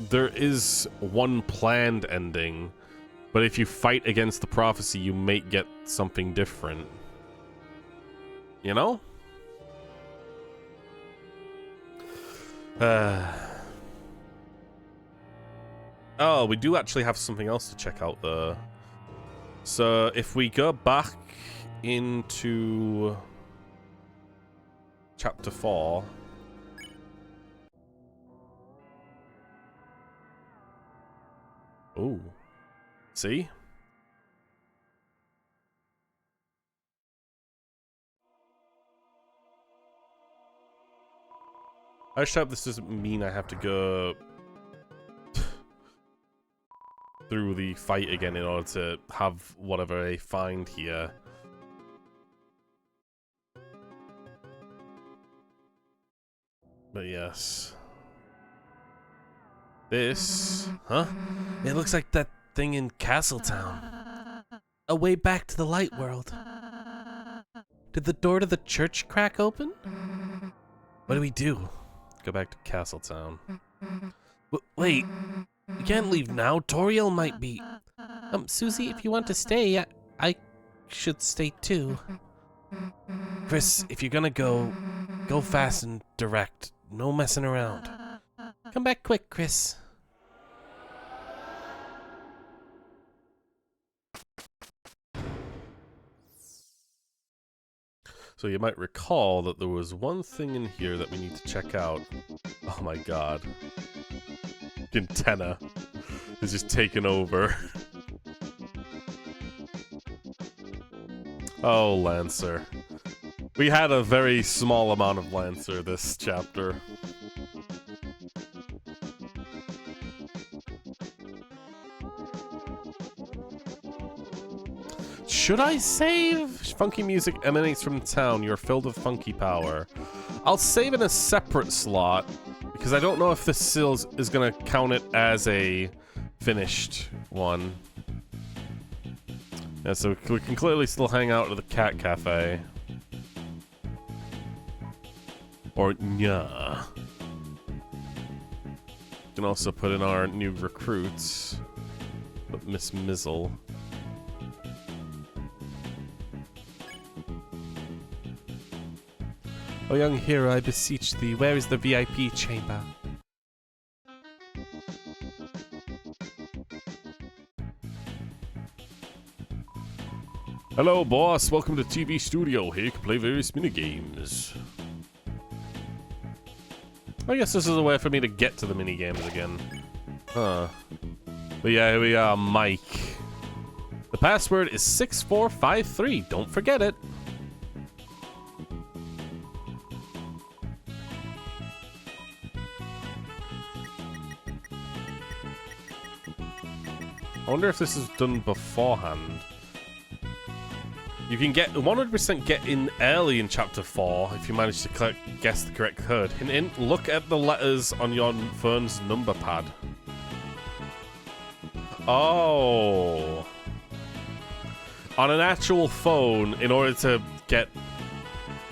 there is one planned ending, but if you fight against the prophecy, you may get something different. You know? Oh, we do actually have something else to check out there. So, if we go back into Chapter 4... Ooh. See? I just hope this doesn't mean I have to go through the fight again in order to have whatever I find here. But yes. This... Huh? It looks like that thing in Castletown. A way back to the light world. Did the door to the church crack open? What do we do? Go back to Castletown. Wait, we can't leave now. Toriel might be... Susie, if you want to stay, I should stay too. Chris, if you're gonna go fast and direct. No messing around. Come back quick, Chris. So you might recall that there was one thing in here that we need to check out. Oh my god. Antenna is just taken over. Oh, Lancer. We had a very small amount of Lancer this chapter. Should I save? Funky music emanates from town. You're filled with funky power. I'll save in a separate slot because I don't know if this still is going to count it as a finished one. Yeah, so we can clearly still hang out at the cat cafe. Or yeah. We can also put in our new recruits. But Miss Mizzle. O young hero, I beseech thee, where is the VIP chamber? Hello, boss. Welcome to TV Studio. Here you can play various minigames. I guess this is a way for me to get to the minigames again. Huh. But yeah, here we are, Mike. The password is 6453. Don't forget it. I wonder if this is done beforehand. You can get 100% get in early in Chapter 4 if you manage to guess the correct code. Hint, hint, look at the letters on your phone's number pad. Oh. On an actual phone, in order to get,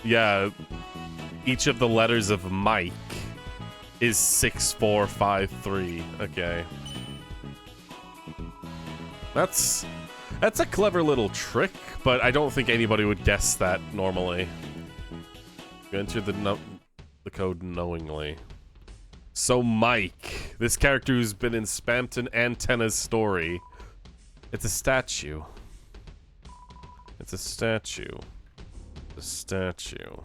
yeah, each of the letters of Mike is 6453. Okay. That's a clever little trick, but I don't think anybody would guess that normally. You enter the code knowingly. So Mike, this character who's been in Spampton Antenna's story, it's a statue. It's a statue. The statue.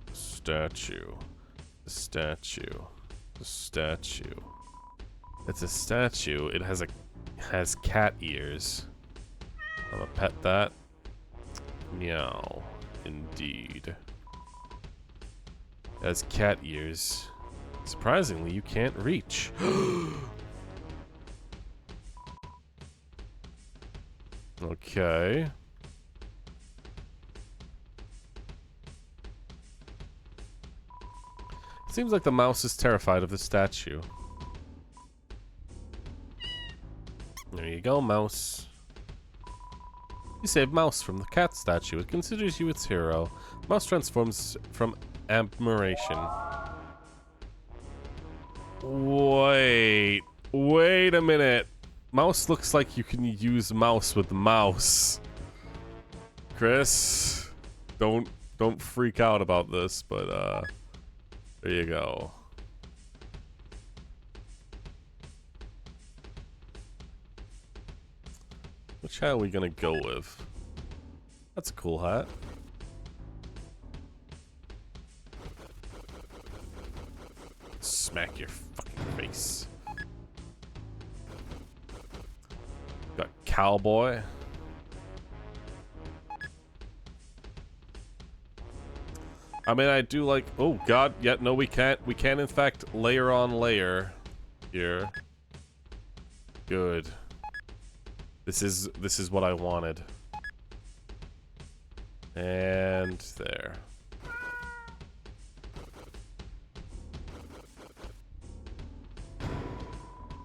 The statue. The statue. The statue. It's a statue. It has cat ears. I'm gonna pet that. Meow. Indeed. It has cat ears. Surprisingly, you can't reach. Okay. Seems like the mouse is terrified of the statue. There you go, mouse. You saved Mouse from the cat statue. It considers you its hero. Mouse transforms from admiration. Wait a minute. Mouse looks like you can use mouse with mouse. Chris, don't freak out about this, but there you go. Which hat are we gonna go with? That's a cool hat. Smack your fucking face. Got cowboy. I mean, I do like. Oh God, yeah, no, we can't. We can in fact layer on layer here. Good. This is what I wanted. And there.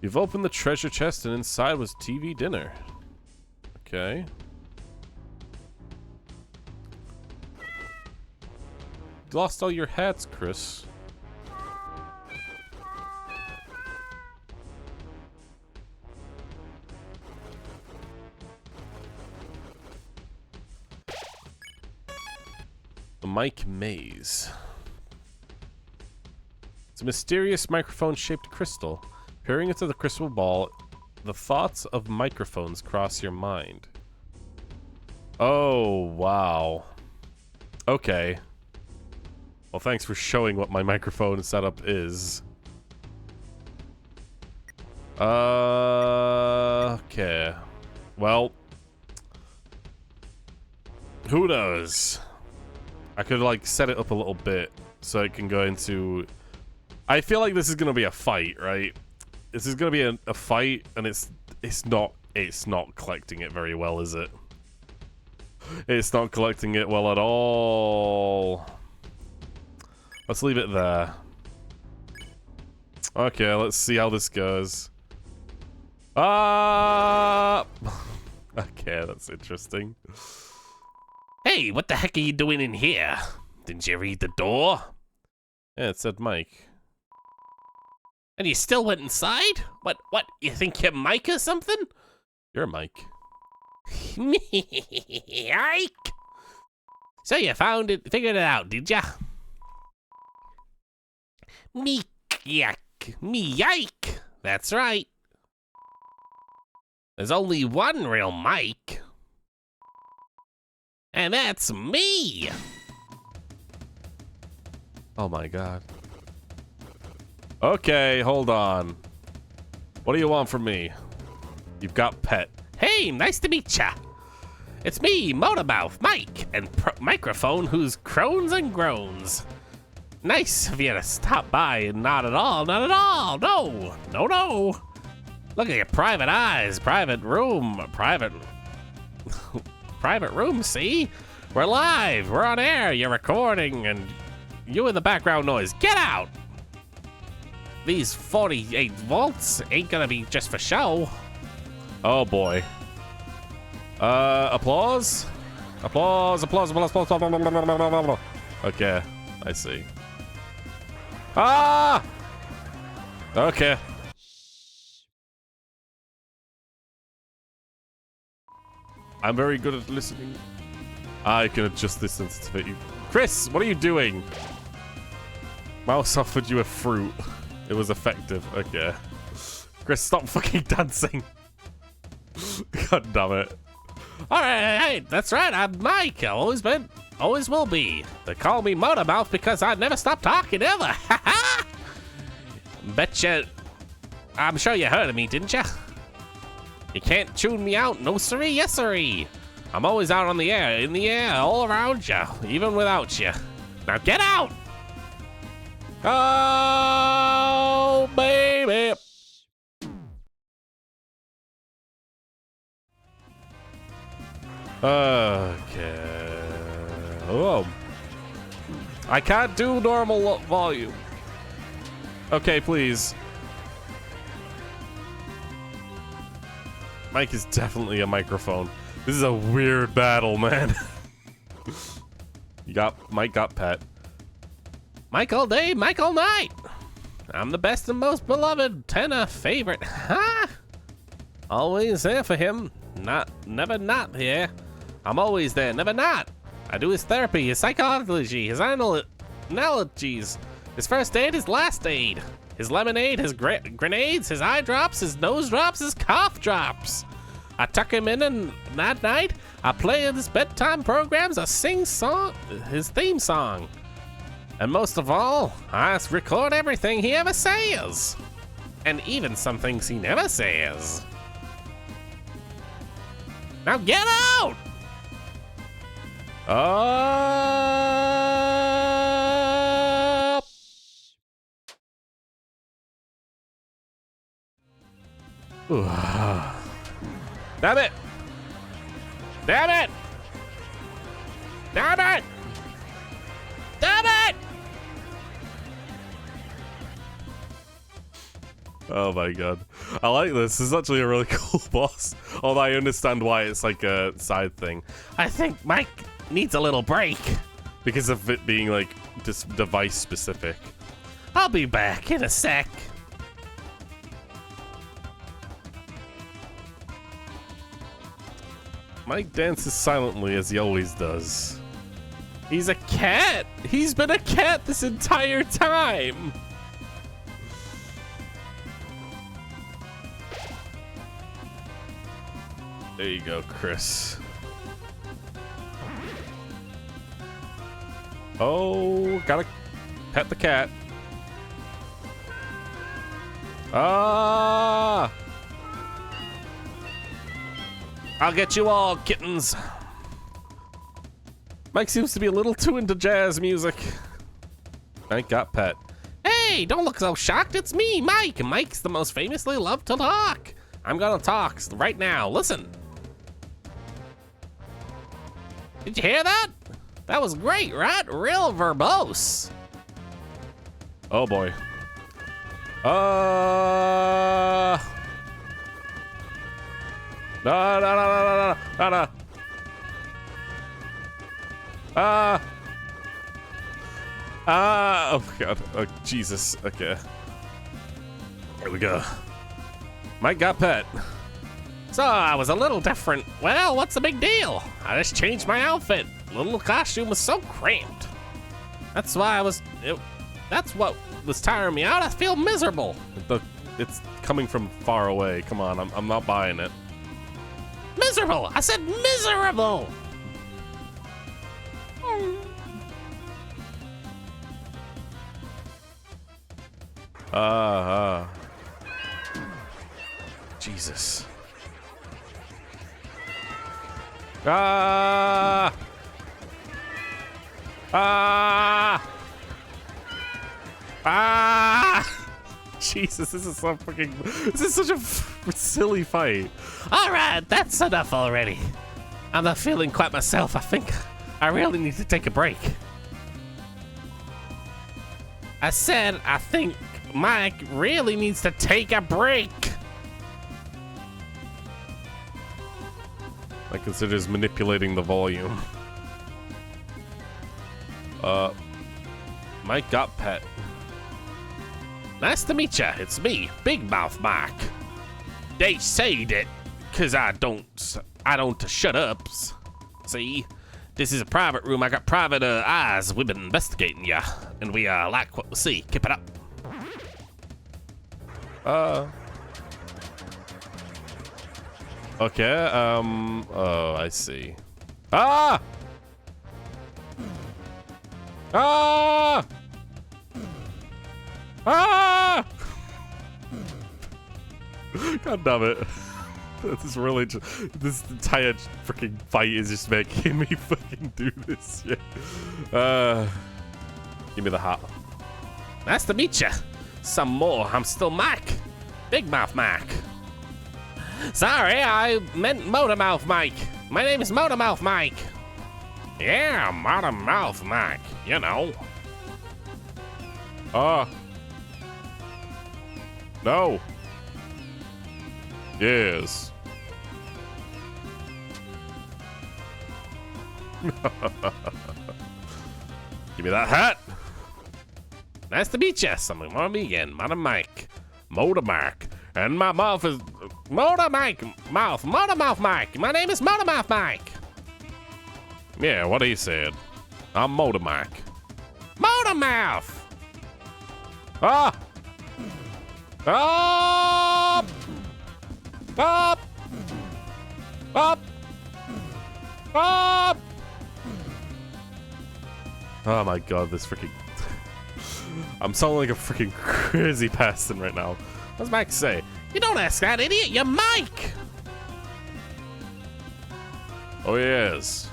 You've opened the treasure chest and inside was TV dinner. Okay. You lost all your hats, Chris. The mic maze. It's a mysterious microphone-shaped crystal. Peering into the crystal ball, the thoughts of microphones cross your mind. Oh, wow. Okay. Well, thanks for showing what my microphone setup is. Okay. Well, who knows? I could, like, set it up a little bit so it can go into... I feel like this is gonna be a fight, right? This is gonna be a fight, and it's not collecting it very well, is it? It's not collecting it well at all. Let's leave it there. Okay, let's see how this goes. Ah! Okay, that's interesting. Hey, what the heck are you doing in here? Didn't you read the door? Yeah, it said Mike. And you still went inside? What, you think you're Mike or something? You're Mike. Yike! So you figured it out, did ya? Me yike! That's right. There's only one real Mike. And that's me! Oh my God. Okay, hold on. What do you want from me? You've got pet. Hey, nice to meet ya. It's me, Motormouth Mike, and microphone whose crones and groans. Nice of you to stop by, and not at all. No. Look at your private eyes, private room, private room, see? We're live, we're on air, you're recording, and you in the background noise. Get out! These 48 volts ain't gonna be just for show. Oh boy. Applause? Applause. Okay, I see. Ah! Okay. I'm very good at listening. I can adjust this sensitivity. Chris, what are you doing? Mouse offered you a fruit. It was effective. Okay. Chris, stop fucking dancing. God damn it. Alright, that's right, I'm Mike. I've always been. Always will be. They call me Motormouth because I never stop talking ever. Betcha. I'm sure you heard of me, didn't ya? You can't tune me out, no siree, yes siree. I'm always out on the air, in the air, all around ya, even without ya. Now get out! Oh, baby! Okay. Oh. I can't do normal volume. Okay, please. Mike is definitely a microphone. This is a weird battle, man. Mike got pet. Mike all day, Mike all night. I'm the best and most beloved tenor favorite. Ha! Always there for him. Never not here. I'm always there, never not. I do his therapy, his psychology, his analogies, his first aid, his last aid, his lemonade, his grenades, his eye drops, his nose drops, his cough drops. I tuck him in and that night, I play his bedtime programs, I sing his theme song. And most of all, I record everything he ever says. And even some things he never says. Now get out! Up! Damn it! Damn it! Damn it! Damn it! Oh my god. I like this. This is actually a really cool boss. Although I understand why it's like a side thing. I think Mike needs a little break. Because of it being like just device specific. I'll be back in a sec. Mike dances silently as he always does. He's a cat. He's been a cat this entire time. There you go, Chris. Oh, gotta pet the cat. Ah! I'll get you all, kittens. Mike seems to be a little too into jazz music. Mike got pet. Hey, don't look so shocked. It's me, Mike. Mike's the most famously loved to talk. I'm gonna talk right now. Listen. Did you hear that? That was great, right? Real verbose. Oh boy. No, no, no, no, no, no, no. Oh god. Oh, Jesus. Okay. Here we go. Mike got pet. So I was a little different. Well, what's the big deal? I just changed my outfit. Little costume was so cramped. That's why that's what was tiring me out. I feel miserable. It's coming from far away. Come on, I'm not buying it. Miserable! I said miserable! Jesus. Ah! Ah! Ah! Jesus, this is such a silly fight. All right, that's enough already. I'm not feeling quite myself. I think I really need to take a break. I said I think Mike really needs to take a break. Mike considers manipulating the volume. Mike got pet. Nice to meet ya. It's me, Big Mouth Mike. They say that cause I don't shut up. See, this is a private room. I got private eyes. We've been investigating ya, and we like what we see. Keep it up. Okay. Oh, I see. Ah! Ah! Ah! God damn it. This is really just, this entire freaking fight is just making me fucking do this shit. Give me the hat. Nice to meet ya. Some more. I'm still Mike. Big Mouth Mike. Sorry, I meant Motormouth Mike. My name is Motormouth Mike. Yeah, Motormouth Mike. You know. No. Yes. Give me that hat. Nice to meet ya. Something more me again. Motor Mike. Motor Mark. And my mouth is Motor Mike. Mouth. Motormouth Mike. My name is Motormouth Mike. Yeah, what he said. I'm Motor Mark. Motormouth. Ah! Up! Up! Up! Up! Oh my god, this freaking... I'm sounding like a freaking crazy person right now. What's Mike say? You don't ask that, idiot. You're Mike. Oh, yes.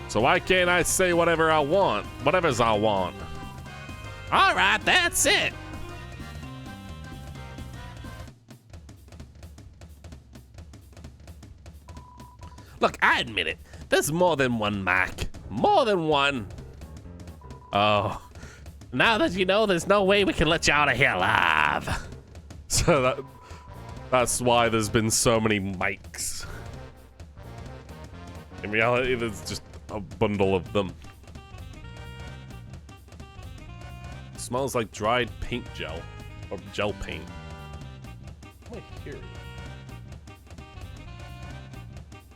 So why can't I say whatever I want? Whatever's I want. All right, that's it. Look, I admit it. There's more than one Mike. More than one. Oh. Now that you know, there's no way we can let you out of here alive. So that's why there's been so many mics. In reality, there's just a bundle of them. Smells like dried paint gel. Or gel paint. What am I hearing?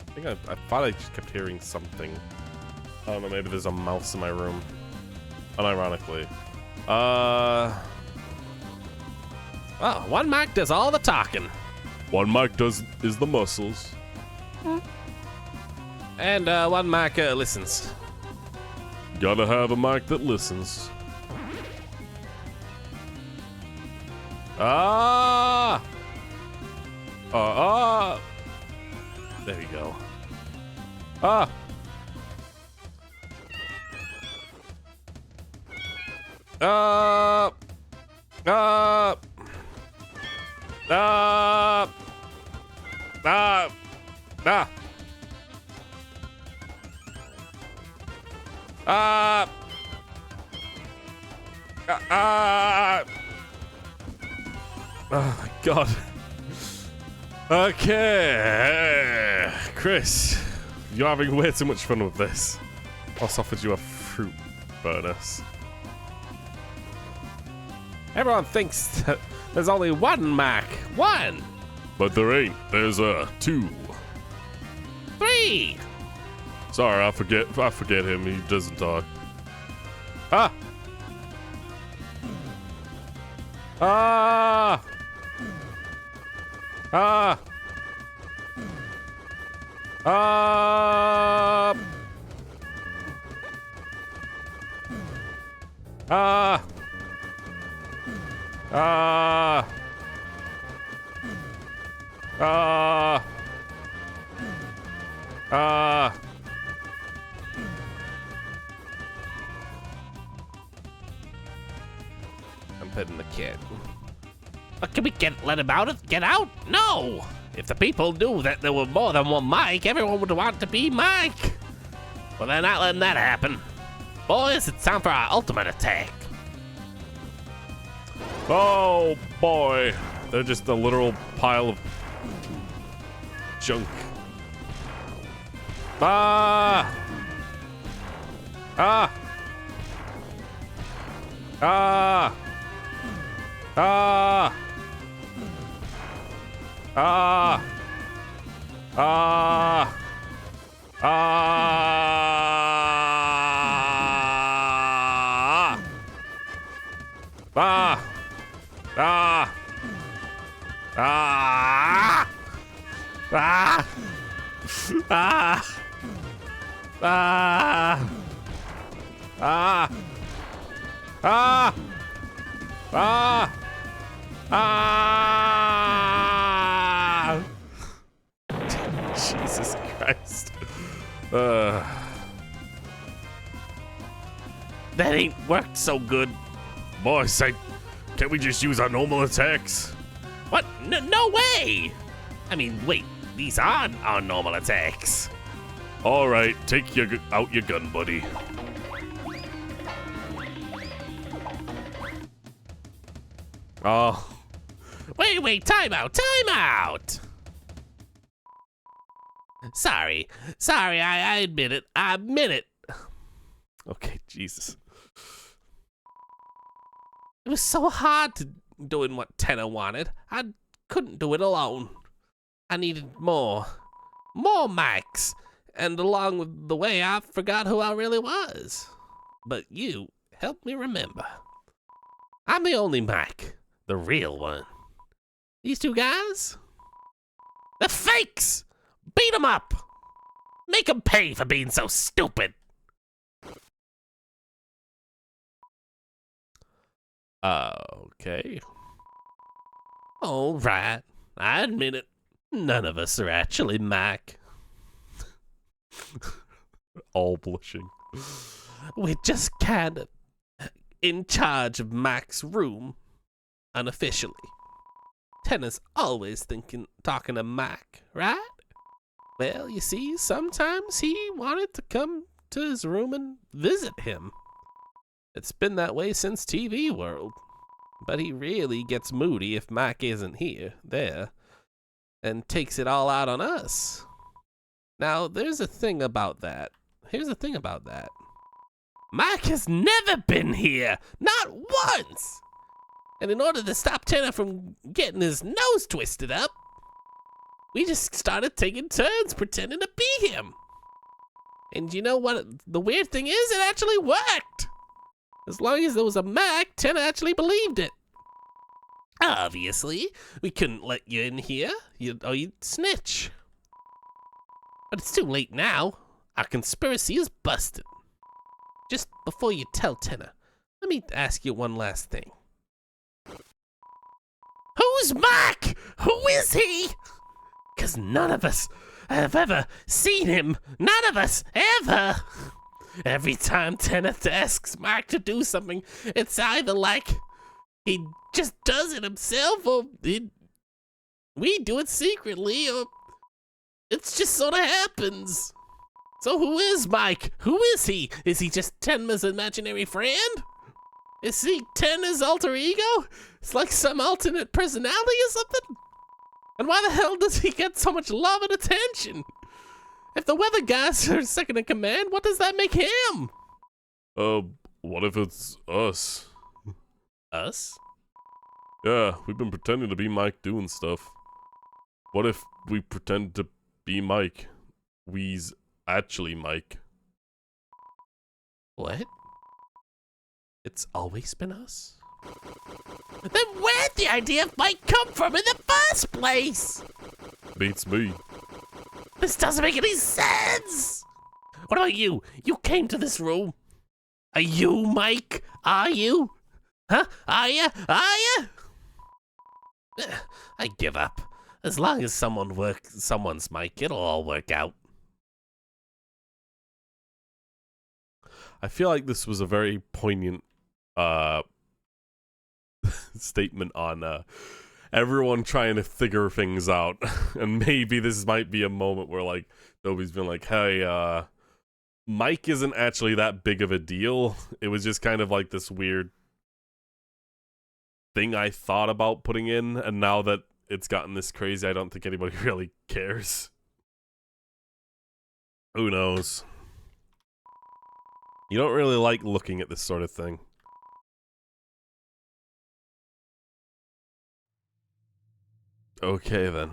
I think I thought I just kept hearing something. I don't know, maybe there's a mouse in my room. Unironically. Well, one Mike does all the talking. One mic is the muscles. And one Mike listens. Gotta have a mic that listens. Ah! There we go. Ah! Ah! Ah! Ah! Ah! Ah! Ah! Ah! Oh my god. Okay. Chris, you're having way too much fun with this. Boss offered you a fruit bonus. Everyone thinks that there's only one Mike. One! But there ain't. There's two. Three! Sorry, I forget him. He doesn't talk. Ah! Ah! Ah! Ah! Ah! Ah! Ah! Ah! I'm petting the kid. But can we let him out? Get out? No! If the people knew that there were more than one Mike, everyone would want to be Mike. Well, they're not letting that happen. Boys, it's time for our ultimate attack. Oh boy. They're just a literal pile of junk. Ah! Ah! Ah! Ah! Ah! Ah! Ah! Ah! Ah! Ah! Ah! Ah! Ah! Ah! Ah! Ah! Ah! Jesus Christ. That ain't worked so good. Boss, can't we just use our normal attacks? What? No way! I mean, wait, these aren't our normal attacks. Alright, take out your gun, buddy. Oh. Wait, time out! Sorry, I admit it. Okay, Jesus. It was so hard to doing what Tenna wanted. I couldn't do it alone. I needed more mics, and along with the way, I forgot who I really was. But you helped me remember. I'm the only mic, the real one. These two guys, they're fakes. Beat them up. Make them pay for being so stupid. Okay. All right, I admit it. None of us are actually Mac. All blushing. We're just kind of in charge of Mac's room, unofficially. Tenna's always talking to Mac, right? Well, you see, sometimes he wanted to come to his room and visit him. It's been that way since TV World. But he really gets moody if Mac isn't there, and takes it all out on us. Now, here's the thing about that. Mac has never been here, not once! And in order to stop Tenna from getting his nose twisted up, we just started taking turns pretending to be him. And you know what the weird thing is? It actually worked! As long as there was a Mac, Tenna actually believed it. Obviously, we couldn't let you in here, you'd snitch. But it's too late now. Our conspiracy is busted. Just before you tell Tenna, let me ask you one last thing. Who's Mac? Who is he? Because none of us have ever seen him. None of us, ever. Every time Tenna asks Mac to do something, it's either like he just does it himself, or we do it secretly, or it just sort of happens. So who is Mike? Who is he? Is he just Tenma's imaginary friend? Is he Tenna's alter ego? It's like some alternate personality or something? And why the hell does he get so much love and attention? If the weather guys are second in command, what does that make him? What if it's us? Us? Yeah, we've been pretending to be Mike doing stuff. What if we pretend to be Mike? We's actually Mike. What? It's always been us? Then where'd the idea of Mike come from in the first place? Beats me. This doesn't make any sense! What about you? You came to this room. Are you Mike? Are you? Huh? Are ya? I give up. As long as someone's Mike, it'll all work out. I feel like this was a very poignant statement on everyone trying to figure things out. And maybe this might be a moment where, like, nobody's been like, hey, Mike isn't actually that big of a deal. It was just kind of like this weird thing I thought about putting in, and now that it's gotten this crazy, I don't think anybody really cares. Who knows? You don't really like looking at this sort of thing. Okay, then.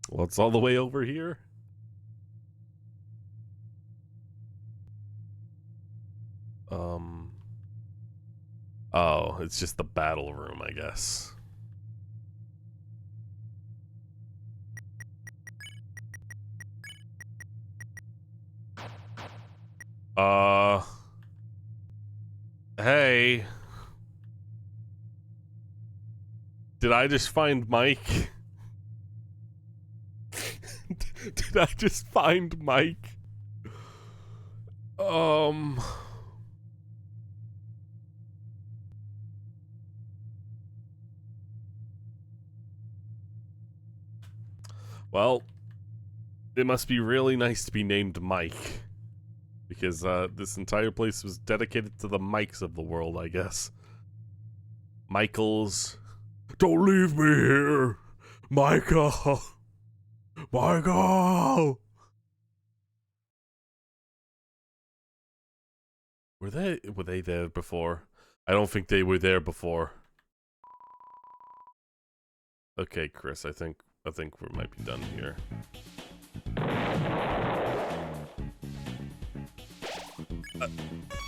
Well, it's all the way over here. Oh, it's just the battle room, I guess. Hey. Did I just find Mike? Did I just find Mike? Well, it must be really nice to be named Mike. Because this entire place was dedicated to the Mikes of the world, I guess. Michaels. Don't leave me here, Michael. Michael. Were they there before? I don't think they were there before. Okay, Chris, I think we might be done here.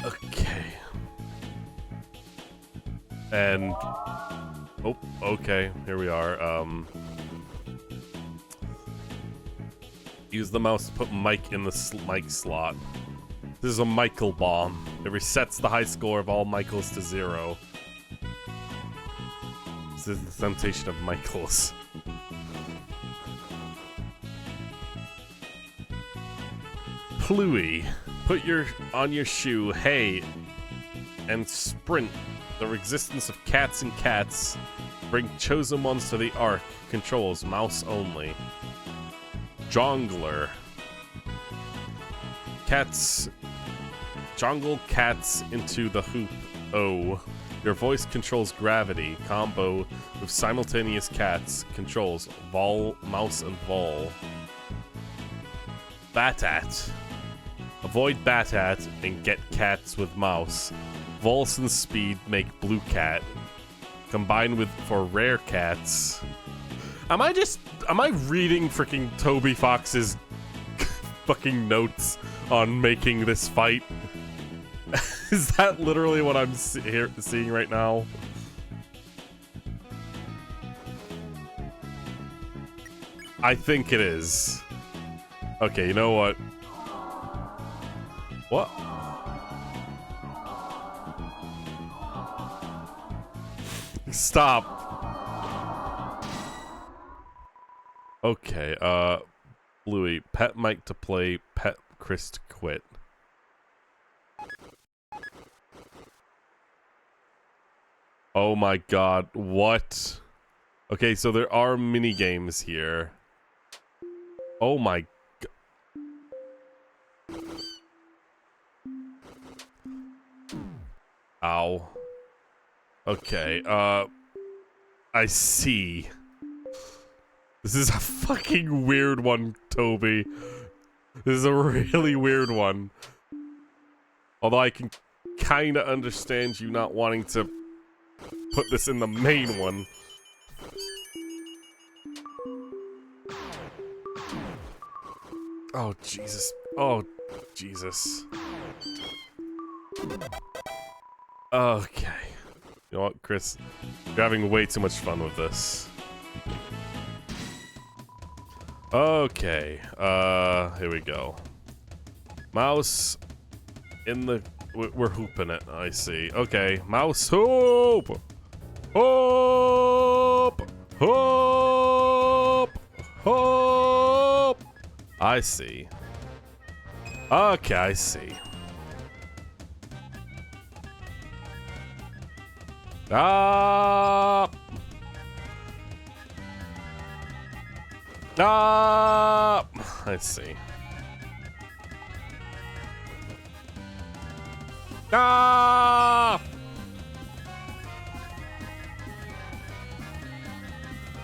Okay. And oh, okay, here we are. Use the mouse to put Mike in the Mike slot. This is a Michael bomb. It resets the high score of all Michaels to 0. This is the temptation of Michaels. Pluie, put on your shoe, hey, and sprint. The resistance of cats and cats. Bring chosen ones to the ark. Controls mouse only. Jongler. Cats. Jongle cats into the hoop. Oh. Your voice controls gravity. Combo with simultaneous cats. Controls vol, mouse, and vol. Batat. Avoid Batat and get cats with mouse. Vols and speed make blue cat. Combined with for rare cats. Am I reading freaking Toby Fox's fucking notes on making this fight? Is that literally what I'm seeing right now? I think it is. Okay, you know what? What? Stop. Okay, Bluey, pet Mike to play, pet Chris to quit. Oh my god, what? Okay, so there are mini games here. Oh my god. Ow. Okay, I see. This is a fucking weird one, Toby. This is a really weird one. Although I can kinda understand you not wanting to put this in the main one. Oh, Jesus. Oh, Jesus. Okay. You know what, Chris? You're having way too much fun with this. Okay. Here we go. Mouse in the... We're hooping it, I see. Okay, mouse hoop! Hoop! Hoop! Hoop! I see. Okay, I see. Ah! Ah! I see. Ah!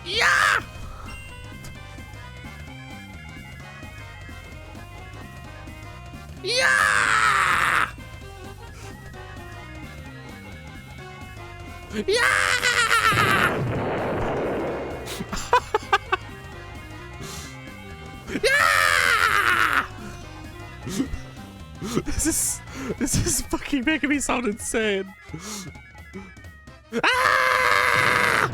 Yeah! Yeah! Yeah! Yeah! This is fucking making me sound insane. Ah!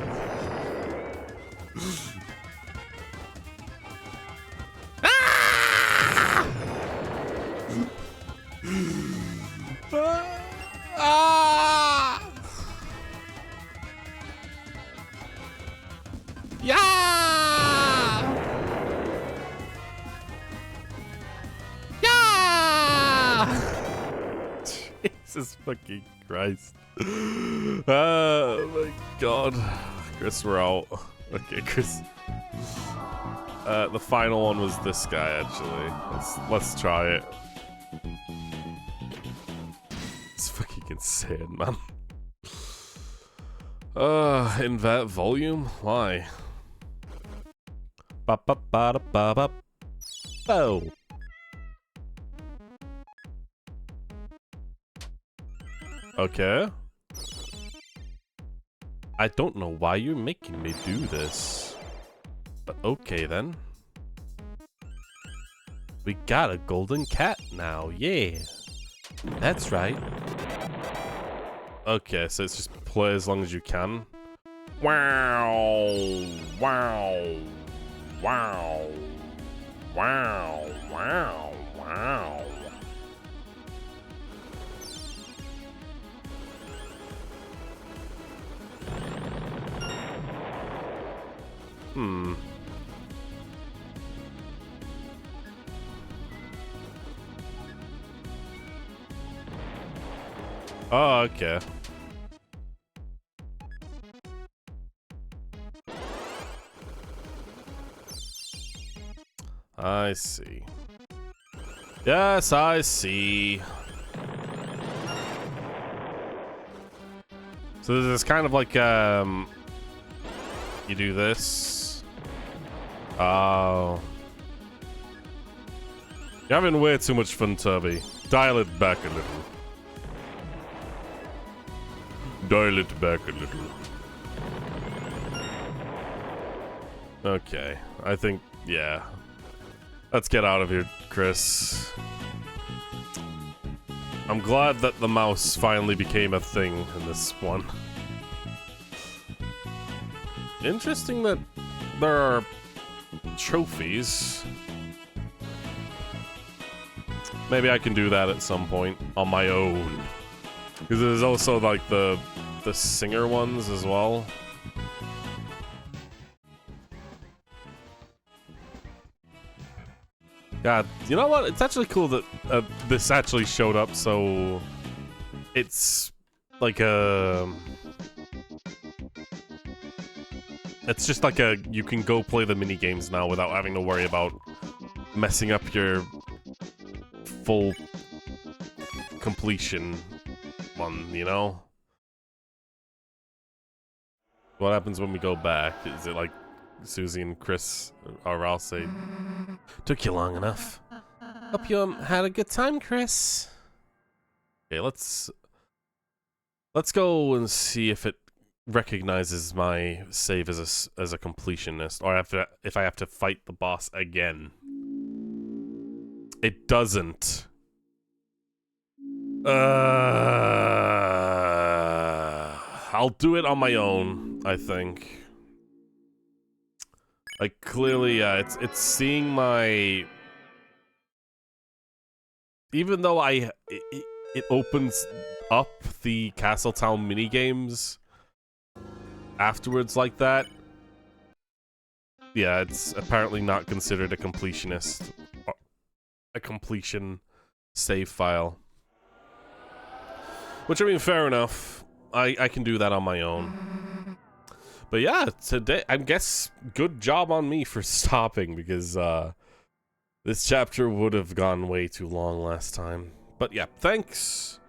Ah! Yeah! Yeah! Jesus fucking Christ. Oh my god. Chris, we're out. Okay, Chris. The final one was this guy, actually. Let's try it. It's fucking insane, man. In that volume? Why? Ba ba ba da ba ba. Oh. Okay. I don't know why you're making me do this. But okay then. We got a golden cat now, yeah. That's right. Okay, so it's just play as long as you can. Wow! Wow! Wow! Wow! Wow! Wow! Hmm. Oh, okay. I see. Yes, I see. So this is kind of like, you do this. Oh. You're having way too much fun, Tubby. Dial it back a little. Dial it back a little. Okay, I think, yeah. Let's get out of here, Chris. I'm glad that the mouse finally became a thing in this one. Interesting that there are trophies. Maybe I can do that at some point on my own. Because there's also like the singer ones as well. God, you know what? It's actually cool that this actually showed up, so it's like a... It's just like a, you can go play the mini games now without having to worry about messing up your full completion one, you know? What happens when we go back? Is it like Susie and Chris, or I'll say, took you long enough. Hope you had a good time, Chris. Okay, let's go and see if it recognizes my save as a completionist, or if I have to fight the boss again. It doesn't. I'll do it on my own, I think. Like, clearly, yeah, it's seeing my... Even though it opens up the Castletown minigames afterwards like that, yeah, it's apparently not considered a completionist, a completion save file. Which, I mean, fair enough. I can do that on my own. But yeah, today, I guess, good job on me for stopping, because this chapter would have gone way too long last time. But yeah, thanks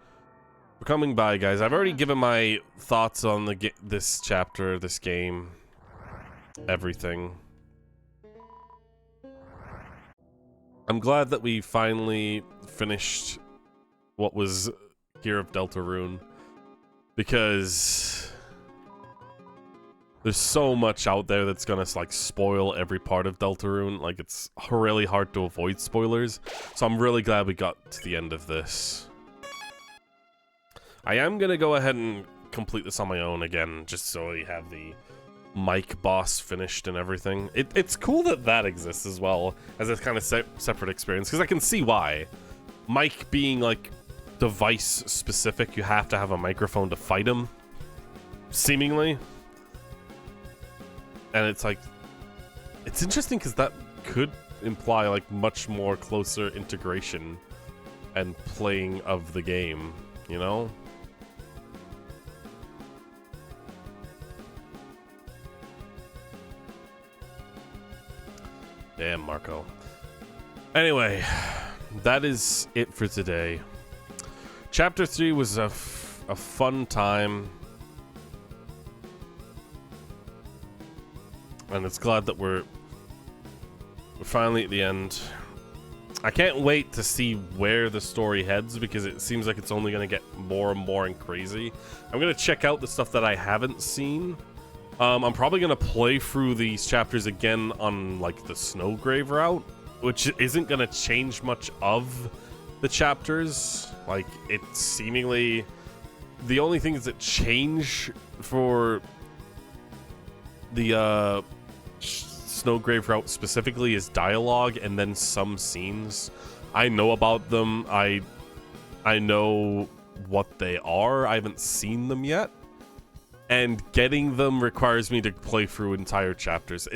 for coming by, guys. I've already given my thoughts on this chapter, this game, everything. I'm glad that we finally finished what was here of Deltarune, because there's so much out there that's gonna like spoil every part of Deltarune. Like, it's really hard to avoid spoilers, so I'm really glad we got to the end of this. I am gonna go ahead and complete this on my own again, just so we have the Mike boss finished and everything. It's cool that that exists as well as a kind of separate experience, because I can see why. Mike being like device specific, you have to have a microphone to fight him, seemingly. And it's like, it's interesting because that could imply like much more closer integration and playing of the game, you know? Damn, Marco. Anyway, that is it for today. Chapter 3 was a fun time. And it's glad that we're finally at the end. I can't wait to see where the story heads, because it seems like it's only going to get more and more and crazy. I'm going to check out the stuff that I haven't seen. I'm probably going to play through these chapters again on, like, the Snowgrave route, which isn't going to change much of the chapters. Like, it's seemingly... The only things that change for the Snowgrave route specifically is dialogue and then some scenes. I know about them. I know what they are. I haven't seen them yet. And getting them requires me to play through entire chapters.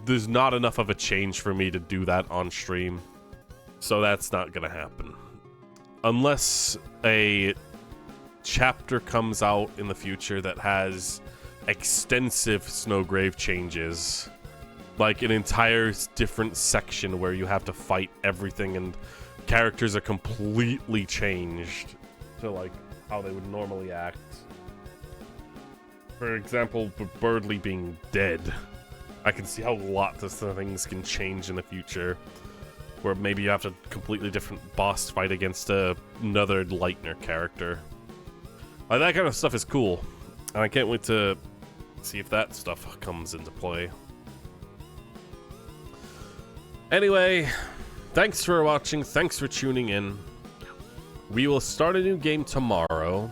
There's not enough of a change for me to do that on stream. So that's not gonna happen. Unless a chapter comes out in the future that has extensive Snowgrave changes, like an entire different section where you have to fight everything and characters are completely changed to like how they would normally act. For example, Birdly being dead, I can see how lots of things can change in the future, where maybe you have a completely different boss fight against another Lightner character. Like, that kind of stuff is cool, and I can't wait to see if that stuff comes into play. Anyway, thanks for watching, thanks for tuning in. We will start a new game tomorrow.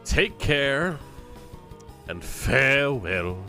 Take care, and farewell.